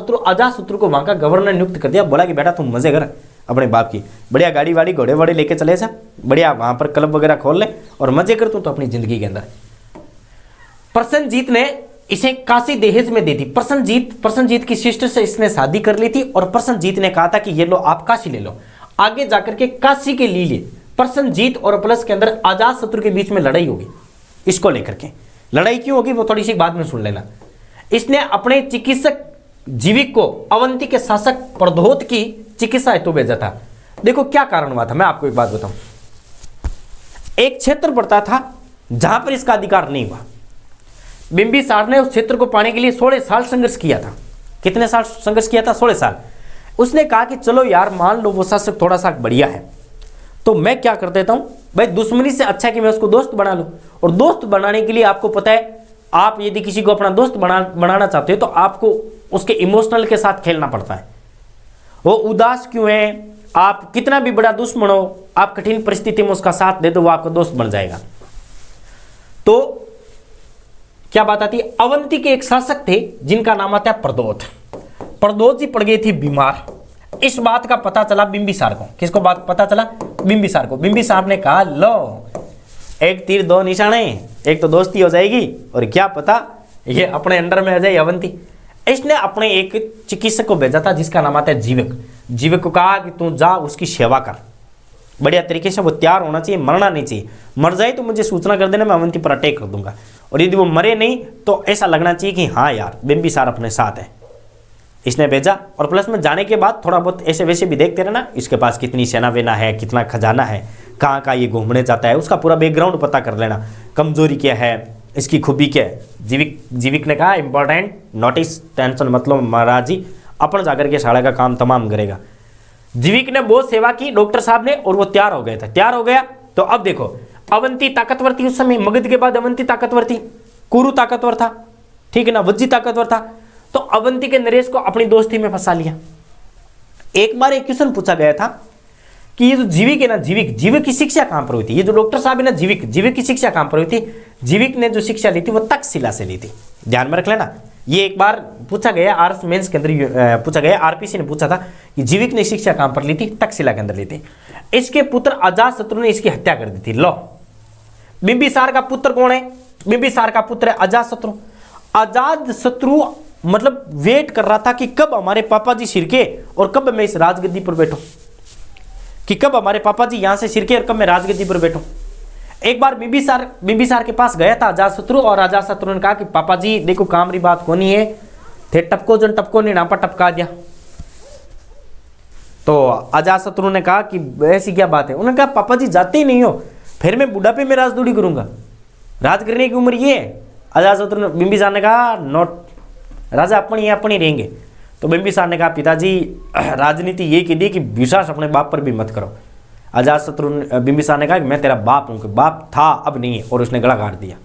शत्रु को वहां का गवर्नर नियुक्त कर दिया। बोला कि बेटा तुम मजे कर अपने बाप की, बढ़िया गाड़ी वाड़ी घोड़े वोड़े लेके चले जा, बढ़िया वहां पर क्लब वगैरह खोल ले और मजे कर तू तो अपनी जिंदगी के अंदर। प्रसन्नजीत ने इसे काशी दहेज में दे दी। प्रसन्नजीत की सिस्टर से इसने शादी कर ली थी और प्रसन्नजीत ने कहा था कि ये लो आप काशी ले लो, आगे जाकर के काशी के लिए प्रसन्नजीत और प्लस के अंदर अजात शत्रु के बीच में लड़ाई होगी। इसको लेकर के लड़ाई क्यों होगी वो थोड़ी सी बाद में सुन लेना। इसने अपने चिकित्सक जीविक को अवंती के शासक प्रद्योत की चिकित्सा हेतु भेजा था। देखो क्या कारण हुआ था, मैं आपको एक बात बताऊं। एक क्षेत्र पड़ता था जहां पर इसका अधिकार नहीं हुआ। बिंबिसार ने उस क्षेत्र को पाने के लिए 16 साल संघर्ष किया था। कितने साल संघर्ष किया था? 16 साल। उसने कहा कि चलो यार मान लो वो शासक थोड़ा सा बढ़िया है, तो मैं क्या कर देता हूं भाई, दुश्मनी से अच्छा कि मैं उसको दोस्त बना लूं। और दोस्त बनाने के लिए आपको पता है, आप यदि किसी को अपना दोस्त बनाना चाहते हो तो आपको उसके इमोशनल के साथ खेलना पड़ता है। वो उदास क्यों है, आप कितना भी बड़ा दुश्मन हो, आप कठिन परिस्थिति में उसका साथ दे दो, वो आपका दोस्त बन जाएगा। तो क्या बात आती है, अवंती के एक शासक थे जिनका नाम आता है प्रद्योत। प्रद्योत जी पड़ गई थी बीमार। इस बात का पता चला बिंबिसार को। किसको बात पता चला? बिंबिसार को। बिंबिसार ने कहा लो एक तीर दो निशाने, एक तो दोस्ती हो जाएगी और क्या पता ये अपने अंडर में आ जाए अवंती। इसने अपने एक चिकित्सक को भेजा था जिसका नाम आता है जीवक। जीवक को कहा कि तू जा उसकी सेवा कर, बढ़िया तरीके से, वो तैयार होना चाहिए, मरना नहीं चाहिए। मर जाए तो मुझे सूचना कर देना, मैं अवंती पर अटैक कर दूंगा। और यदि वो मरे नहीं तो ऐसा लगना चाहिए कि हाँ यार बिंबिसार अपने साथ है। इसने भेजा और प्लस में जाने के बाद थोड़ा बहुत ऐसे वैसे भी देखते रहना, इसके पास कितनी सेना वेना है, कितना खजाना है, कहाँ कहाँ ये घूमने जाता है, उसका पूरा बैकग्राउंड पता कर लेना, कमजोरी क्या है, इसकी खूबी क्या है। जीविक ने कहा इंपॉर्टेंट नोटिस, टेंशन मतलब महाराज जी अपन जाकर के साड़ा का काम तमाम करेगा। जीविक ने बहुत सेवा की डॉक्टर साहब ने और वो तैयार हो गया था। तैयार हो गया तो अब देखो अवंती ताकतवर थी उस समय, मगध के बाद अवंती ताकतवर थी, कुरु ताकतवर था, ठीक है ना, वज्जी ताकतवर था। तो अवंती के नरेश को अपनी दोस्ती में फंसा लिया। एक बार एक क्वेश्चन पूछा गया था कि ये जो जीविक है ना, जीविक की शिक्षा कहां पर हुई थी? ये जो डॉक्टर साहब है ना जीविक की शिक्षा कहां पर हुई थी? जीविक ने जो शिक्षा ली थी वो तक्षशिला से ली थी। ध्यान में रख लेना, ये एक बार पूछा गया आर्ट्स मेंस के अंदर पूछा गया, आरपीसी ने पूछा था कि जीविक ने शिक्षा कहां पर ली थी? तक्षशिला के अंदर ली थी। इसके पुत्र अजात शत्रु ने इसकी हत्या कर दी थी। लो बिंबिसार का पुत्र कौन है? बिंबिसार का पुत्र है अजात शत्रु। अजात शत्रु मतलब वेट कर रहा था कि कब हमारे पापा जी सिरके और कब मैं इस राजगद्दी पर बैठूं, कि कब हमारे पापा जी यहां से सिरके और कब मैं राजगद्दी पर बैठूं। एक बार बिंबिसार के पास गया था अजात शत्रु, और अजात शत्रु ने कहा कि पापा जी देखो काम री बात कोनी है, थे टपको जन टपको ने नापा टपका दिया। तो अजात शत्रु ने कहा कि ऐसी क्या बात है? उन्होंने कहा पापा जी जाते ही नहीं हो, फिर मैं बुढ़ापे में राजदूड़ी करूंगा, राज करने की उम्र ये है। अजात शत्रु ने, बिंबिसार ने कहा नोट, राजा अपनी रहेंगे। तो बिंबिसार ने कहा पिताजी राजनीति ये कह दी कि विश्वास अपने बाप पर भी मत करो। अजात शत्रु बिंबिसार ने कहा कि मैं तेरा बाप हूं, कि बाप था अब नहीं है, और उसने गला काट दिया।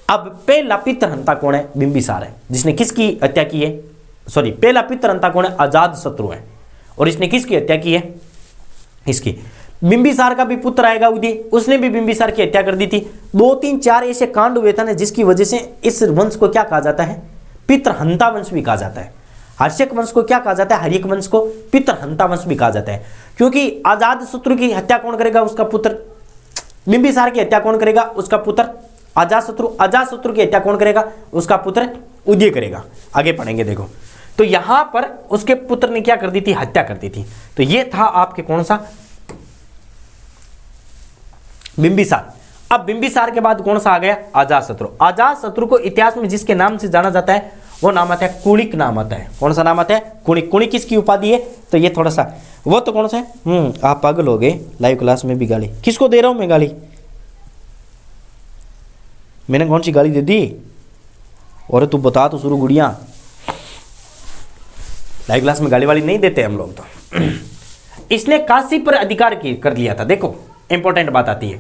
अब पहला पितृहंता कौन है? बिंबिसार है, जिसने किसकी हत्या की है? सॉरी, पहला पितृहंता कौन है? अजात शत्रु है, और इसने किसकी हत्या की है? इसकी। बिंबिसार का भी पुत्र आएगा उदय, उसने भी बिंबिसार की हत्या कर दी थी। 2 3 4 ऐसे कांड हुए थे ना जिसकी वजह से इस वंश को क्या कहा जाता है? पितृहंता वंश भी कहा जाता है। हर्षक वंश को क्या कहा जाता है? हर्यक वंश को पितृहंता वंश भी कहा जाता है। क्योंकि अजात शत्रु की हत्या कौन करेगा? उसका पुत्र। बिंबिसार की हत्या कौन करेगा? उसका पुत्र अजात शत्रु। अजात शत्रु की हत्या कौन करेगा? उसका पुत्र उदय करेगा। आगे पढ़ेंगे देखो। तो यहां पर उसके पुत्र ने क्या कर दी थी? हत्या कर दी थी। तो यह था आपके कौन सा? बिंबिसार। अब बिंबिसार के बाद कौन सा आ गया? अजातशत्रु। अजातशत्रु को इतिहास में जिसके नाम से जाना जाता है वो नाम आता है कुणिक नाम आता है। कौन सा नाम आता है? कुणिक। कुणिक किसकी उपाधि है? तो ये थोड़ा सा वो तो कौन सा है, आप पागल हो गए, लाइव क्लास में भी गाली किसको दे रहा हूं मैं? गाली मैंने कौन सी गाली दे दी? और तू बता तो शुरू गुड़िया, लाइव क्लास में गाली वाली नहीं देते हम लोग तो। इसने काशी पर अधिकार कर लिया था। देखो इंपॉर्टेंट बात आती है,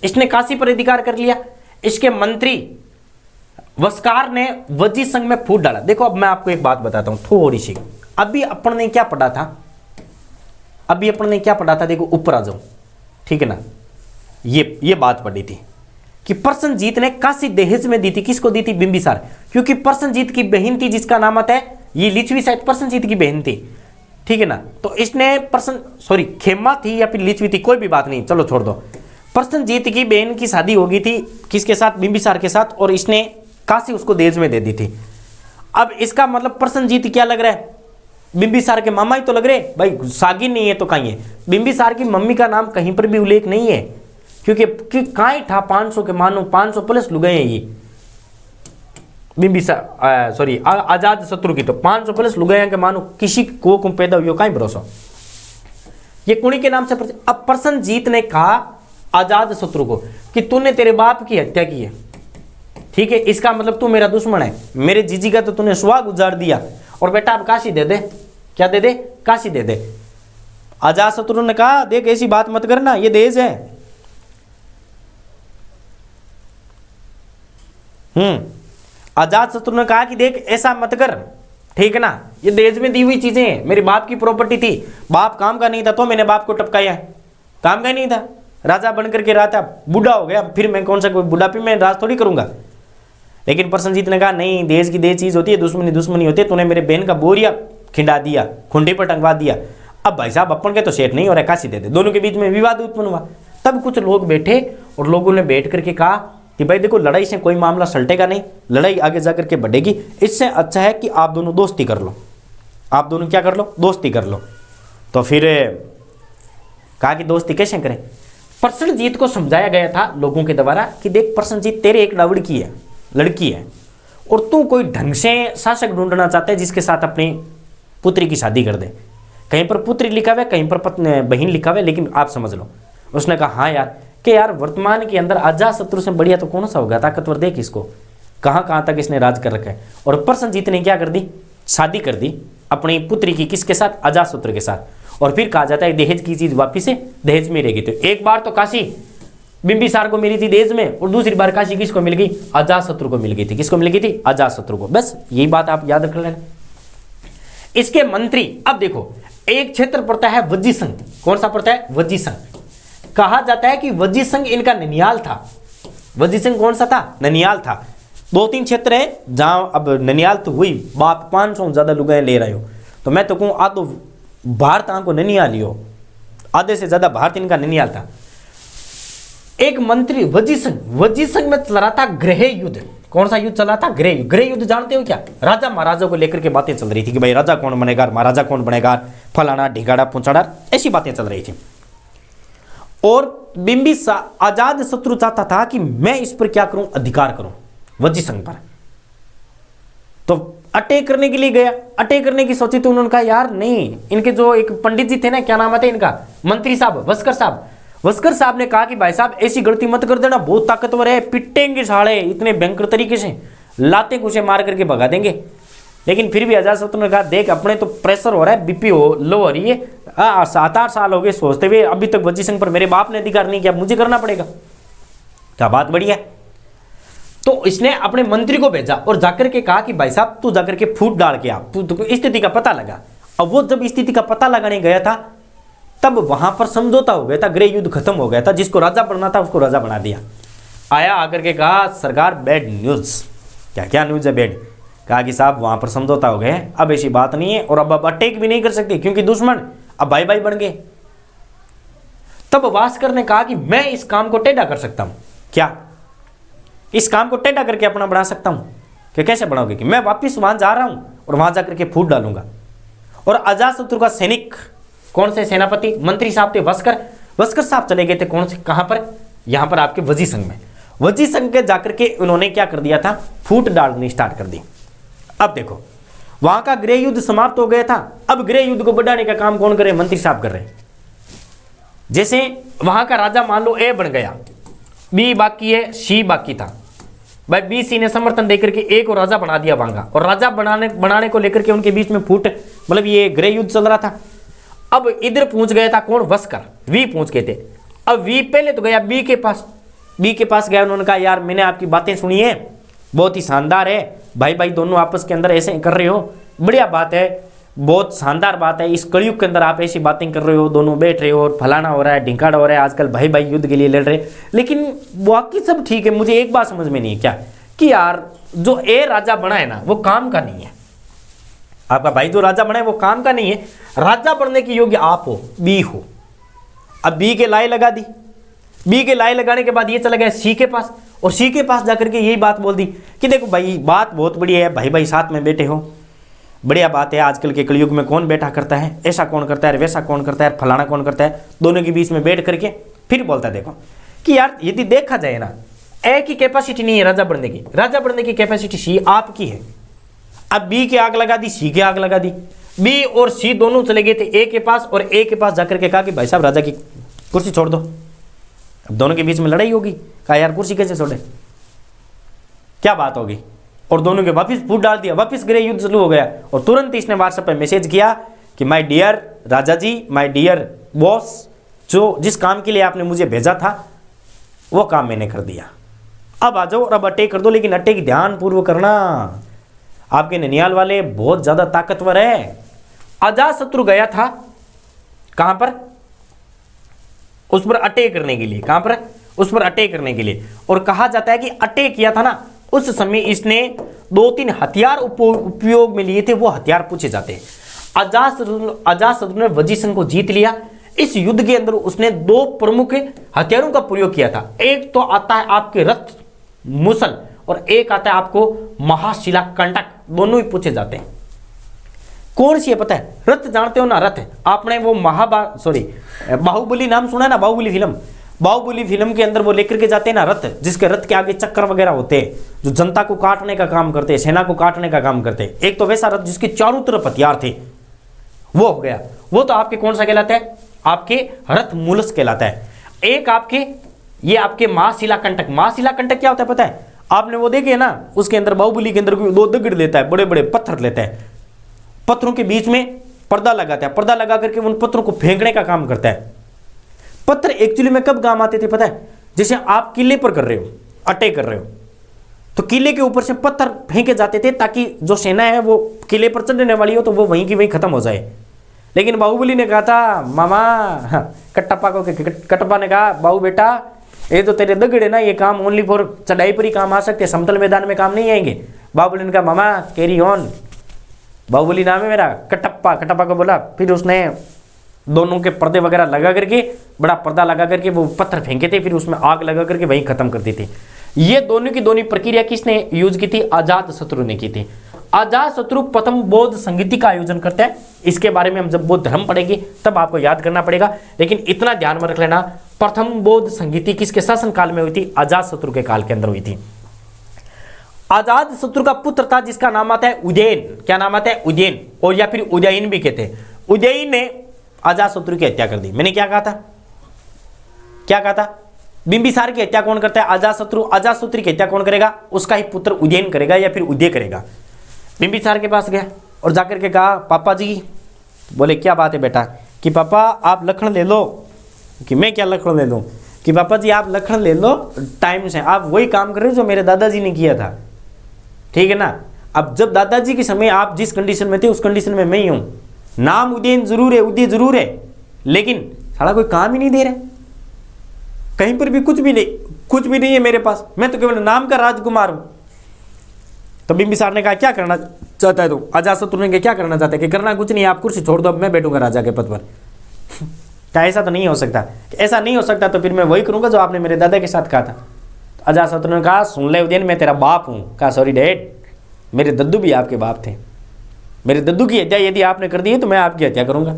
इसने काशी पर अधिकार कर लिया। इसके मंत्री वस्कार ने वजी संघ में फूट डाला। देखो अब मैं आपको एक बात बताता हूं थोड़ी सी। अभी अपन ने क्या पढ़ा था? अभी अपन ने क्या पढ़ा था? देखो ऊपर आ जाओ, ठीक है ना। ये बात पढ़ी थी कि प्रसन्नजीत ने काशी दहेज में दी थी। किसको दी थी? बिंबिसार। क्योंकि प्रसन्नजीत की बहन थी जिसका नाम आता है, ये लिच्छवी शायद प्रसन्नजीत की बहन थी, ठीक है ना। तो इसने खेमा थी या फिर लिच्छवी थी, कोई भी बात नहीं, चलो छोड़ दो। प्रसन्नजीत की बहन की शादी हो गई थी किसके साथ? बिंबिसार के साथ, और इसने काशी उसको दहेज में दे दी थी। अब इसका मतलब प्रसन्नजीत क्या लग रहा है? बिंबिसार के मामा ही तो लग रहे भाई, सागी नहीं है तो कहीं है। बिंबिसार की मम्मी का नाम कहीं पर भी उल्लेख नहीं है, क्योंकि कहीं था 500 के मानो 500 प्लस लुगाई हैं ये बिंबिसार सॉरी अजातशत्रु की, तो 500 प्लस लुगाई के मानो किसी को पैदा हुई कहीं भरोसा। ये कुणी के नाम से अब प्रसन्नजीत ने कहा अजातशत्रु को कि तूने तेरे बाप की हत्या की है, ठीक है, इसका मतलब तू मेरा दुश्मन है, मेरे जीजी का तो तूने सुहाग उजाड़ दिया, और बेटा अब काशी दे दे। क्या दे दे? काशी दे दे। अजातशत्रु ने कहा देख ऐसी बात मत करना, ये दहेज है। अजातशत्रु ने कहा कि देख ऐसा मत कर, ठीक है ना, ये दहेज में दी हुई चीजें हैं, मेरे बाप की प्रॉपर्टी थी, बाप काम का नहीं था तो मैंने बाप को टपकाया है, काम का नहीं था, राजा बन करके रहा था, बूढ़ा हो गया, फिर मैं कौन सा कोई बुढ़ापे में राज थोड़ी करूंगा। लेकिन प्रसन्नजीत ने कहा नहीं, दहेज की दहेज चीज होती है, दुश्मनी दुश्मनी होती है, तूने मेरे बहन का बोरिया खिंडा दिया, खुंडे पर टंगवा दिया। अब भाई साहब अपन के तो सेठ नहीं हो रहा, काशी दे दे। दोनों के बीच में विवाद उत्पन्न हुआ। तब कुछ लोग बैठे और लोगों ने बैठ करके कहा कि भाई देखो लड़ाई से कोई मामला सलटेगा नहीं, लड़ाई आगे जाकर के बढ़ेगी, इससे अच्छा है कि आप दोनों दोस्ती कर लो, आप दोनों क्या कर लो? दोस्ती कर लो। तो फिर कहा कि दोस्ती कैसे करें? प्रसन्नजीत को समझाया गया था लोगों के द्वारा कि देख प्रसन्नजीत तेरे एक लड़की है और तू कोई ढंग से शासक ढूंढना चाहता है जिसके साथ अपनी पुत्री की शादी कर दे। कहीं पर पुत्री लिखा हुआ है, कहीं पर बहन लिखा हुआ है, लेकिन आप समझ लो। उसने कहा हाँ यार, कि यार वर्तमान के अंदर अजातशत्रु से बढ़िया तो कौन सा होगा, ताकतवर देख इसको, कहाँ कहाँ तक इसने राज कर रखा है। और प्रसन्नजीत ने क्या कर दी? शादी कर दी अपनी पुत्री की, किसके साथ? अजातशत्रु के साथ। और फिर कहा जाता है दहेज की चीज वापिस से दहेज में रहेगी। तो एक बार तो काशी बिंबिसार को मिली थी दहेज में, और दूसरी बार काशी किसको मिल गई? अजातशत्रु को मिल गई थी। किसको मिल गई थी? अजातशत्रु को। बस यही बात आप याद कर लेना। इसके मंत्री, अब देखो एक क्षेत्र पड़ता है वजी संघ। कौन सा पड़ता है? वजी संघ। कहा जाता है कि वजी संघ इनका ननियाल था। वजी संघ कौन सा था? ननियाल था। 2-3 क्षेत्र है जहां अब ननियाल तो हुई, बाप 500 ज्यादा लुगाई ले रहे हो, तो मैं तो कहूं आ तो भारत को ननियाल ही हो, आधे से ज्यादा भारत इनका ननियाल था। एक मंत्री वजी संघ में चल रहा था गृह युद्ध। कौन सा युद्ध चला था? गृह युद्ध। गृह युद्ध जानते हो क्या? राजा महाराजा को लेकर के बातें चल रही थी कि भाई राजा कौन बनेगा, महाराजा कौन बनेगा, फलाना ढिगाड़ा पुंचाड़ा, ऐसी बातें चल रही थी। और बिंबिसार अजातशत्रु चाहता था कि मैं इस पर क्या करूं? अधिकार करूं वजी संघ पर। तो अटैक करने के लिए गया, अटैक करने की सोची तो उन्होंने कहा यार नहीं, इनके जो एक पंडित जी थे ना, क्या नाम आता है इनका, मंत्री साहब वस्कर साहब ने कहा कि भाई साहब ऐसी गलती मत कर देना, बहुत ताकतवर है, पिटेंगे साले इतने भयंकर तरीके से, लाते कुछ मार करके भगा देंगे। लेकिन फिर भी अजातशत्रु ने कहा देख अपने तो प्रेशर हो रहा है, बीपी लो हो रही है, 7-8 साल हो गए सोचते हुए, अभी तक वजी संघ पर मेरे बाप ने अधिकार नहीं किया, मुझे करना पड़ेगा। क्या बात बढ़िया। तो इसने अपने मंत्री को भेजा और जाकर के कहा कि भाई साहब तू जाकर के फूट डाल के आ, तू स्थिति का पता लगा। अब वो जब स्थिति का पता लगाने गया था तब वहां पर समझौता हो गया था, गृह युद्ध खत्म हो गया था, जिसको राजा बनना था उसको राजा बना दिया। आया आकर के कहा सरकार बैड न्यूज। क्या न्यूज है बैड? कहा कि साहब वहां पर समझौता हो गए, अब ऐसी बात नहीं है, और अब अटैक भी नहीं कर सकते क्योंकि दुश्मन अब भाई भाई बन गए। तब वास्कर ने कहा कि मैं इस काम को टेढ़ा कर सकता हूं। क्या? इस काम को टेढ़ा करके अपना बना सकता हूं? कि कैसे बनाओगे? कि मैं वापिस वहां जा रहा हूं और वहां जाकर के फूट डालूंगा। और अजातशत्रु का सैनिक, कौन से सेनापति मंत्री साहब थे? वस्कर साहब चले गए थे। कौन से? कहां पर? यहां पर आपके वजी संघ में। वजी संघ के जाकर के उन्होंने क्या कर दिया था, फूट डालनी स्टार्ट कर दी। अब देखो वहां का गृह युद्ध समाप्त हो गया था, अब गृह युद्ध को बढ़ाने का काम कौन करे, मंत्री साहब कर रहे हैं। जैसे वहां का राजा मान लो ए बन गया, बी बाकी है, सी बाकी था, भाई बी सी ने समर्थन देकर के ए को राजा बना दिया वहां का, और राजा बनाने को लेकर के उनके बीच में फूट, मतलब ये गृह युद्ध चल रहा था। अब इधर पहुंच गया था कौन, वस्कर, वी पहुंच गए थे। अब वी पहले तो गया बी के पास, बी के पास गया, उन्होंने कहा यार मैंने आपकी बातें सुनी है, बहुत ही शानदार है, भाई भाई दोनों आपस के अंदर ऐसे कर रहे हो, बढ़िया बात है, बहुत शानदार बात है, इस कलयुग के अंदर आप ऐसी बातें कर रहे हो, दोनों बैठ रहे हो और फलाना हो रहा है, ढिंकाड़ा हो रहा है, आजकल भाई भाई युद्ध के लिए लड़ रहे। लेकिन बाकी सब ठीक है, मुझे एक बात समझ में नहीं है क्या, कि यार जो ए राजा बना है ना वो काम का नहीं है, आपका भाई जो राजा बना है वो काम का नहीं है, राजा बनने के योग्य आप हो, बी हो। अब बी के लाई लगा दी, बी के लाई लगाने के बाद ये चला गया सी के पास, और सी के पास जाकर के यही बात बोल दी कि देखो भाई बात बहुत बढ़िया है, भाई भाई साथ में बैठे हो, बढ़िया बात है, आजकल के कलयुग में कौन बैठा करता है, ऐसा कौन करता है, वैसा कौन करता है, फलाना कौन करता है, दोनों के बीच में बैठ करके फिर बोलता है देखो कि यार यदि देखा जाए ना, ए की कैपेसिटी नहीं है राजा बनने की कैपेसिटी सी आपकी है। अब बी की आग लगा दी, सी की आग लगा दी, बी और सी दोनों चले गए थे ए के पास, और ए के पास जाकर के कहा कि भाई साहब राजा की कुर्सी छोड़ दो। अब दोनों के बीच में लड़ाई होगी, कहा यार कुर्सी कैसे छोड़े, क्या बात होगी, और दोनों के वापिस फूट डाल दिया, वापिस गृह युद्ध शुरू हो गया। और तुरंत इसने व्हाट्सएप पे मैसेज किया कि my dear Raja ji, my dear boss, जो जिस काम के लिए आपने मुझे भेजा था वो काम मैंने कर दिया, अब आ जाओ और अब अटैक कर दो, लेकिन अटैक ध्यान पूर्वक करना, आपके ननियाल वाले बहुत ज्यादा ताकतवर है। अजातशत्रु गया था कहां पर, उस पर अटैक करने के लिए, कहां पर, उस पर अटैक करने के लिए। और कहा जाता है कि अटैक किया था ना, उस समय इसने 2-3 हथियार उपयोग में लिए थे, वो हथियार पूछे जाते हैं। अजातशत्रु ने वजी संघ को जीत लिया। इस युद्ध के अंदर उसने 2 प्रमुख हथियारों का प्रयोग किया था, एक तो आता है आपके रथ मुसल, और एक आता है आपको महाशिला कंटक, दोनों ही पूछे जाते हैं। कौन सी है पता है, रथ जानते हो ना, रथ आपने वो बाहुबली नाम सुना है ना, बाहुबली फिल्म के अंदर वो लेकर के जाते हैं ना रथ, जिसके रथ के आगे चक्कर वगैरह होते हैं, जो जनता को काटने का काम करते हैं, सेना को काटने का काम करते हैं। एक तो वैसा रथ जिसके चारों तरफ हथियार थे, वो हो गया, वो तो आपके कौन सा कहलाता है, आपके रथ मूलस कहलाता है। एक आपके ये आपके महाशिला कंटक क्या होता है पता है, आपने वो देखे ना, उसके अंदर बाहुबली के अंदर 2 दगड़ लेता है, बड़े बड़े पत्थर लेता है, पत्थरों के बीच में पर्दा लगाता है, पर्दा लगा करके उन पत्थरों को फेंकने का काम करता है। पत्थर एक्चुअली में कब काम आते थे पता है, जैसे आप किले पर कर रहे हो, अटैक कर रहे हो, तो किले के ऊपर से पत्थर फेंके जाते थे ताकि जो सेना है वो किले पर चढ़ने वाली हो तो वो वहीं की वहीं खत्म हो जाए। लेकिन बाहुबली ने कहा था मामा, कटप्पा ने कहा बाहू बेटा ये तो तेरे दगड़ है ना, ये काम ओनली फॉर चढ़ाई पर ही काम आ सकते, समतल मैदान में काम नहीं आएंगे। बाहुबली ने कहा मामा कैरी ऑन, बाहुबली नाम है मेरा, कटप्पा को बोला। फिर उसने दोनों के पर्दे वगैरह लगा करके, बड़ा पर्दा लगा करके वो पत्थर फेंके थे, फिर उसमें आग लगा करके वहीं खत्म कर दी थी। ये दोनों की दोनों प्रक्रिया किसने यूज की थी, अजातशत्रु ने की थी। अजातशत्रु प्रथम बौद्ध संगीति का आयोजन करता है, इसके बारे में हम जब बौद्ध धर्म पढ़ेंगे तब आपको याद करना पड़ेगा, लेकिन इतना ध्यान में रख लेना, प्रथम बौद्ध संगीति किसके शासन काल में हुई थी, अजातशत्रु के काल के अंदर हुई थी। अजातशत्रु का पुत्र था जिसका नाम आता है उदयन, क्या नाम आता है, उदयन, और या फिर उदयन भी कहते हैं। उदयन ने अजातशत्रु की हत्या कर दी। मैंने क्या कहा था, बिंबिसार की हत्या कौन करता है, अजातशत्रु की हत्या कौन करेगा, उसका ही पुत्र उदयन करेगा या फिर उदय करेगा। बिंबिसार के पास गया और जाकर के कहा पापा जी, बोले क्या बात है बेटा, कि पापा आप लखन ले लो, कि मैं क्या लखन ले लूं, कि पापा जी आप लखन ले लो, टाइम से आप वही काम कर रहे हो जो मेरे दादाजी ने किया था, ठीक है ना। अब जब दादाजी के समय आप जिस कंडीशन में थे उस कंडीशन में मैं ही हूं, नाम उदयन जरूर है, उदय जरूर है, लेकिन साला कोई काम ही नहीं दे रहा, कहीं पर भी कुछ भी नहीं है मेरे पास, मैं तो केवल नाम का राजकुमार हूं। तो बिंबिसार ने कहा क्या करना चाहता है तू, अजातशत्रु ने क्या करना चाहता है, कि करना कुछ नहीं, आप कुर्सी छोड़ दो, अब मैं बैठूंगा राजा के पद पर। क्या ऐसा तो नहीं हो सकता, ऐसा नहीं हो सकता, तो फिर मैं वही करूंगा जो आपने मेरे दादा के साथ कहा था। अजातशत्रु ने कहा सुन ले उदयन, मैं तेरा बाप हूं। कहा सॉरी डैड, मेरे दद्दू भी आपके बाप थे, मेरे दद्दू की हत्या यदि आपने कर दी है तो मैं आपकी हत्या करूंगा।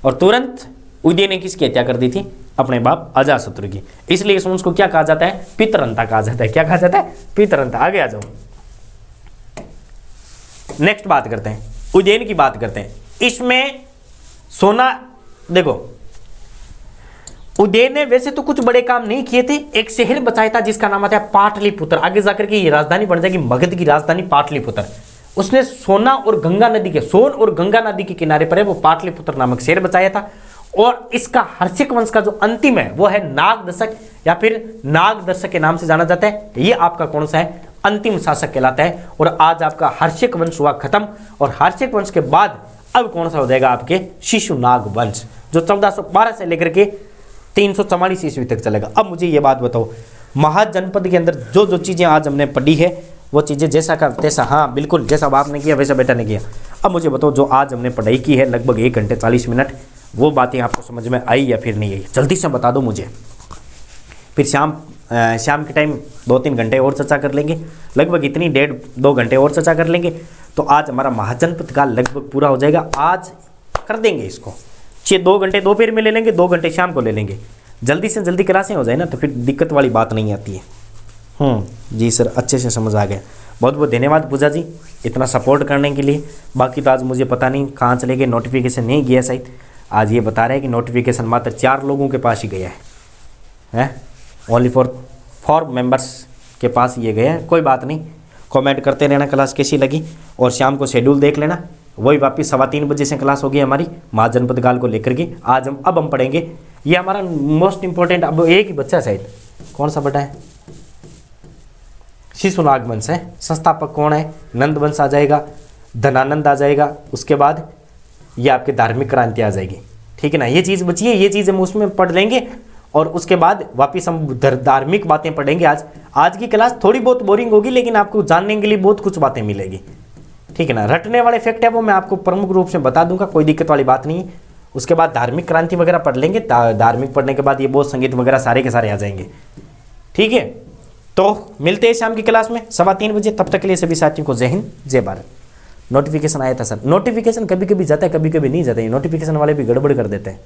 और तुरंत उदय ने किसकी हत्या कर दी थी, अपने बाप अजातशत्रु की। इसलिए इस वंश को क्या कहा जाता है? पितरंता कहा जाता है। क्या कहा जाता है? पितरंता। आगे आ जाओ, नेक्स्ट बात करते हैं, उज्जैन की बात करते हैं। इसमें सोना, देखो उज्जैन ने वैसे तो कुछ बड़े काम नहीं किए थे, एक शहर बचाया था जिसका नाम आता है पाटलिपुत्र। आगे जाकर के ये राजधानी बन जाएगी, मगध की राजधानी पाटलिपुत्र। उसने सोना और गंगा नदी के, सोन और गंगा नदी के किनारे पर है वो पाटलिपुत्र नामक शहर बचाया था। और इसका हर्षिक वंश का जो अंतिम है वो है नागदशक या फिर नागदर्शक के नाम से जाना जाता है। ये आपका कौन सा है? अंतिम शासक कहलाता है। और आज आपका हर्षिक वंश हुआ खत्म। और हर्षिक वंश के बाद अब कौन सा हो जाएगा? आपके शिशुनाग वंश, जो 1412 से लेकर के 344 ईस्वी तक चलेगा। अब मुझे ये बात बताओ, महाजनपद के अंदर जो जो चीजें आज हमने पढ़ी है वो चीजें जैसा का तैसा, हाँ बिल्कुल जैसा बाप ने किया वैसा बेटा ने किया। अब मुझे बताओ, जो आज हमने पढ़ाई की है लगभग 1 घंटे 40 मिनट, वो बातें आपको समझ में आई या फिर नहीं आई? जल्दी से बता दो मुझे। फिर शाम के टाइम 2-3 घंटे और चर्चा कर लेंगे, लगभग इतनी 1.5-2 घंटे और चर्चा कर लेंगे। तो आज हमारा महाजनपद का लगभग पूरा हो जाएगा। आज कर देंगे इसको, 2 घंटे दोपहर में ले लेंगे, 2 घंटे शाम को ले लेंगे। जल्दी से जल्दी क्लासें हो जाए ना, तो फिर दिक्कत वाली बात नहीं आती है। जी सर, अच्छे से समझ आ गया। बहुत बहुत धन्यवाद पूजा जी, इतना सपोर्ट करने के लिए। बाकी तो आज मुझे पता नहीं कहाँ चले गए, नोटिफिकेशन नहीं गया शायद। आज ये बता रहे हैं कि नोटिफिकेशन मात्र 4 लोगों के पास ही गया है, ओनली फॉर 4 मेंबर्स के पास ये गया है। कोई बात नहीं, कमेंट करते रहना क्लास कैसी लगी, और शाम को शेड्यूल देख लेना। वही वापिस 3:15 बजे से क्लास होगी हमारी महाजनपद काल को लेकर के। आज हम पढ़ेंगे, ये हमारा मोस्ट इंपॉर्टेंट। अब एक ही बच्चा शायद, कौन सा बेटा है? शिशुनाग वंश है। संस्थापक कौन है? नंद वंश आ जाएगा, धनानंद आ जाएगा, उसके बाद ये आपकी धार्मिक क्रांति आ जाएगी। ठीक है ना, ये चीज़ बची है, ये चीज़ हम उसमें पढ़ लेंगे। और उसके बाद वापिस हम धार्मिक बातें पढ़ेंगे। आज की क्लास थोड़ी बहुत बोरिंग होगी, लेकिन आपको जानने के लिए बहुत कुछ बातें मिलेगी। ठीक है ना, रटने वाले फैक्ट है वो मैं आपको प्रमुख रूप से बता दूंगा, कोई दिक्कत वाली बात नहीं है। उसके बाद धार्मिक क्रांति वगैरह पढ़ लेंगे। धार्मिक पढ़ने के बाद ये बहुत संगीत वगैरह सारे के सारे आ जाएंगे। ठीक है, तो मिलते हैं शाम की क्लास में 3:15 बजे। तब तक के लिए सभी साथियों को जय हिंद, जय भारत। नोटिफिकेशन आया था सर, नोटिफिकेशन कभी कभी जाता है, कभी कभी नहीं जाता है। नोटिफिकेशन वाले भी गड़बड़ कर देते हैं।